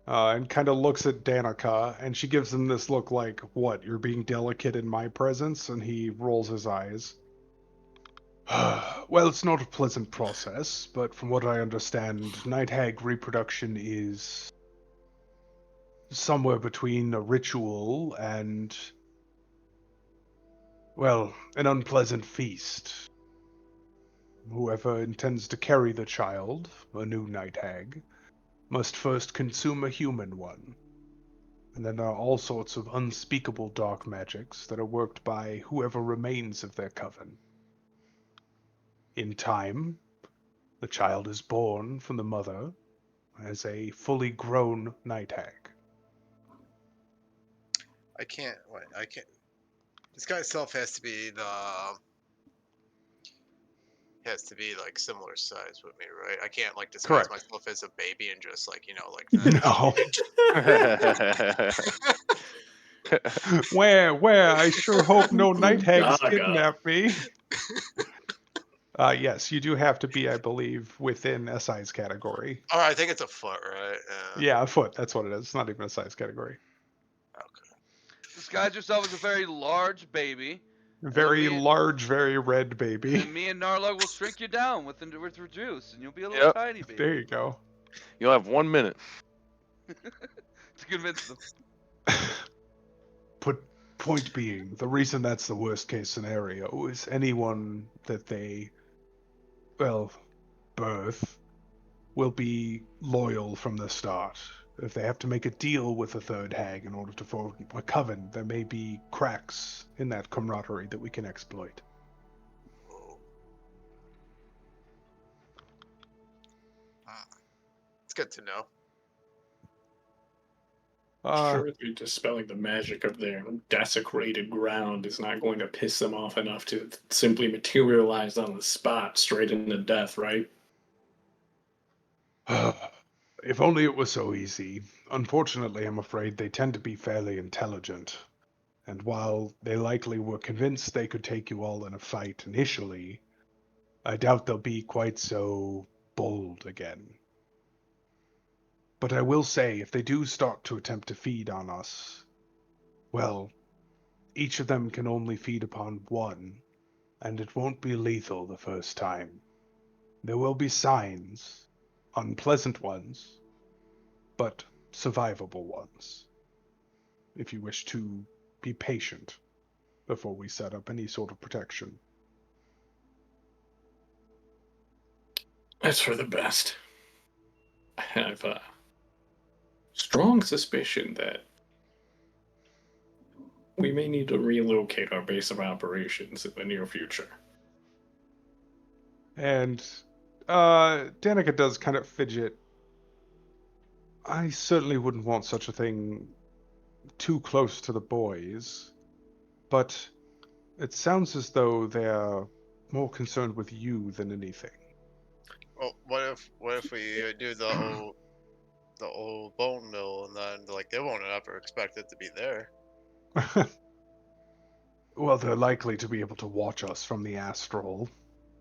and kind of looks at Danica, and she gives him this look like, what, you're being delicate in my presence? And he rolls his eyes. Well, it's not a pleasant process, but from what I understand, night hag reproduction is somewhere between a ritual and, well, an unpleasant feast. Whoever intends to carry the child, a new night hag, must first consume a human one. And then there are all sorts of unspeakable dark magics that are worked by whoever remains of their coven. In time, the child is born from the mother as a fully grown night hag. I can't. What? I can't. This guy itself has to be like similar size with me, right? I can't like disguise Correct. myself as a baby and just like like No. that. Where? I sure hope no night hags Gaga. kidnap me. Yes, you do have to be, I believe, within a size category. Oh, I think it's a foot, right? Yeah, a foot. That's what it is. It's not even a size category. Okay. Disguise yourself as a very large baby. Very large, very red And baby. then me and Narlug will shrink you down with juice, and you'll be a little Yep. tiny baby. There you go. You'll have 1 minute. To convince them. Point being, the reason that's the worst case scenario is anyone that they, well, birth will be loyal from the start. If they have to make a deal with a third hag in order to form a coven, there may be cracks in that camaraderie that we can exploit. Oh. It's good to know. Surely dispelling the magic of their desecrated ground is not going to piss them off enough to simply materialize on the spot straight into death, right? If only it was so easy. Unfortunately, I'm afraid they tend to be fairly intelligent. And while they likely were convinced they could take you all in a fight initially, I doubt they'll be quite so bold again. But I will say, if they do start to attempt to feed on us, well, each of them can only feed upon one, and it won't be lethal the first time. There will be signs, unpleasant ones, but survivable ones, if you wish to be patient before we set up any sort of protection. That's for the best. I have a strong suspicion that we may need to relocate our base of operations in the near future. And Danica does kind of fidget. I certainly wouldn't want such a thing too close to the boys, but it sounds as though they're more concerned with you than anything. Well, what if we do the old bone mill and then like they won't ever expect it to be there. Well, they're likely to be able to watch us from the astral.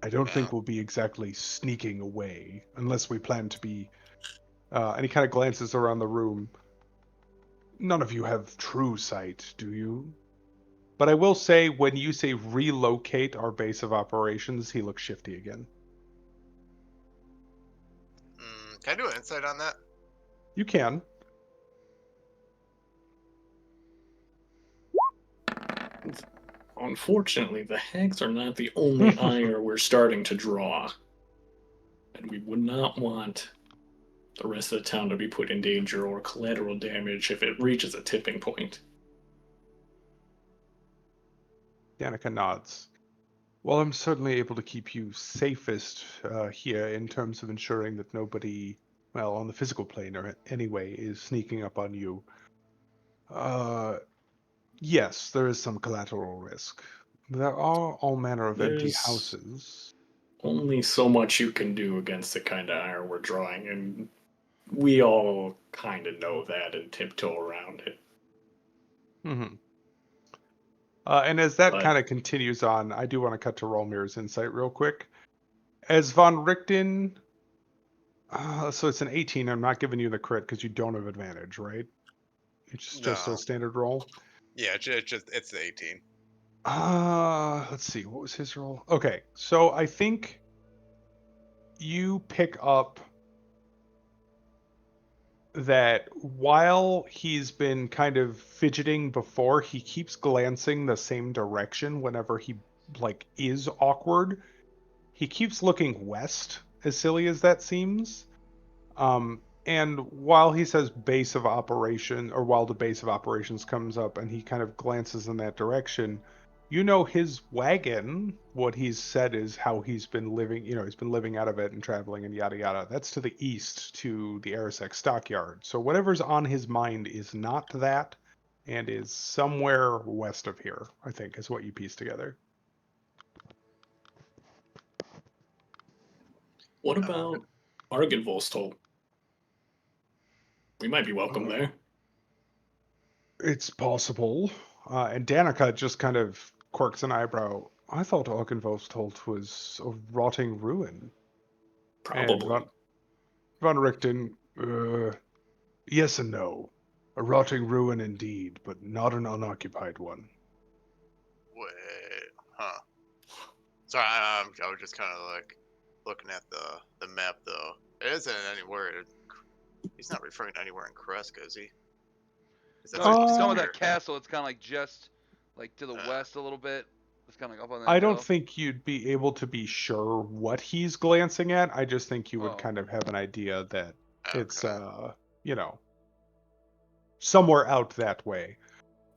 I don't Yeah. think we'll be exactly sneaking away, unless we plan to be. And he kind of glances around the room. None of you have true sight, do you? But I will say, when you say relocate our base of operations, he looks shifty again. Can I do an insight on that? You can. Unfortunately, the hags are not the only ire we're starting to draw. And we would not want the rest of the town to be put in danger or collateral damage if it reaches a tipping point. Danica nods. Well, I'm certainly able to keep you safest here in terms of ensuring that nobody, well, on the physical plane or anyway, is sneaking up on you. Yes, there is some collateral risk. There are all manner of empty There's houses. only so much you can do against the kind of iron we're drawing, and we all kind of know that and tiptoe around it. Mm-hmm. And as that But kind of continues on, I do want to cut to Rolmir's insight real quick. As Von Richten, so it's an 18. I'm not giving you the crit because you don't have advantage, right? It's just a No. standard roll. Yeah, it's the 18. Let's see. What was his roll? Okay, so I think you pick up that while he's been kind of fidgeting before, he keeps glancing the same direction whenever he like is awkward. He keeps looking west, as silly as that seems. And while he says base of operation, or while the base of operations comes up and he kind of glances in that direction, you know his wagon, what he's said is how he's been living, he's been living out of it and traveling and yada yada. That's to the east to the Arisek stockyard. So whatever's on his mind is not that and is somewhere west of here, I think, is what you piece together. what about Argenvolstol? We might be welcome there. It's possible. And Danica just kind of quirks an eyebrow. I thought Augenwolfstolt was a rotting ruin. And Probably. Von Richten, yes and no. A rotting ruin indeed, but not an unoccupied one. Wait, huh? Sorry, I was just kind of like looking at the map though. It isn't anywhere. He's not referring to anywhere in Kreska, is he? Is that No, he's just talking Uh, about that castle. It's kind of like just like to the uh, west a little bit. It's kind of like up on that I don't hill. think you'd be able to be sure what he's glancing at. I just think you would Oh, kind of have an idea that it's, okay. somewhere out that way.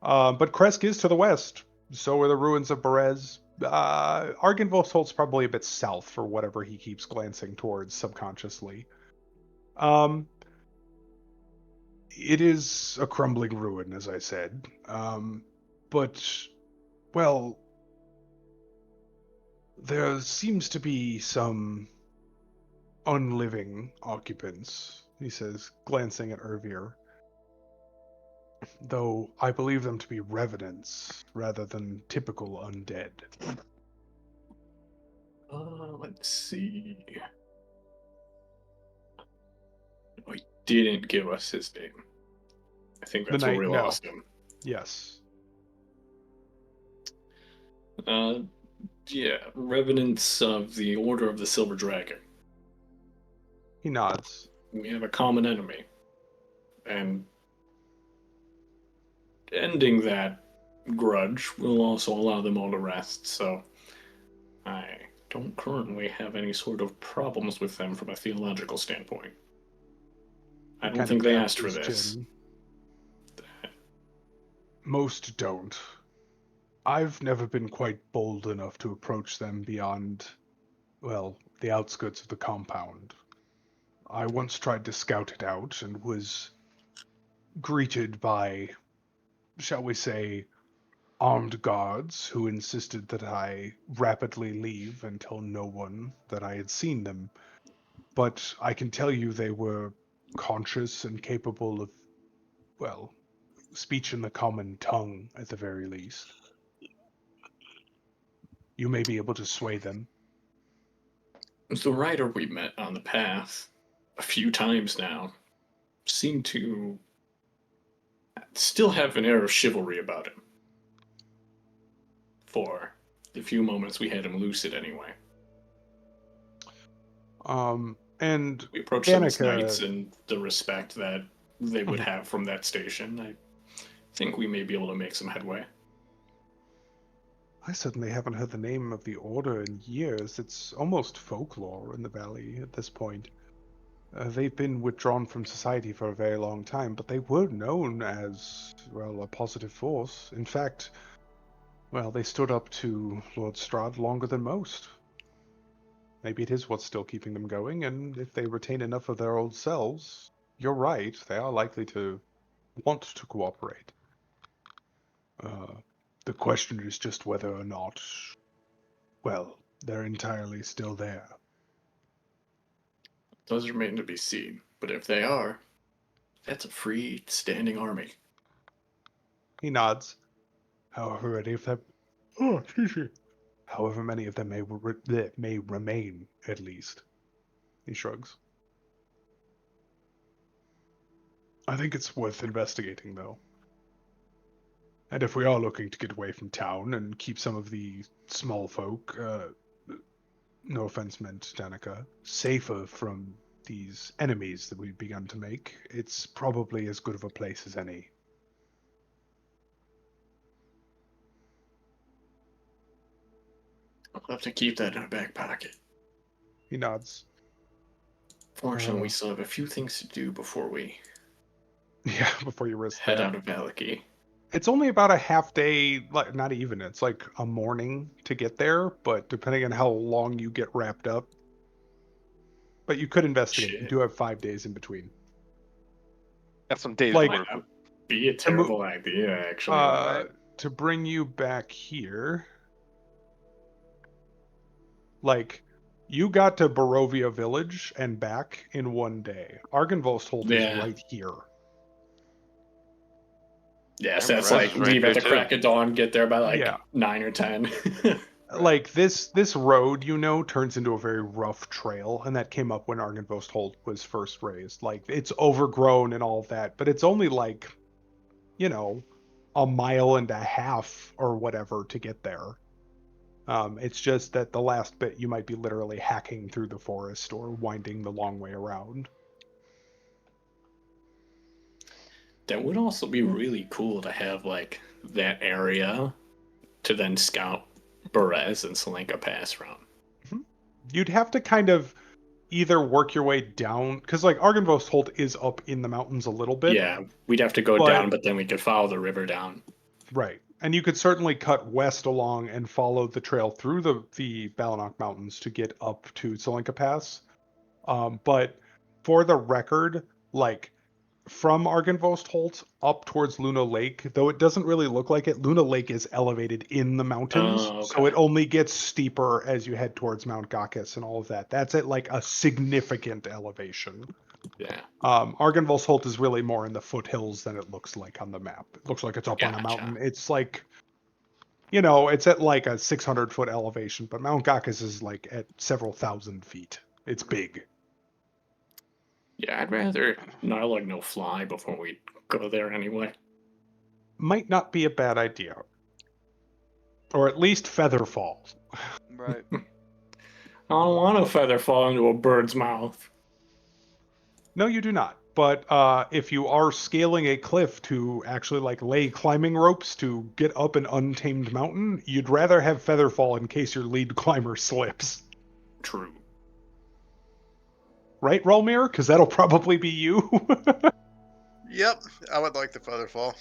But Kresk is to the west. So are the ruins of Berez. Argenvolstholt's probably a bit south for whatever he keeps glancing towards subconsciously. Um, it is a crumbling ruin, as I said. But, well, there seems to be some unliving occupants, he says, glancing at Ervir. Though I believe them to be revenants rather than typical undead. Let's see. Oh, he didn't give us his name. I think The that's where knight, we no. lost him. Yes. Yeah, Revenants of the Order of the Silver Dragon. He nods. We have a common enemy. And ending that grudge will also allow them all to rest, so I don't currently have any sort of problems with them from a theological standpoint. I He don't kind think of they taps asked for his this. chin. Most don't. I've never been quite bold enough to approach them beyond, well, the outskirts of the compound. I once tried to scout it out and was greeted by, shall we say, armed guards who insisted that I rapidly leave and tell no one that I had seen them. But I can tell you they were conscious and capable of, well, speech in the common tongue at the very least. You may be able to sway them. The writer we met on the path a few times now seemed to still have an air of chivalry about him. For the few moments we had him lucid, anyway. And We approached them as knights Danica, and the respect that they would have from that station. I think we may be able to make some headway. I certainly haven't heard the name of the order in years. It's almost folklore in the valley at this point. They've been withdrawn from society for a very long time, but they were known as, well, a positive force. In fact, well, they stood up to Lord Strahd longer than most. Maybe it is what's still keeping them going, and if they retain enough of their old selves, you're right, they are likely to want to cooperate. The question is just whether or not, well, they're entirely still there. Those remain to be seen. But if they are, that's a free standing army. He nods. However many of them, oh, excuse me. However many of them may remain, at least. He shrugs. I think it's worth investigating, though. And if we are looking to get away from town and keep some of the small folk, no offense meant, Danica, safer from these enemies that we've begun to make, it's probably as good of a place as any. I'll have to keep that in our back pocket. He nods. Fortunately, we still have a few things to do before we Yeah, before you risk head that. out of Valaki. It's only about a half day, like not even, it's like a morning to get there, but depending on how long you get wrapped up. But you could investigate. You Shit. do have 5 days in between. Got some days Like- to work Might with. not be a terrible idea, actually. To bring you back here, like, you got to Barovia Village and back in 1 day. Argynvost is Yeah. right here. Yes, Yeah, that's Perez like is right leave at there, the crack of dawn, get there by like Yeah. 9 or 10. Like, this road, turns into a very rough trail, and that came up when Argynvost was first raised. Like, it's overgrown and all that, but it's only like, a mile and a half or whatever to get there. It's just that the last bit you might be literally hacking through the forest or winding the long way around. That would also be really cool to have like that area to then scout Berez and Selenka Pass from. You'd have to kind of either work your way down, because like Argynvost is up in the mountains a little bit. Yeah, we'd have to go But- down, but then we could follow the river down. Right. And you could certainly cut west along and follow the trail through the Balanok Mountains to get up to Selenka Pass. But for the record, like, from Argynvost up towards Luna Lake, though it doesn't really look like it, Luna Lake is elevated in the mountains, Oh, okay. so it only gets steeper as you head towards Mount Gakis and all of that. That's at like a significant elevation. Yeah. Argynvost is really more in the foothills than it looks like on the map. It looks like it's up on a Gotcha. mountain. It's like, it's at like a 600-foot elevation, but Mount Gakis is like at several thousand feet. It's big. Yeah, I'd rather Narlug no fly before we go there anyway. Might not be a bad idea. Or at least Featherfall. Right. I don't want a feather fall into a bird's mouth. No, you do not. But if you are scaling a cliff to actually like lay climbing ropes to get up an untamed mountain, you'd rather have Featherfall in case your lead climber slips. True. Right, Rolmir? Because that'll probably be you. Yep, I would like the Featherfall.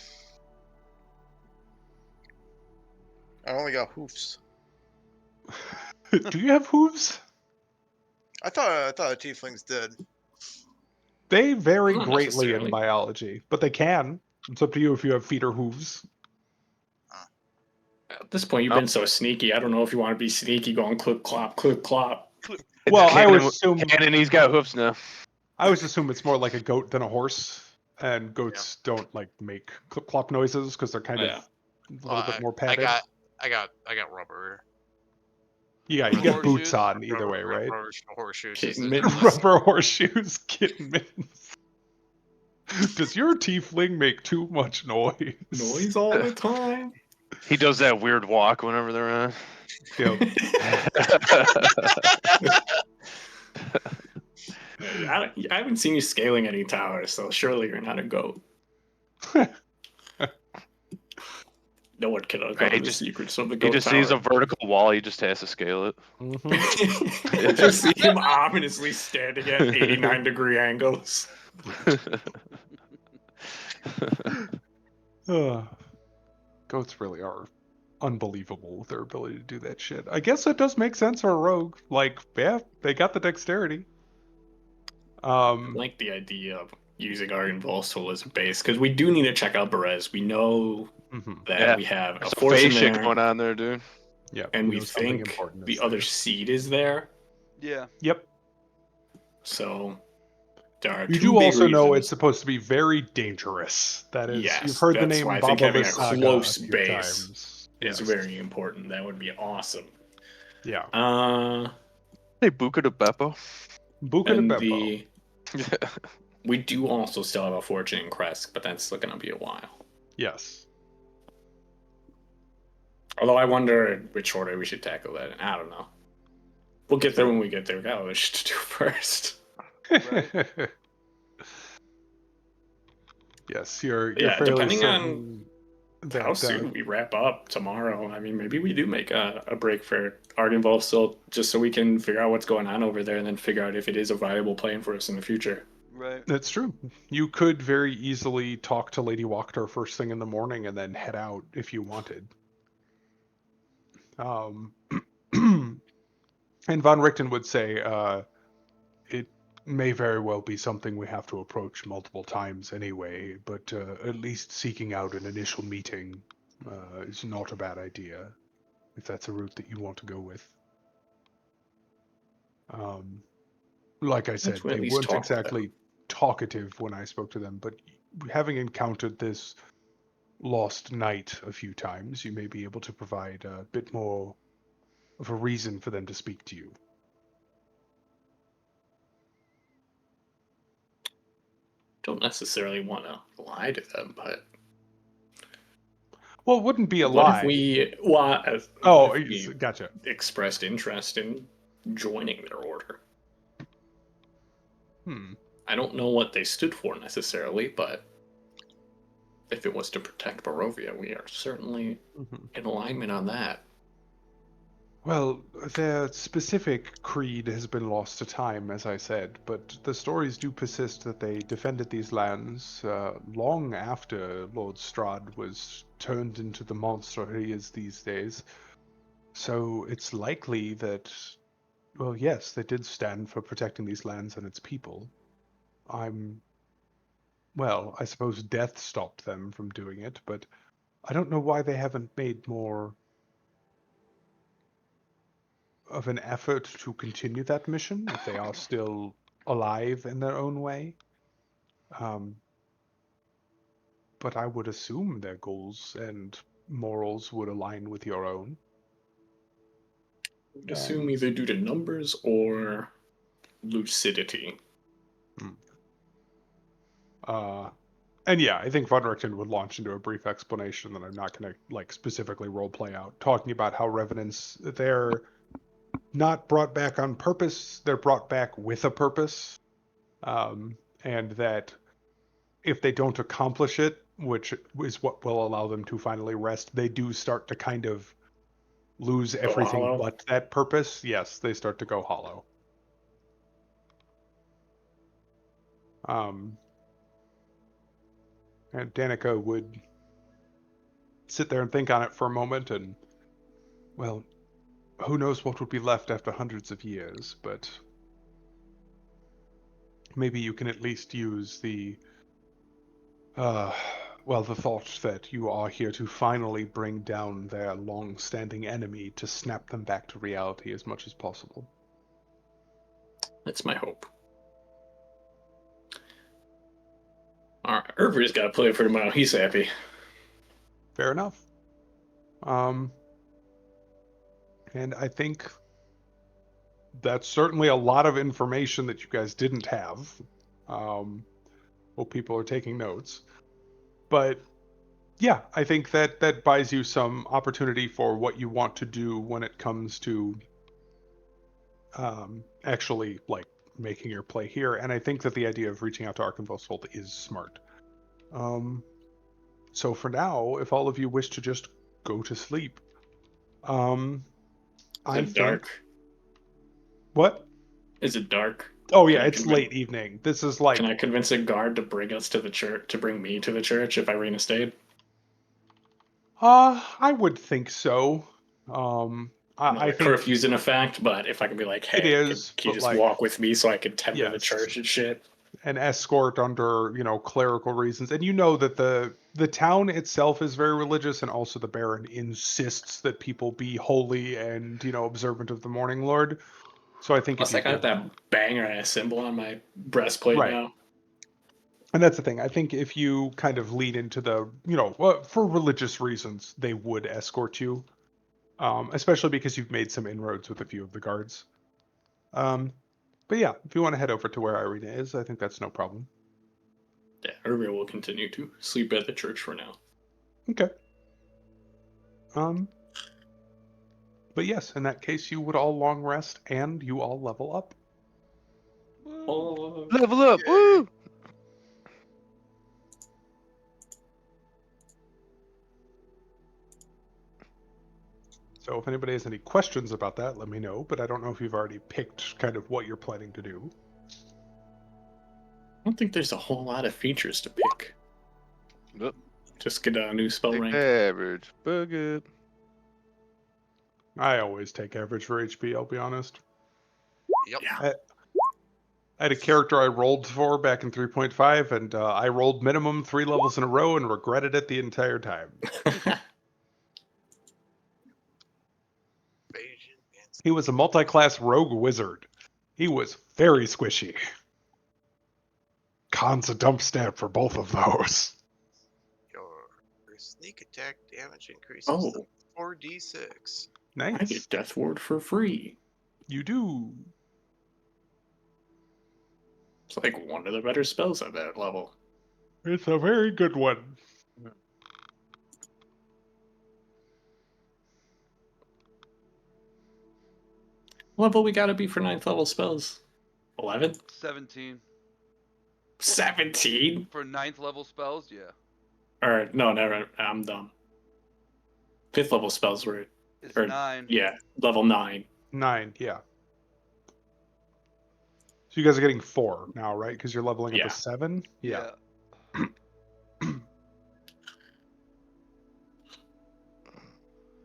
I only got hoofs. Do you have hooves? I thought the tieflings did. They vary Not greatly in necessarily. biology, but they can. It's up to you if you have feet or hooves. At this point, you've been so sneaky. I don't know if you want to be sneaky going clip clop, clip clop. Well, I Cannon, would assume Cannon, he's got hoofs now. I always assume it's more like a goat than a horse, and goats don't like make clip clop noises because they're kind Yeah. of a little bit more padded. I got rubber. Yeah, you get boots Horseshoes? on either way, right? Rubber horseshoes. Kitten Just- mittens. Rubber horseshoes, kitten mittens. Does your tiefling make too much noise? Noise all the time. He does that weird walk whenever they're on. Yep. I haven't seen you scaling any towers, so surely you're not a goat. No one can uncover Right, the just- secrets of the He goat just tower. sees a vertical wall. He just has to scale it. Mhm. Just see him ominously standing at 89-degree angles. Goats really are unbelievable with their ability to do that shit. I guess that does make sense for a rogue. Like, yeah, they got the dexterity. I like the idea of using our Invulsal as a base, because we do need to check out Berez. We know mhm. that Yeah, we have a There's some force in face shit there. going on there, dude. Yeah, and you we know something think important the is other there. seed is there. Yeah. Yep. So there are You two do big also know it's reasons. supposed to be very dangerous. That is, you've Yes, heard the that's why name I think Baba having a Lysaga a close few base times. is Yes. very important. That would be awesome. Yeah. Hey, Buca de Beppo. Buca de And Beppo. we do also still have a fortune in Kresk, but that's still going to be a while. Yes. Although I wonder which order we should tackle that in. I don't know. We'll get there when we get there. We got other shit to do first. Right. Yes, you're Yeah, fairly depending on certain how that soon we wrap up tomorrow. I mean, maybe we do make a break for Ardenvolf still, just so we can figure out what's going on over there and then figure out if it is a viable plan for us in the future. Right. that's true. You could very easily talk to Lady Wachter first thing in the morning and then head out if you wanted. And Von Richten would say, it may very well be something we have to approach multiple times anyway, but at least seeking out an initial meeting is not a bad idea, if that's a route that you want to go with. Like I said, we at they least weren't talk to them. exactly talkative when I spoke to them, but having encountered this lost knight a few times, you may be able to provide a bit more of a reason for them to speak to you. Don't necessarily want to lie to them, but Well, it wouldn't be a what if lie. we Oh, gotcha. expressed interest in joining their order? I don't know what they stood for necessarily, but if it was to protect Barovia, we are certainly in alignment on that. Well, their specific creed has been lost to time, as I said, but the stories do persist that they defended these lands long after Lord Strahd was turned into the monster he is these days. So it's likely that, well, yes, they did stand for protecting these lands and its people. Well, I suppose death stopped them from doing it, but I don't know why they haven't made more of an effort to continue that mission if they are still alive in their own way. But I would assume their goals and morals would align with your own. Assume either due to numbers or lucidity. And yeah, I think Von Richten would launch into a brief explanation that I'm not going to specifically role play out, talking about how revenants, they're not brought back on purpose, they're brought back with a purpose. And that if they don't accomplish it, which is what will allow them to finally rest, they do start to kind of lose everything hollow. but that purpose. Yes, they start to go hollow. And Danica would sit there and think on it for a moment, and, well, who knows what would be left after hundreds of years, but maybe you can at least use the thought that you are here to finally bring down their long-standing enemy to snap them back to reality as much as possible. That's my hope. Alright, Herbert's got to play for tomorrow. He's happy. Fair enough. And I think that's certainly a lot of information that you guys didn't have. Well, people are taking notes. But yeah, I think that buys you some opportunity for what you want to do when it comes to actually making your play here. And I think that the idea of reaching out to Arkenvold is smart. So for now, if all of you wish to just go to sleep, Is it dark? What? Is it dark? Oh yeah, it's late evening. This is Can I convince a guard to bring us to the church, to bring me to the church if Irina stayed? I would think so. I The think curfew's in effect, but if I can be like, it hey, is, can you but just walk with me so I can tend to the yes. church and shit? an escort under, clerical reasons. And you know that the town itself is very religious, and also the Baron insists that people be holy and, observant of the Morning Lord. So I think if Plus, you I got give that banger ass symbol on my breastplate right. now. And that's the thing. I think if you kind of lean into the, for religious reasons, they would escort you, especially because you've made some inroads with a few of the guards. But yeah, if you want to head over to where Irina is, I think that's no problem. Yeah, Irvia will continue to sleep at the church for now. Okay. But yes, in that case, you would all long rest and you all level up. Woo. Oh, Level up, Yay. woo! So if anybody has any questions about that, let me know. But I don't know if you've already picked kind of what you're planning to do. I don't think there's a whole lot of features to pick. Yep. Just get a new spell Take rank. average, bugger. I always take average for HP, I'll be honest. Yep. Yeah. I had a character I rolled for back in 3.5, and I rolled minimum 3 levels in a row and regretted it the entire time. Evasion and He was a multi-class rogue wizard. He was very squishy. Cons a dump stamp for both of those. your sneak attack damage increases Oh. to 4d6. I Nice. get Death Ward for free. You do. It's like one of the better spells at that level. It's a very good one. Level we gotta be for 9th level spells. 11? 17 17? for 9th level spells. Yeah, Or, no, never. I'm dumb. 5th level spells were. it's Or, 9. yeah, level 9. 9, yeah. So you guys are getting 4 now, right? Because you're leveling up Yeah. to 7? Yeah.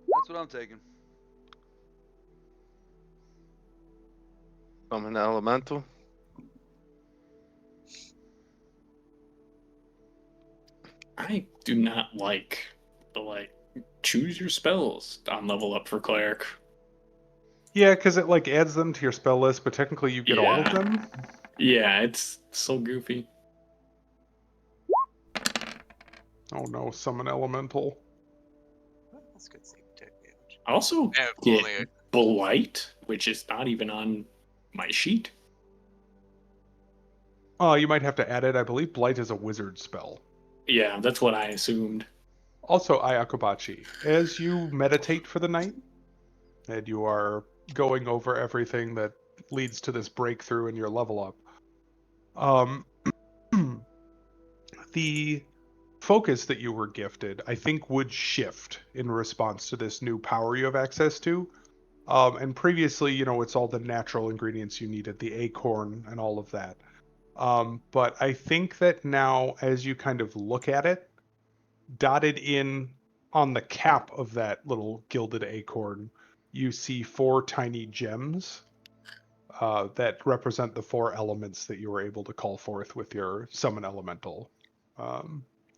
That's what I'm taking. Summon elemental. I do not like the, choose your spells on level up for cleric. Yeah, because it adds them to your spell list, but technically you get all of Yeah. them. Yeah, it's so goofy. Oh no, summon elemental. That's good sneak attack damage. I also Yeah, get only Blight, which is not even on my sheet. You might have to add it. I believe Blight is a wizard spell. Yeah, that's what I assumed. Also, Ayakobachi, as you meditate for the night, and you are going over everything that leads to this breakthrough in your level up, the focus that you were gifted, I think, would shift in response to this new power you have access to. And previously, it's all the natural ingredients you needed, the acorn and all of that. But I think that now, as you kind of look at it, dotted in on the cap of that little gilded acorn, you see 4 tiny gems that represent the 4 elements that you were able to call forth with your summon elemental.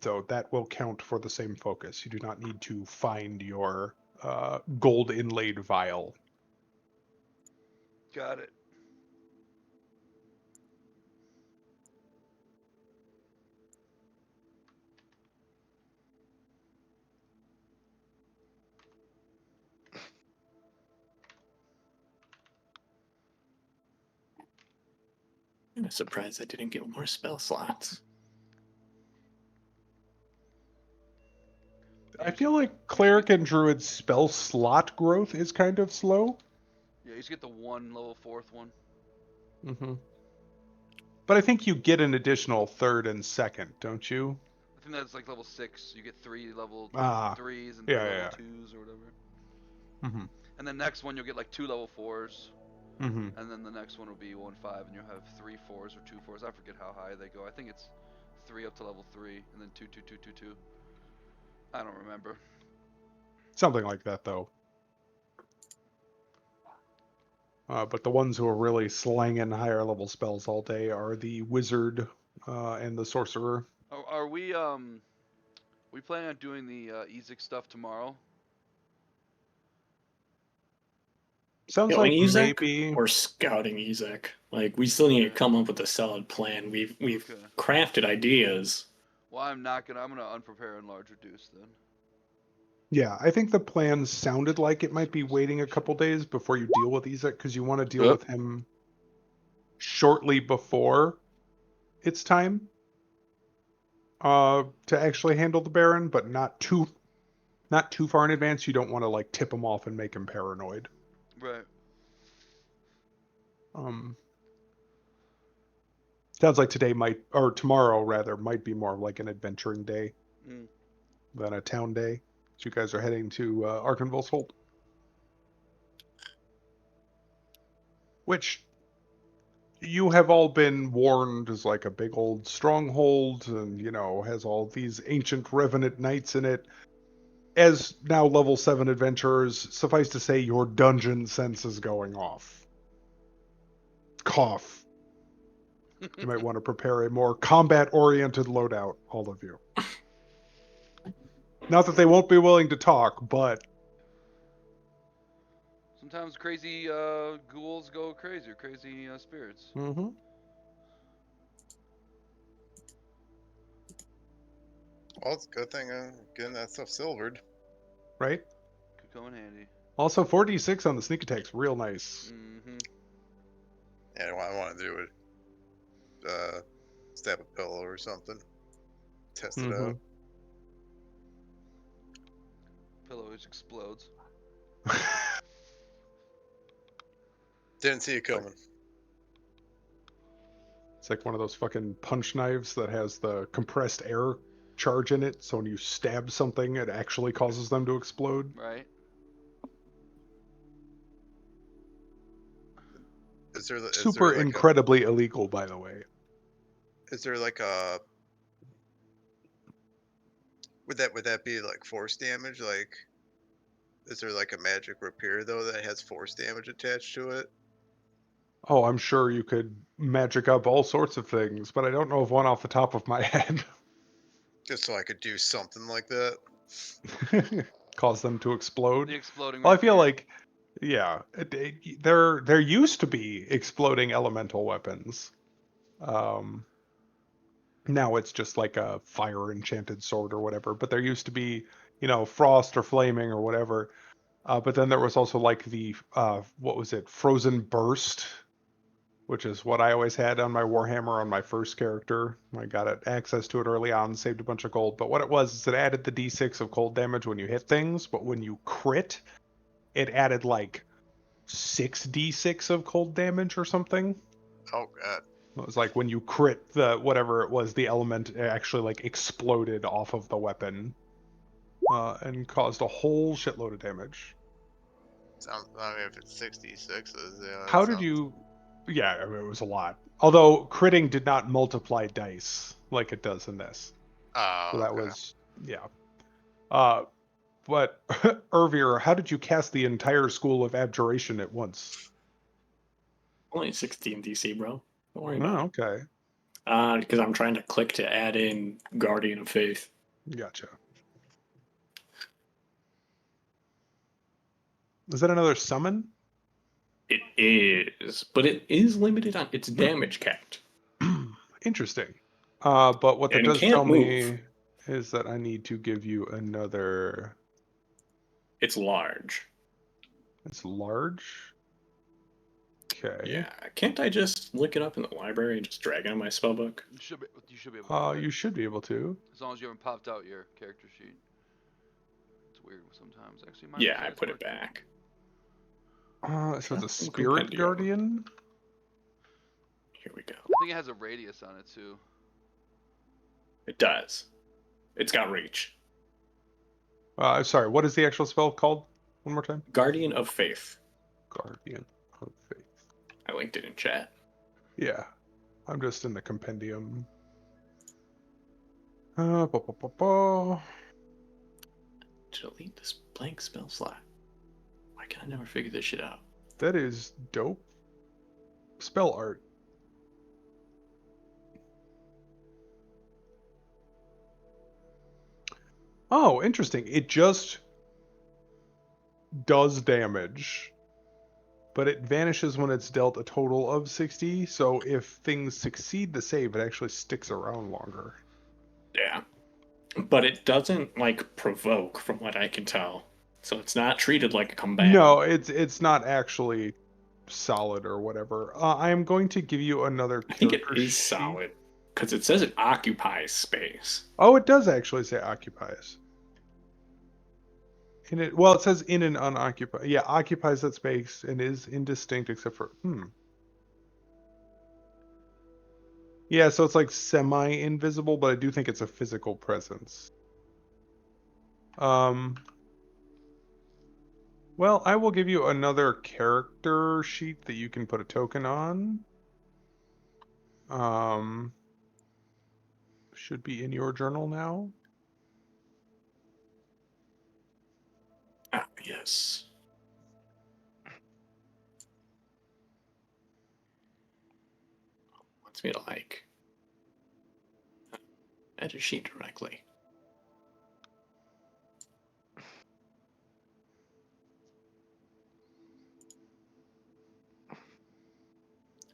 So that will count for the same focus. You do not need to find your gold inlaid vial. Got it. I'm surprised I didn't get more spell slots. I feel like cleric and druid spell slot growth is kind of slow. Yeah, you just get the one level 4th one. Mm-hmm. But I think you get an additional 3rd and 2nd, don't you? I think that's like level 6. You get 3 level Ah, 3s and 3 yeah, level yeah. 2s or whatever. Mm-hmm. And the next one you'll get like 2 level 4s. Mm-hmm. And then the next one will be 1 5, and you'll have 3 4s or 2 4s. I forget how high they go. I think it's 3 up to level 3, and then 2 2 2 2 2. I don't remember. Something like that, though. But the ones who are really slanging higher level spells all day are the wizard and the sorcerer. Are we planning on doing the Ezek stuff tomorrow? Sounds Killing like Ezek maybe. or scouting Ezek? Like we still need to Okay. come up with a solid plan. We've Okay. crafted ideas. Well, I'm gonna unprepare and large reduce then. Yeah, I think the plan sounded like it might be waiting a couple days before you deal with Ezek, because you want to deal Yep. with him shortly before it's time to actually handle the Baron, but not too far in advance. You don't want to like tip him off and make him paranoid. Right. Um, sounds like today might, or tomorrow rather, might be more like an adventuring day Mm. than a town day. So you guys are heading to Arkenval's Holt, which you have all been warned is like a big old stronghold, and has all these ancient revenant knights in it. As now level 7 adventurers, suffice to say, your dungeon sense is going off. Cough. You might want to prepare a more combat-oriented loadout, all of you. Not that they won't be willing to talk, but Sometimes crazy ghouls go crazy, or crazy spirits. mhm, Well, it's a good thing getting that stuff silvered. right? Could come in handy. Also, 4d6 on the sneak attack's real nice. Mm-hmm. Yeah, I want to do it. Stab a pillow or something. Test it Mm-hmm. out. Pillow just explodes. Didn't see it coming. It's like one of those fucking punch knives that has the compressed air charge in it, so when you stab something, it actually causes them to explode. Right. Is there Super like incredibly illegal, by the way. is there like a would that be like force damage? Like, is there like a magic repair though that has force damage attached to it? Oh, I'm sure you could magic up all sorts of things, but I don't know of one off the top of my head. Just so I could do something like that. Cause them to explode. The exploding Well, I feel rapier. like, yeah, there used to be exploding elemental weapons. Um, now it's just like a fire enchanted sword or whatever. But there used to be, frost or flaming or whatever. But then there was also like the what was it, frozen burst, which is what I always had on my Warhammer on my first character. I got access to it early on, saved a bunch of gold. But what it was is it added the d6 of cold damage when you hit things, but when you crit, it added like 6d6 of cold damage or something. Oh god. It was like when you crit the whatever it was, the element actually like exploded off of the weapon and caused a whole shitload of damage. Sounds. I mean, if it's 66s, yeah, that How did sounds. you? Yeah, I mean, it was a lot. Although critting did not multiply dice like it does in this, so Oh, that okay. was yeah. Uh, but Ervir, how did you cast the entire school of abjuration at once? Only 16 DC, bro. Don't worry Oh, about it. okay, Because I'm trying to click to add in Guardian of Faith. gotcha. Is that another summon? It is, but it is limited on its damage capped, Interesting. But what that and it does tell can't move. me is that I need to give you another. It's large. It's large. Okay. Yeah, can't I just look it up in the library and just drag it on my spellbook? You should be able to do that. You should be able to. As long as you haven't popped out your character sheet. It's weird sometimes. Actually, mine Yeah, looks like I it's put it working. back. So the Custom Spirit compendium. Guardian. Here we go. I think it has a radius on it too. It does. It's got reach. Sorry, what is the actual spell called? One more time. Guardian of Faith. Guardian of Faith. I linked it in chat. Yeah, I'm just in the compendium. Delete this blank spell slot. Why can I never figure this shit out? That is dope spell art. Oh, interesting. It just does damage, but it vanishes when it's dealt a total of 60. So if things succeed the save, it actually sticks around longer. Yeah. But it doesn't, like, provoke, from what I can tell. So it's not treated like a combat. No, it's not actually solid or whatever. I am going to give you another I think it character is sheet. solid. Because it says it occupies space. Oh, it does actually say occupies. Well, it says in an unoccupied. Yeah, occupies that space and is indistinct except for Yeah, so it's like semi-invisible, but I do think it's a physical presence. Well, I will give you another character sheet that you can put a token on. Should be in your journal now. Ah, yes. Wants me to, like, add a sheet directly.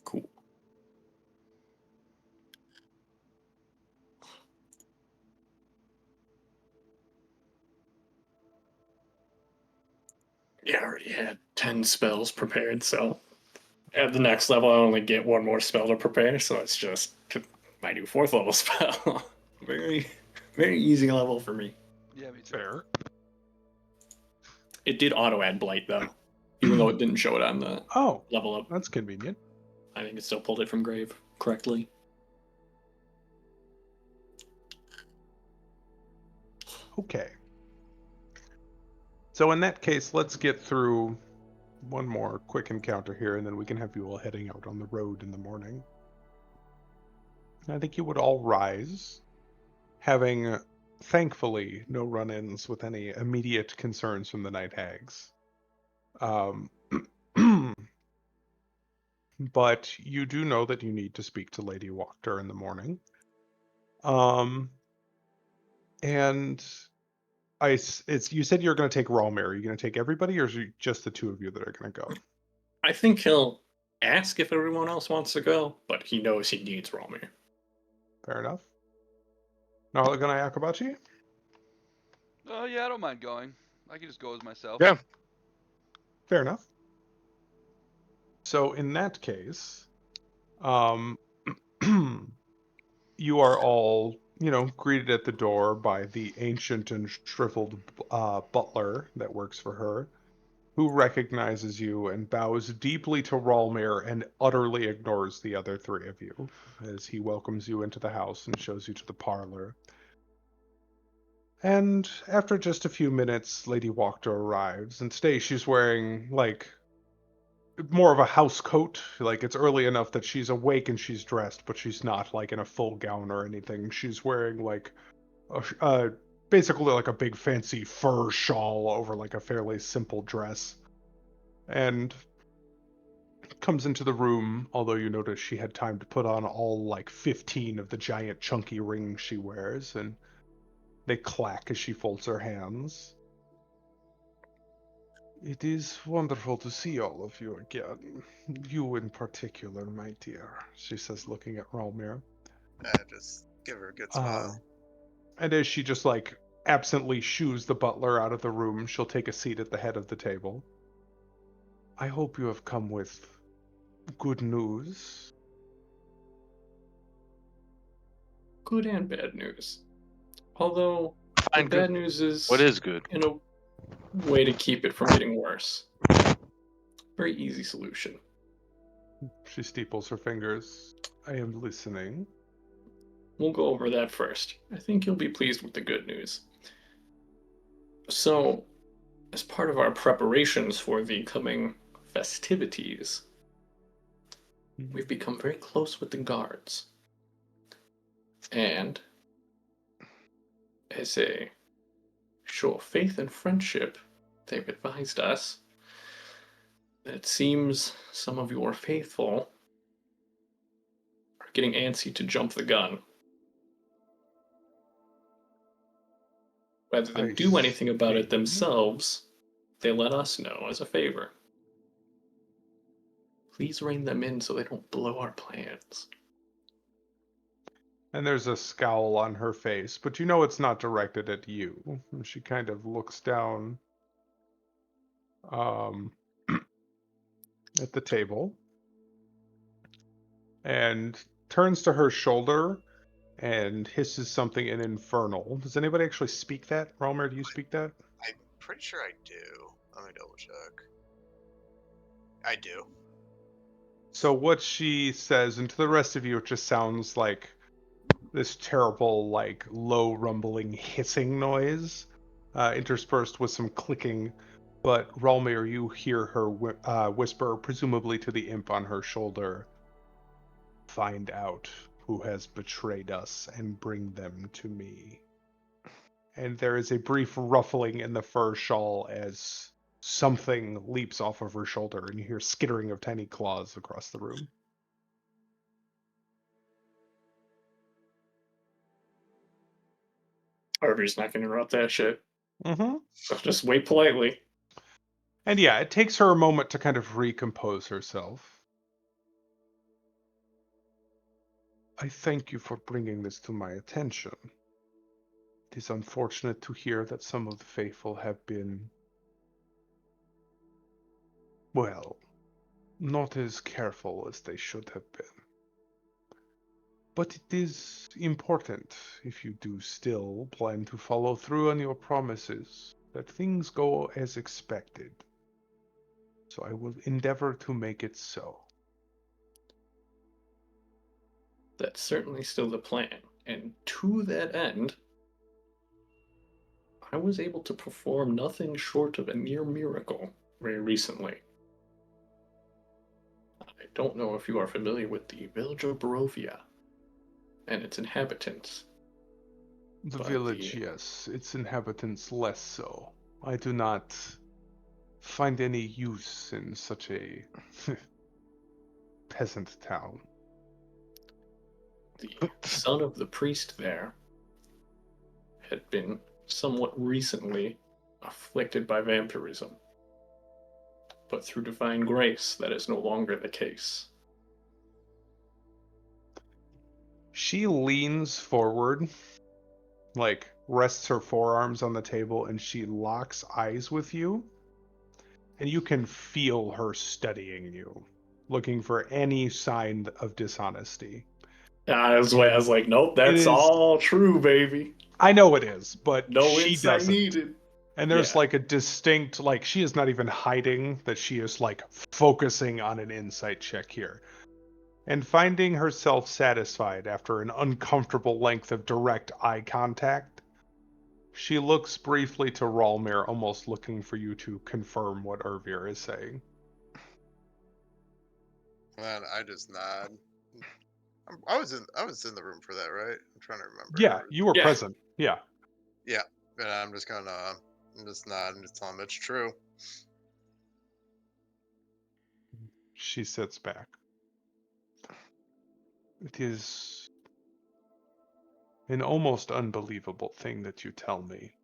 Cool. Yeah, I already had 10 spells prepared, so at the next level I only get one more spell to prepare, so it's just my new 4th level spell. Very, very easy level for me. Yeah, me too. Fair. It did auto add Blight, though, even though it didn't show it on the Oh, level up. that's convenient. I think it still pulled it from Grave correctly. Okay. So in that case, let's get through one more quick encounter here, and then we can have you all heading out on the road in the morning. I think you would all rise, having thankfully no run-ins with any immediate concerns from the night hags. But you do know that you need to speak to Lady Wachter in the morning. And you said you're going to take Rawmere. Are you going to take everybody, or is it just the two of you that are going to go? I think he'll ask if everyone else wants to go, but he knows he needs Romir. Fair enough. Narlagan Akabachi? Oh, yeah, I don't mind going. I can just go as myself. Yeah. Fair enough. So in that case, you are all, greeted at the door by the ancient and shriveled butler that works for her, who recognizes you and bows deeply to Ralmir and utterly ignores the other three of you as he welcomes you into the house and shows you to the parlor. And after just a few minutes, Lady Wachter arrives, and today she's wearing, like, more of a house coat. Like, it's early enough that she's awake and she's dressed, but she's not, like, in a full gown or anything. She's wearing, like, basically like a big fancy fur shawl over, like, a fairly simple dress. And comes into the room, although you notice she had time to put on all, like, 15 of the giant chunky rings she wears, and they clack as she folds her hands. It is wonderful to see all of you again. You in particular, my dear, she says, looking at Ralmir. Just give her a good smile. And as she just, like, absently shoos the butler out of the room, she'll take a seat at the head of the table. I hope you have come with good news. Good and bad news. Although, Fine, the good. bad news is, What is good? in a way to keep it from getting worse. Very easy solution. She steeples her fingers. I am listening. We'll go over that first. I think you'll be pleased with the good news. So, as part of our preparations for the coming festivities, we've become very close with the guards. And, as a show of faith and friendship, they've advised us It seems some of your faithful are getting antsy to jump the gun. Rather than I do anything about it see. themselves, they let us know as a favor. Please rein them in so they don't blow our plans. And there's a scowl on her face, but you know it's not directed at you. And she kind of looks down um, at the table and turns to her shoulder and hisses something in Infernal. Does anybody actually speak that? Romer, do you speak that? I'm pretty sure I do. Let me double check. I do. So what she says, and to the rest of you, it just sounds like this terrible, like, low rumbling hissing noise, interspersed with some clicking. But Ralmir, you hear her whisper, presumably to the imp on her shoulder, "Find out who has betrayed us and bring them to me." And there is a brief ruffling in the fur shawl as something leaps off of her shoulder, and you hear skittering of tiny claws across the room. Harvey's not going to interrupt that shit. Mm-hmm. So just wait politely. And yeah, it takes her a moment to kind of recompose herself. "I thank you for bringing this to my attention. It is unfortunate to hear that some of the faithful have been, well, not as careful as they should have been. But it is important, if you do still plan to follow through on your promises, that things go as expected. So I will endeavor to make it so." That's certainly still the plan. And to that end, I was able to perform nothing short of a near miracle very recently. I don't know if you are familiar with the village of Barovia and its inhabitants, The but village, yes, its inhabitants less so. I do not find any use in such a peasant town. the son of the priest there had been somewhat recently afflicted by vampirism. But through divine grace, that is no longer the case. She leans forward, like rests her forearms on the table, and she locks eyes with you. And you can feel her studying you, looking for any sign of dishonesty. That's why I was like, nope, It that's is, all true, baby. I know it is, but No she insight doesn't. needed. And there's Yeah. like a distinct, like, she is not even hiding that she is like focusing on an insight check here. And finding herself satisfied after an uncomfortable length of direct eye contact, she looks briefly to Ralmir, almost looking for you to confirm what Ervir is saying. Man, I just nod. I was in the room for that, right? I'm trying to remember. Yeah, you were Yeah. present. Yeah. Yeah, and I'm just nod and just tell him it's true. She sits back. "It is an almost unbelievable thing that you tell me.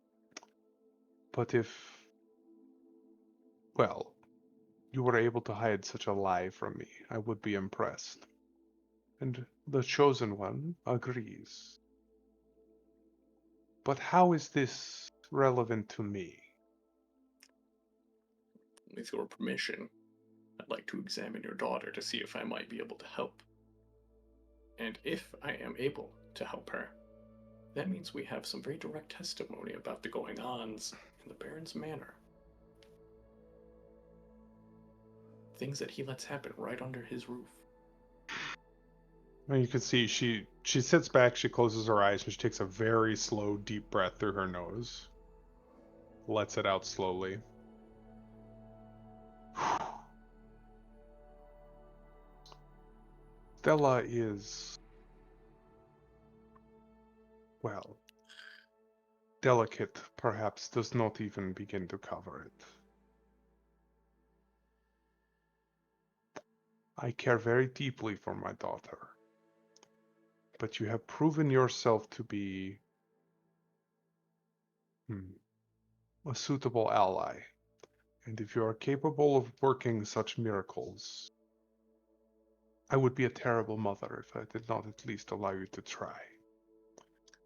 But if, well, you were able to hide such a lie from me, I would be impressed." And the chosen one agrees. "But how is this relevant to me?" With your permission, I'd like to examine your daughter to see if I might be able to help. And if I am able to help her, that means we have some very direct testimony about the going-ons in the Baron's manor. Things that he lets happen right under his roof. And you can see she sits back, she closes her eyes, and she takes a very slow, deep breath through her nose. Lets it out slowly. Stella is, well, delicate, perhaps does not even begin to cover it. I care very deeply for my daughter. But you have proven yourself to be a suitable ally. And if you are capable of working such miracles, I would be a terrible mother if I did not at least allow you to try.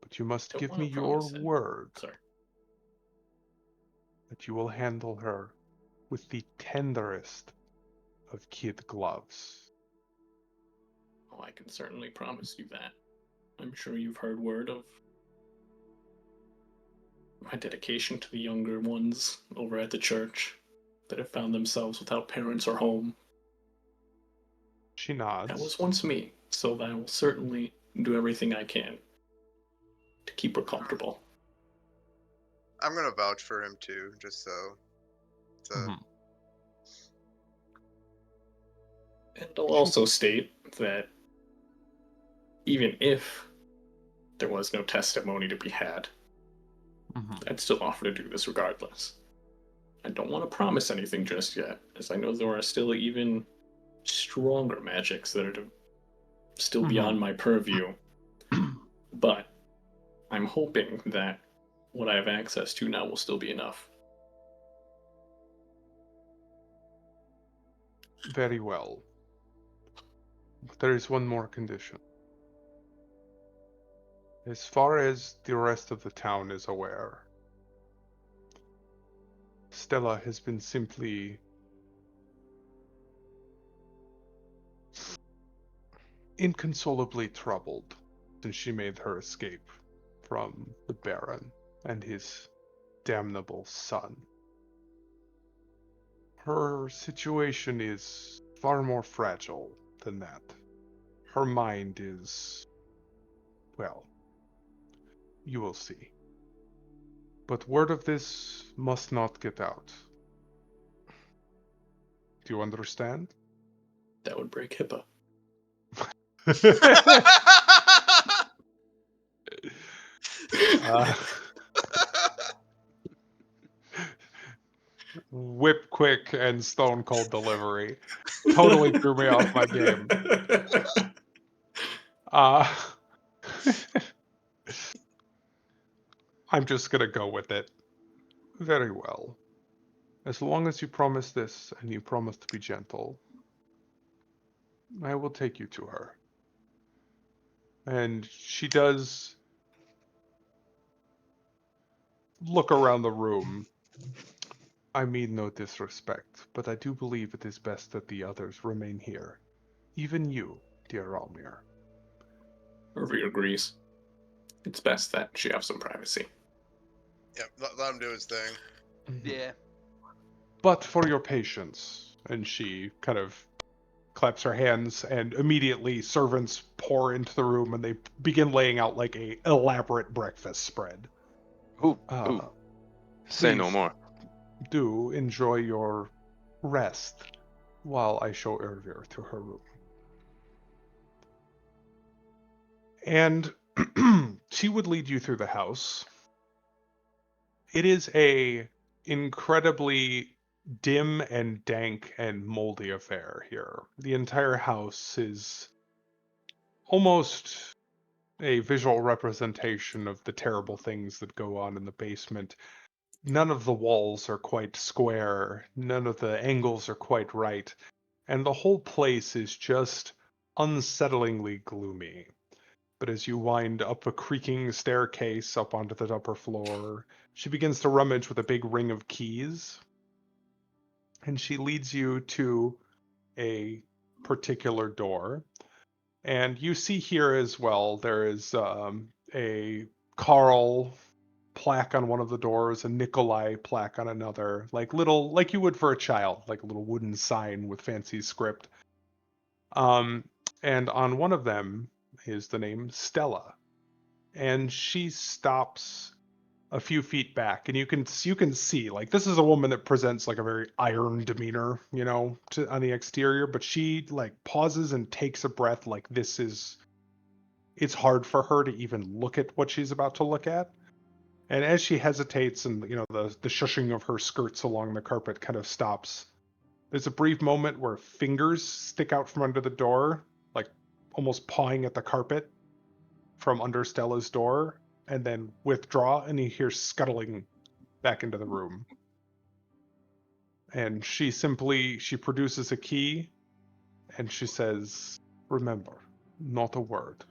But you must Don't give want me to your promise it. word Sorry. that you will handle her with the tenderest of kid gloves. Oh, I can certainly promise you that. I'm sure you've heard word of my dedication to the younger ones over at the church that have found themselves without parents or home. She That was nods. once me, so I will certainly do everything I can to keep her comfortable. I'm gonna vouch for him too, just so. Mhm. And I'll also state that even if there was no testimony to be had, Mhm. I'd still offer to do this regardless. I don't want to promise anything just yet, as I know there are still even stronger magics that are still beyond my purview. But I'm hoping that what I have access to now will still be enough. Very well. But there is one more condition. As far as the rest of the town is aware, Stella has been simply inconsolably troubled since she made her escape from the Baron and his damnable son. Her situation is far more fragile than that. Her mind is, well, you will see. But word of this must not get out. Do you understand? That would break HIPAA. uh, whip quick and stone cold delivery. Totally threw me off my game. Uh, I'm just gonna go with it. Very well. As long as you promise this and you promise to be gentle, I will take you to her. And she does look around the room. I mean no disrespect, but I do believe it is best that the others remain here. Even you, dear Almir. Irvi agrees. It's best that she have some privacy. Yeah, let him do his thing. Yeah. But for your patience, and she kind of claps her hands, and immediately servants pour into the room and they begin laying out like a elaborate breakfast spread. Ooh, Uh, ooh. Say no please more. do enjoy your rest while I show Ervir to her room. And she would lead you through the house. It is a incredibly dim and dank and moldy affair here. The entire house is almost a visual representation of the terrible things that go on in the basement. None of the walls are quite square, none of the angles are quite right, and the whole place is just unsettlingly gloomy. But as you wind up a creaking staircase up onto the upper floor, she begins to rummage with a big ring of keys, and she leads you to a particular door. And you see here as well, there is a Carl plaque on one of the doors, a Nikolai plaque on another, like little, like you would for a child, like a little wooden sign with fancy script. Um, and on one of them is the name Stella, and she stops a few feet back, and you can see like this is a woman that presents like a very iron demeanor, on the exterior, but she like pauses and takes a breath, like it's hard for her to even look at what she's about to look at. And as she hesitates and the shushing of her skirts along the carpet kind of stops, There's a brief moment where fingers stick out from under the door, like almost pawing at the carpet from under Stella's door, and then withdraw, and you hear scuttling back into the room. And she produces a key, and she says, "Remember, not a word."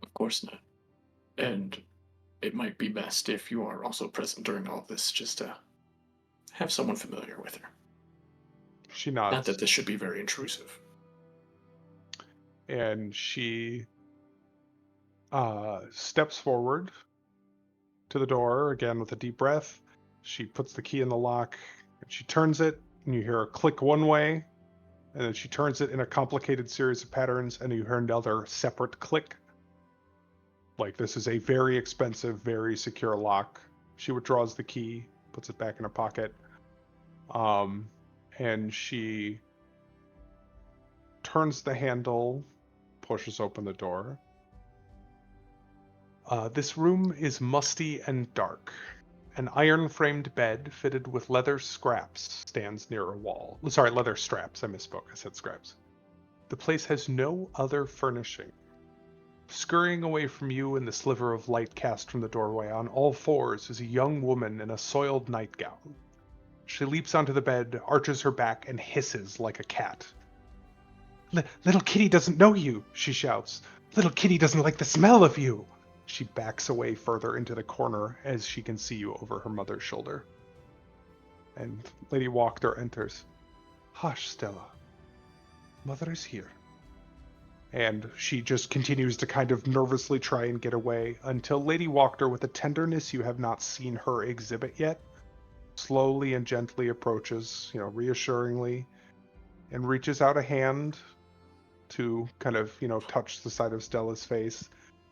Of course not. And it might be best if you are also present during all of this, just to have someone familiar with her. She Not nods, that this should be very intrusive. and she steps forward to the door again with a deep breath. She puts the key in the lock, and she turns it, and you hear a click one way, and then she turns it in a complicated series of patterns, and you hear another separate click. Like, this is a very expensive, very secure lock. She withdraws the key, puts it back in her pocket, and she turns the handle, pushes open the door. This room is musty and dark. An iron-framed bed fitted with leather scraps stands near a wall. Sorry, leather straps. I misspoke. I said scraps. The place has no other furnishing. Scurrying away from you in the sliver of light cast from the doorway on all fours is a young woman in a soiled nightgown. She leaps onto the bed, arches her back, and hisses like a cat. Little kitty doesn't know you, she shouts. Little kitty doesn't like the smell of you. She backs away further into the corner as she can see you over her mother's shoulder. And Lady Wachter enters. Hush, Stella. Mother is here. And she just continues to kind of nervously try and get away until Lady Wachter, with a tenderness you have not seen her exhibit yet, slowly and gently approaches, reassuringly, and reaches out a hand to kind of, touch the side of Stella's face.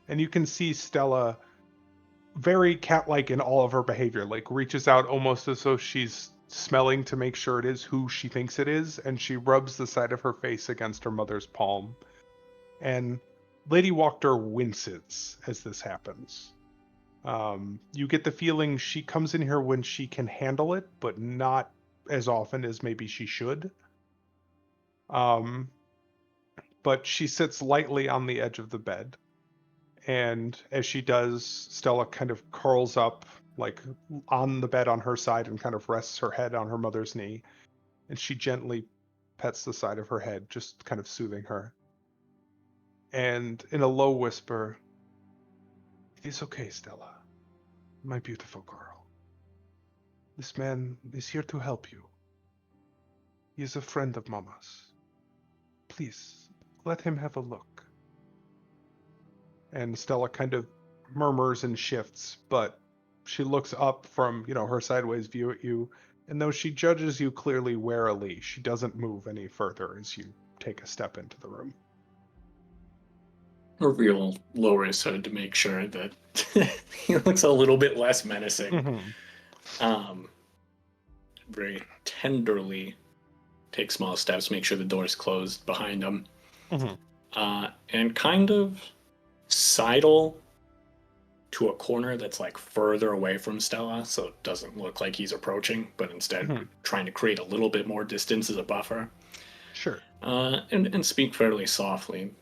And you can see Stella, very cat-like in all of her behavior, like reaches out almost as though she's smelling to make sure it is who she thinks it is, and she rubs the side of her face against her mother's palm. And Lady Wachter winces as this happens. You get the feeling she comes in here when she can handle it, but not as often as maybe she should. But she sits lightly on the edge of the bed. And as she does, Stella kind of curls up, like on the bed on her side, and kind of rests her head on her mother's knee. And she gently pets the side of her head, just kind of soothing her. And in a low whisper, "It is okay, Stella, my beautiful girl. This man is here to help you. He is a friend of Mama's. Please, let him have a look." And Stella kind of murmurs and shifts, but she looks up from, her sideways view at you, and though she judges you clearly warily, she doesn't move any further as you take a step into the room. Reveal lower his head to make sure that he looks a little bit less menacing. Very tenderly take small steps, make sure the door's closed behind him, and kind of sidle to a corner that's like further away from Stella, so it doesn't look like he's approaching, but instead trying to create a little bit more distance as a buffer. Sure. And speak fairly softly.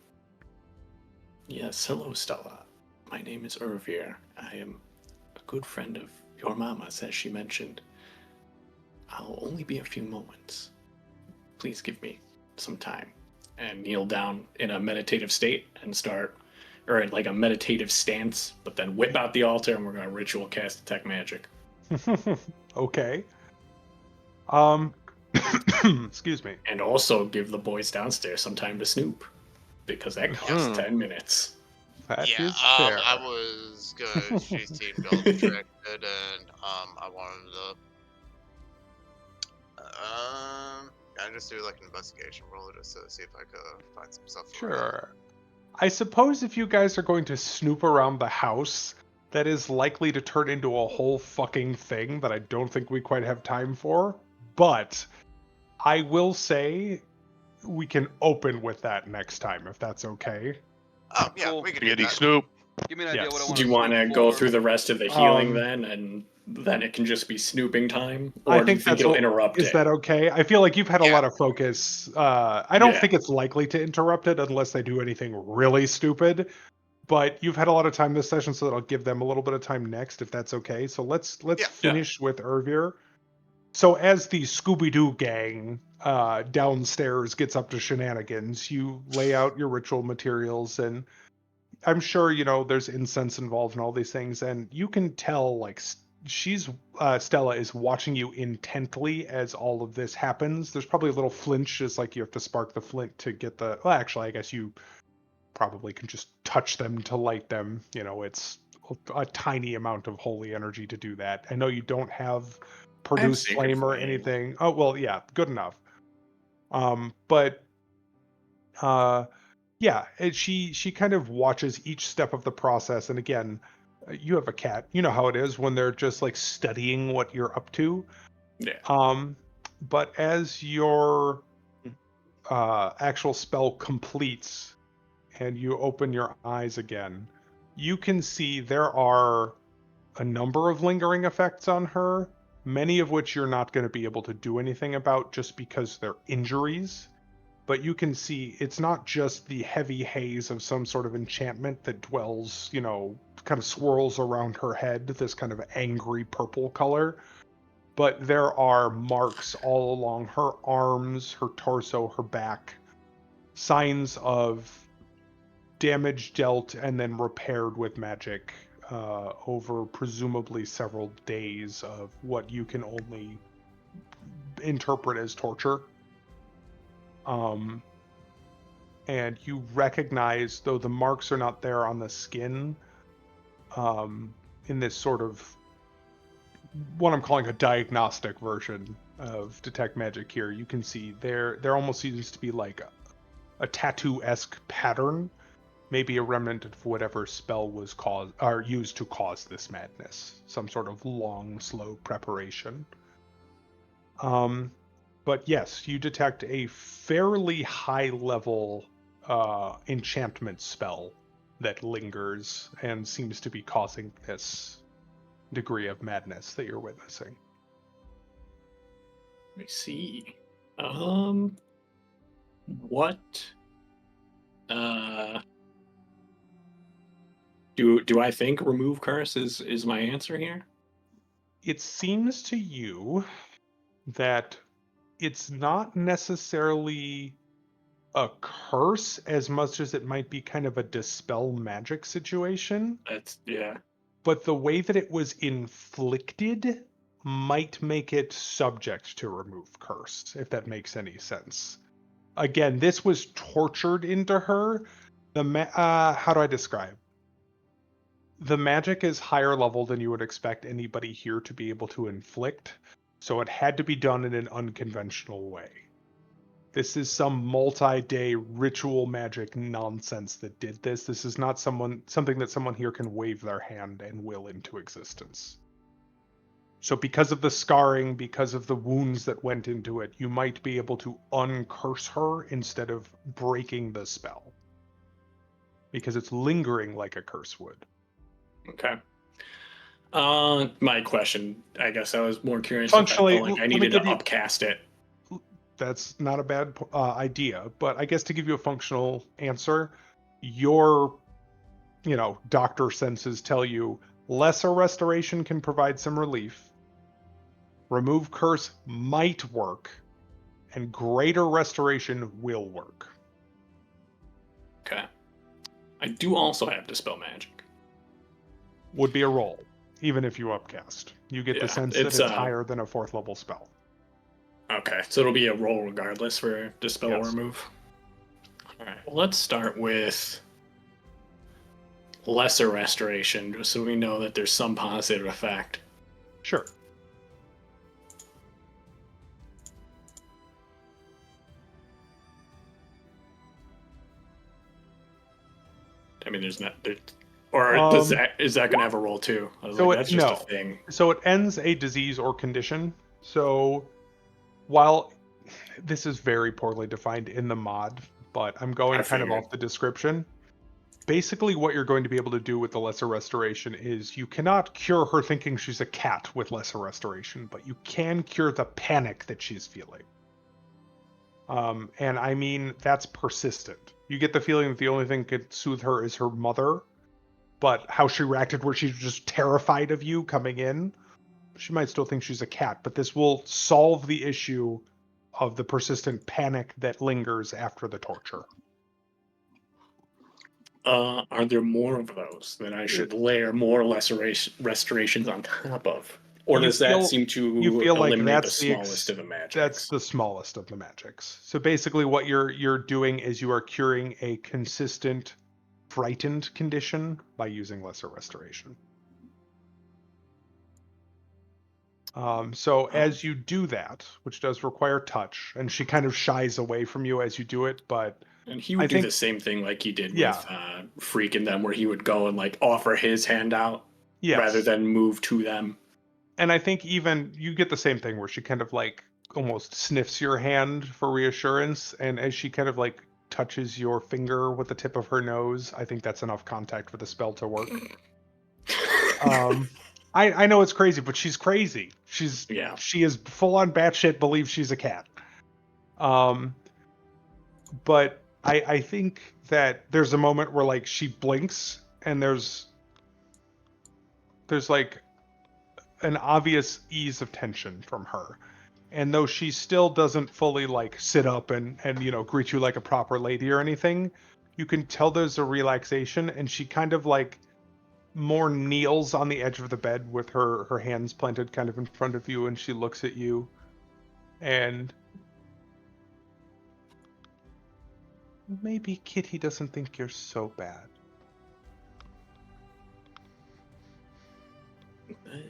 "Yes, hello, Stella. My name is Irvir. I am a good friend of your mama's, as she mentioned. I'll only be a few moments. Please give me some time." And kneel down in a meditative state and start, or in like a meditative stance, but then whip out the altar and we're going to ritual cast Detect Magic. Okay. Excuse me. And also give the boys downstairs some time to snoop, because that costs 10 minutes. That Yeah, is fair. I was gonna. She seemed all distracted, and I wanted to. I just do like an investigation roll just to see if I could find some stuff. Sure. I suppose if you guys are going to snoop around the house, that is likely to turn into a whole fucking thing that I don't think we quite have time for. But I will say we can open with that next time, if that's okay. Oh yeah, Cool. we can do Spaghetti that. Snoop. Give me an idea what I Yes. want Do to you want to snoop go for. through the rest of the healing Um, then, and then it can just be snooping time, I or do you think think that's it'll o- interrupt is it? that okay? I feel like you've had a Yeah. lot of focus. I don't Yeah. think it's likely to interrupt it unless they do anything really stupid. But you've had a lot of time this session, so that'll give them a little bit of time next, if that's okay. So let's Yeah. finish with Ervir. So as the Scooby-Doo gang downstairs gets up to shenanigans, you lay out your ritual materials, and I'm sure there's incense involved and all these things, and you can tell like Stella is watching you intently as all of this happens. There's probably a little flinch, just like you have to spark the flint to get the. Well, actually, I guess you probably can just touch them to light them. It's a tiny amount of holy energy to do that. I know you don't have I have produce sacred flame or flame. anything. Oh well, yeah, good enough. But yeah, she kind of watches each step of the process, and again, you have a cat. You know how it is when they're just like studying what you're up to. Yeah. But as your actual spell completes and you open your eyes again, you can see there are a number of lingering effects on her, many of which you're not going to be able to do anything about just because they're injuries. But you can see it's not just the heavy haze of some sort of enchantment that dwells, kind of swirls around her head, this kind of angry purple color, but there are marks all along her arms, her torso, her back, signs of damage dealt and then repaired with magic over presumably several days of what you can only interpret as torture. And you recognize, though the marks are not there on the skin, in this sort of what I'm calling a diagnostic version of detect magic here, you can see there almost seems to be like a tattoo-esque pattern, maybe a remnant of whatever spell was caused or used to cause this madness, some sort of long, slow preparation. But yes, you detect a fairly high level enchantment spell that lingers and seems to be causing this degree of madness that you're witnessing. Let me see. What uh do I think remove curse is my answer here? It seems to you that it's not necessarily a curse as much as it might be kind of a dispel magic situation, That's yeah. but the way that it was inflicted might make it subject to remove curse, if that makes any sense. Again, this was tortured into her. How do I describe? The magic is higher level than you would expect anybody here to be able to inflict, so it had to be done in an unconventional way. This is some multi-day ritual magic nonsense that did this. This is not something that someone here can wave their hand and will into existence. So because of the scarring, because of the wounds that went into it, you might be able to uncurse her instead of breaking the spell. Because it's lingering like a curse would. Okay. My question, I guess I was more curious if I Functionally, felt like I let me needed to give you. upcast it. That's not a bad idea, but I guess to give you a functional answer, your doctor senses tell you lesser restoration can provide some relief, remove curse might work, and greater restoration will work. Okay. I do also have dispel magic. Would be a roll, even if you upcast. You get the Yeah, sense that it's it's higher than a 4th level spell. okay. So it'll be a roll regardless for dispel or Yes. remove. All right. Well, let's start with lesser restoration, just so we know that there's some positive effect. Sure. I mean, there's not there, or does that is that gonna have a roll too? I was So like, that's just a no. thing. So it ends a disease or condition. So while this is very poorly defined in the mod, but I'm going I kind of figured. off the description. basically what you're going to be able to do with the Lesser Restoration is you cannot cure her thinking she's a cat with Lesser Restoration, but you can cure the panic that she's feeling. And I mean, that's persistent. You get the feeling that the only thing that could soothe her is her mother, but how she reacted where she's just terrified of you coming in, she might still think she's a cat, but this will solve the issue of the persistent panic that lingers after the torture. Are there more of those that I should layer more restorations on top of? Or You does that feel- seem to you feel like eliminate the that's the smallest of the magics? That's the smallest of the magics. So basically what you're doing is you are curing a consistent frightened condition by using Lesser Restoration. So as you do that, which does require touch, and she kind of shies away from you as you do it, but And he would I do think- the same thing like he did Yeah. with Freak and them, where he would go and like offer his hand out yes. rather than move to them. And I think even you get the same thing where she kind of like almost sniffs your hand for reassurance, and as she kind of like touches your finger with the tip of her nose, I think that's enough contact for the spell to work. I know it's crazy, but she's crazy. She is full on batshit believes she's a cat. But I think that there's a moment where like she blinks and there's like an obvious ease of tension from her. And though she still doesn't fully like sit up and greet you like a proper lady or anything, you can tell there's a relaxation, and she kind of like more kneels on the edge of the bed with her hands planted kind of in front of you, and she looks at you and maybe Kitty doesn't think you're so bad. I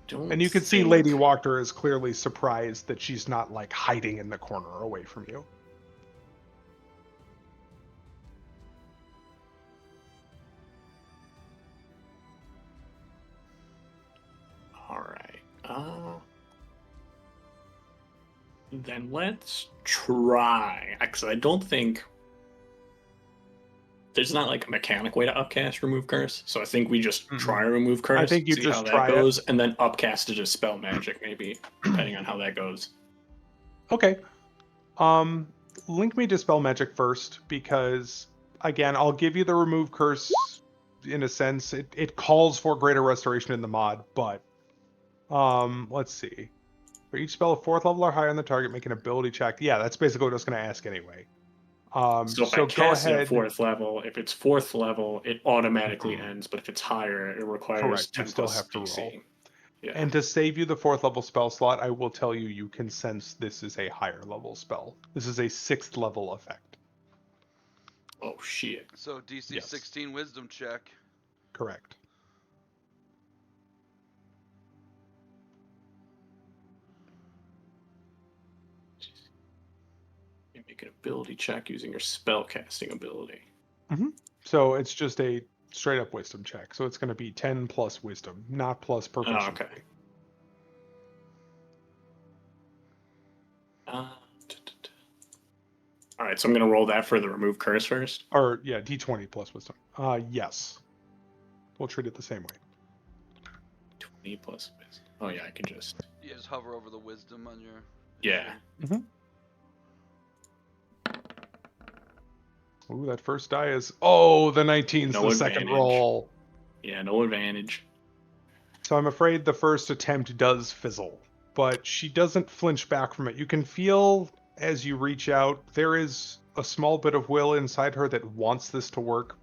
don't And you can see think- Lady Walker is clearly surprised that she's not like hiding in the corner away from you. All right. Then let's try. Actually, I don't think there's not like a mechanic way to upcast remove curse. So I think we just try remove curse. I think you see just how that try it. goes, and then upcast it as spell magic, maybe depending on how that goes. Okay. Link me to spell magic first, because again, I'll give you the remove curse in a sense. It calls for greater restoration in the mod, but let's see. For each spell of 4th level or higher on the target, make an ability check. Yeah, that's basically what I was going to ask anyway. So if I go cast it ahead. at 4th level, if it's 4th level, it automatically ends. But if it's higher, it requires Correct, 10 you still plus have to DC. roll. Yeah. And to save you the 4th level spell slot, I will tell you you can sense this is a higher level spell. This is a 6th level effect. Oh shit. So DC Yes. 16 wisdom check. Correct. You make an ability check using your spell casting ability. So it's just a straight up wisdom check. So it's going to be 10 plus wisdom, not plus proficiency. okay. All right, so I'm gonna roll that for the remove curse first. Or yeah, d20 plus wisdom. Yes. We'll treat it the same way. 20 plus wisdom. Oh yeah, I can just. You just hover over the wisdom on your. Yeah. Ooh, that first die is the 19's No the second advantage. roll. Yeah, no advantage. So I'm afraid the first attempt does fizzle, but she doesn't flinch back from it. You can feel as you reach out, there is a small bit of will inside her that wants this to work,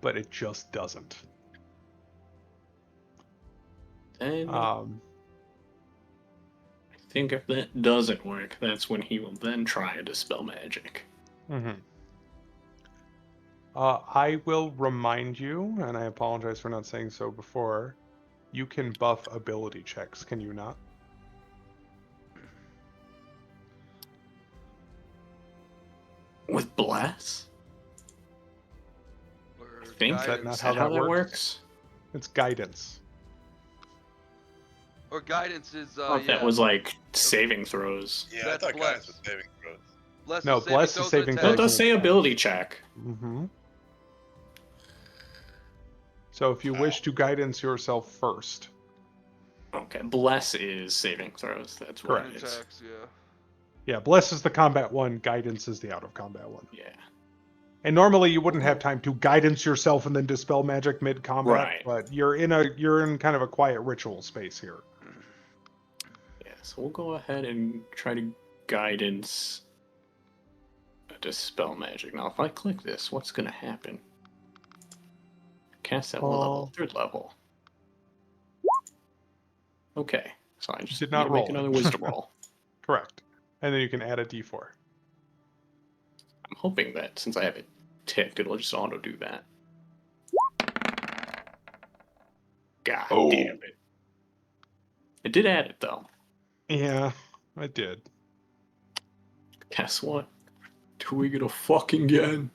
but it just doesn't. Then I think if that doesn't work, that's when he will then try to dispel magic. I will remind you, and I apologize for not saying so before, you can buff ability checks, can you not? With bless? Or I think that not is how that how that that works? works? It's guidance. Or guidance is. I thought that was like saving throws. Yeah, That's I thought guys blessed. was saving throws. Bless No, is bless is throws saving and That throws. attacks. does say ability check. So if you wish to guidance yourself first. Okay, bless is saving throws. That's what Correct. it is. Attacks, yeah. Yeah, bless is the combat one, guidance is the out of combat one. Yeah. And normally you wouldn't have time to guidance yourself and then dispel magic mid combat, Right. but you're in kind of a quiet ritual space here. Yeah, so we'll go ahead and try to guidance dispel magic. Now, if I click this, what's going to happen? Cast at what level? 3rd level. Okay, so I just Did need not to make roll another it. wisdom roll. Correct. And then you can add a d4. I'm hoping that since I have it ticked, it'll just auto do that. God damn it. It did add it, though. Yeah, I did. Guess what? Twig it a fucking again.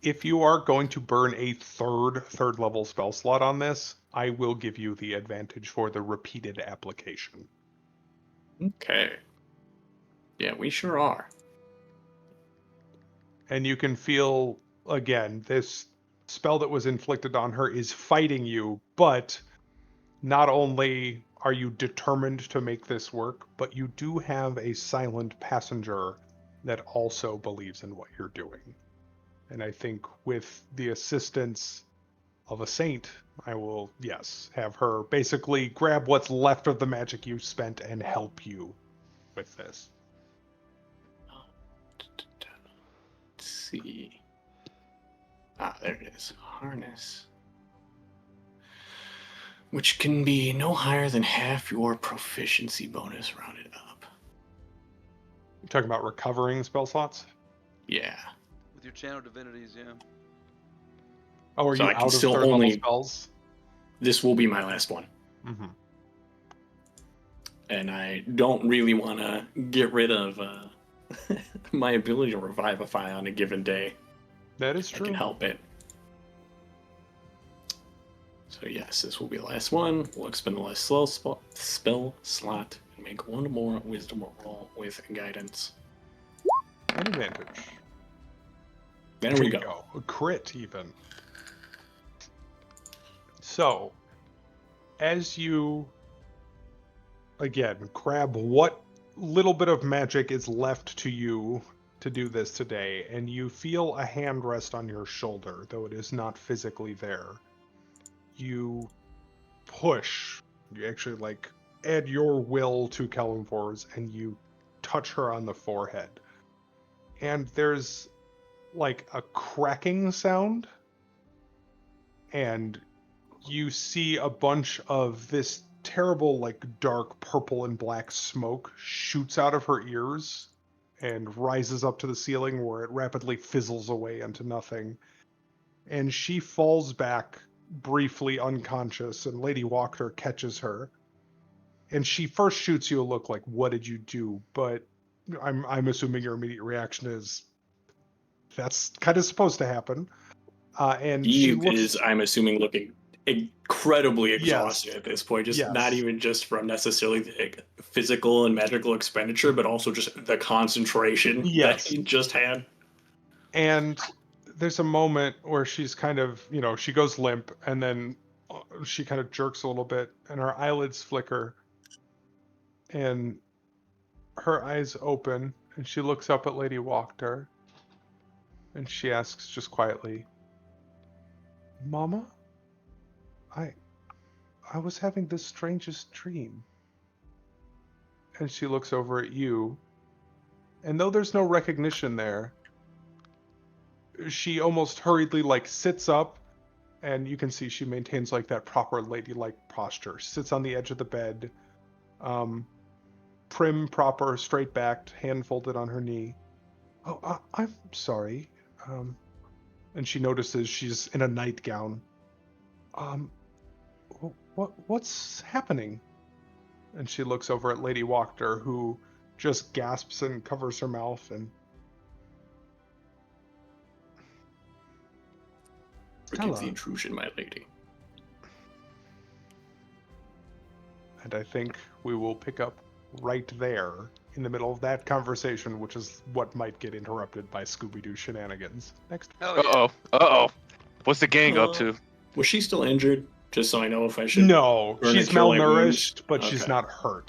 If you are going to burn a third level spell slot on this, I will give you the advantage for the repeated application. Okay. Yeah, we sure are. And you can feel, again, this spell that was inflicted on her is fighting you, but not only are you determined to make this work, but you do have a silent passenger that also believes in what you're doing. And I think with the assistance of a saint, I will, yes, have her basically grab what's left of the magic you spent and help you with this. Let's see. Ah, there it is. Harness. Which can be no higher than half your proficiency bonus rounded up. You're talking about recovering spell slots? Yeah. With your channel divinities, yeah. Oh, are So you I can out of still third level only- spells? This will be my last one. Mm-hmm. And I don't really want to get rid of my ability to revivify on a given day. That is I true. can help it. So yes, this will be the last one. We'll expend the last spell slot and make one more wisdom roll with guidance. An advantage. There we you go. A crit, even. So, as you, again, grab what little bit of magic is left to you to do this today, and you feel a hand rest on your shoulder, though it is not physically there. You push. You actually, like, add your will to Kalimvor's, and you touch her on the forehead. And there's, like, a cracking sound, and you see a bunch of this terrible, like, dark purple and black smoke shoots out of her ears and rises up to the ceiling where it rapidly fizzles away into nothing. And she falls back briefly unconscious, and Lady Walker catches her. And she first shoots you a look like, "What did you do?" But I'm assuming your immediate reaction is, "That's kind of supposed to happen." And He she looks. is, I'm assuming, looking incredibly Yes. exhausted at this point. Just Yes. not even just from necessarily the physical and magical expenditure, but also just the concentration Yes. that he just had. And there's a moment where she's kind of, she goes limp, and then she kind of jerks a little bit, and her eyelids flicker, and her eyes open, and she looks up at Lady Walker, and she asks just quietly, "Mama, I was having the strangest dream." And she looks over at you, and though there's no recognition there, she almost hurriedly, like, sits up, and you can see she maintains, like, that proper ladylike posture. She sits on the edge of the bed, prim, proper, straight-backed, hand folded on her knee. "Oh, I'm sorry." And she notices she's in a nightgown. What's happening?" And she looks over at Lady Walker, who just gasps and covers her mouth, and Forgive the Stella. intrusion, my lady. And I think we will pick up right there in the middle of that conversation, which is what might get interrupted by Scooby-Doo shenanigans. Next. Hell yeah. Uh-oh. Uh-oh. What's the gang up to? Was she still injured? Just so I know if I should. No, burn she's and kill a wound. malnourished, but she's Okay. not hurt.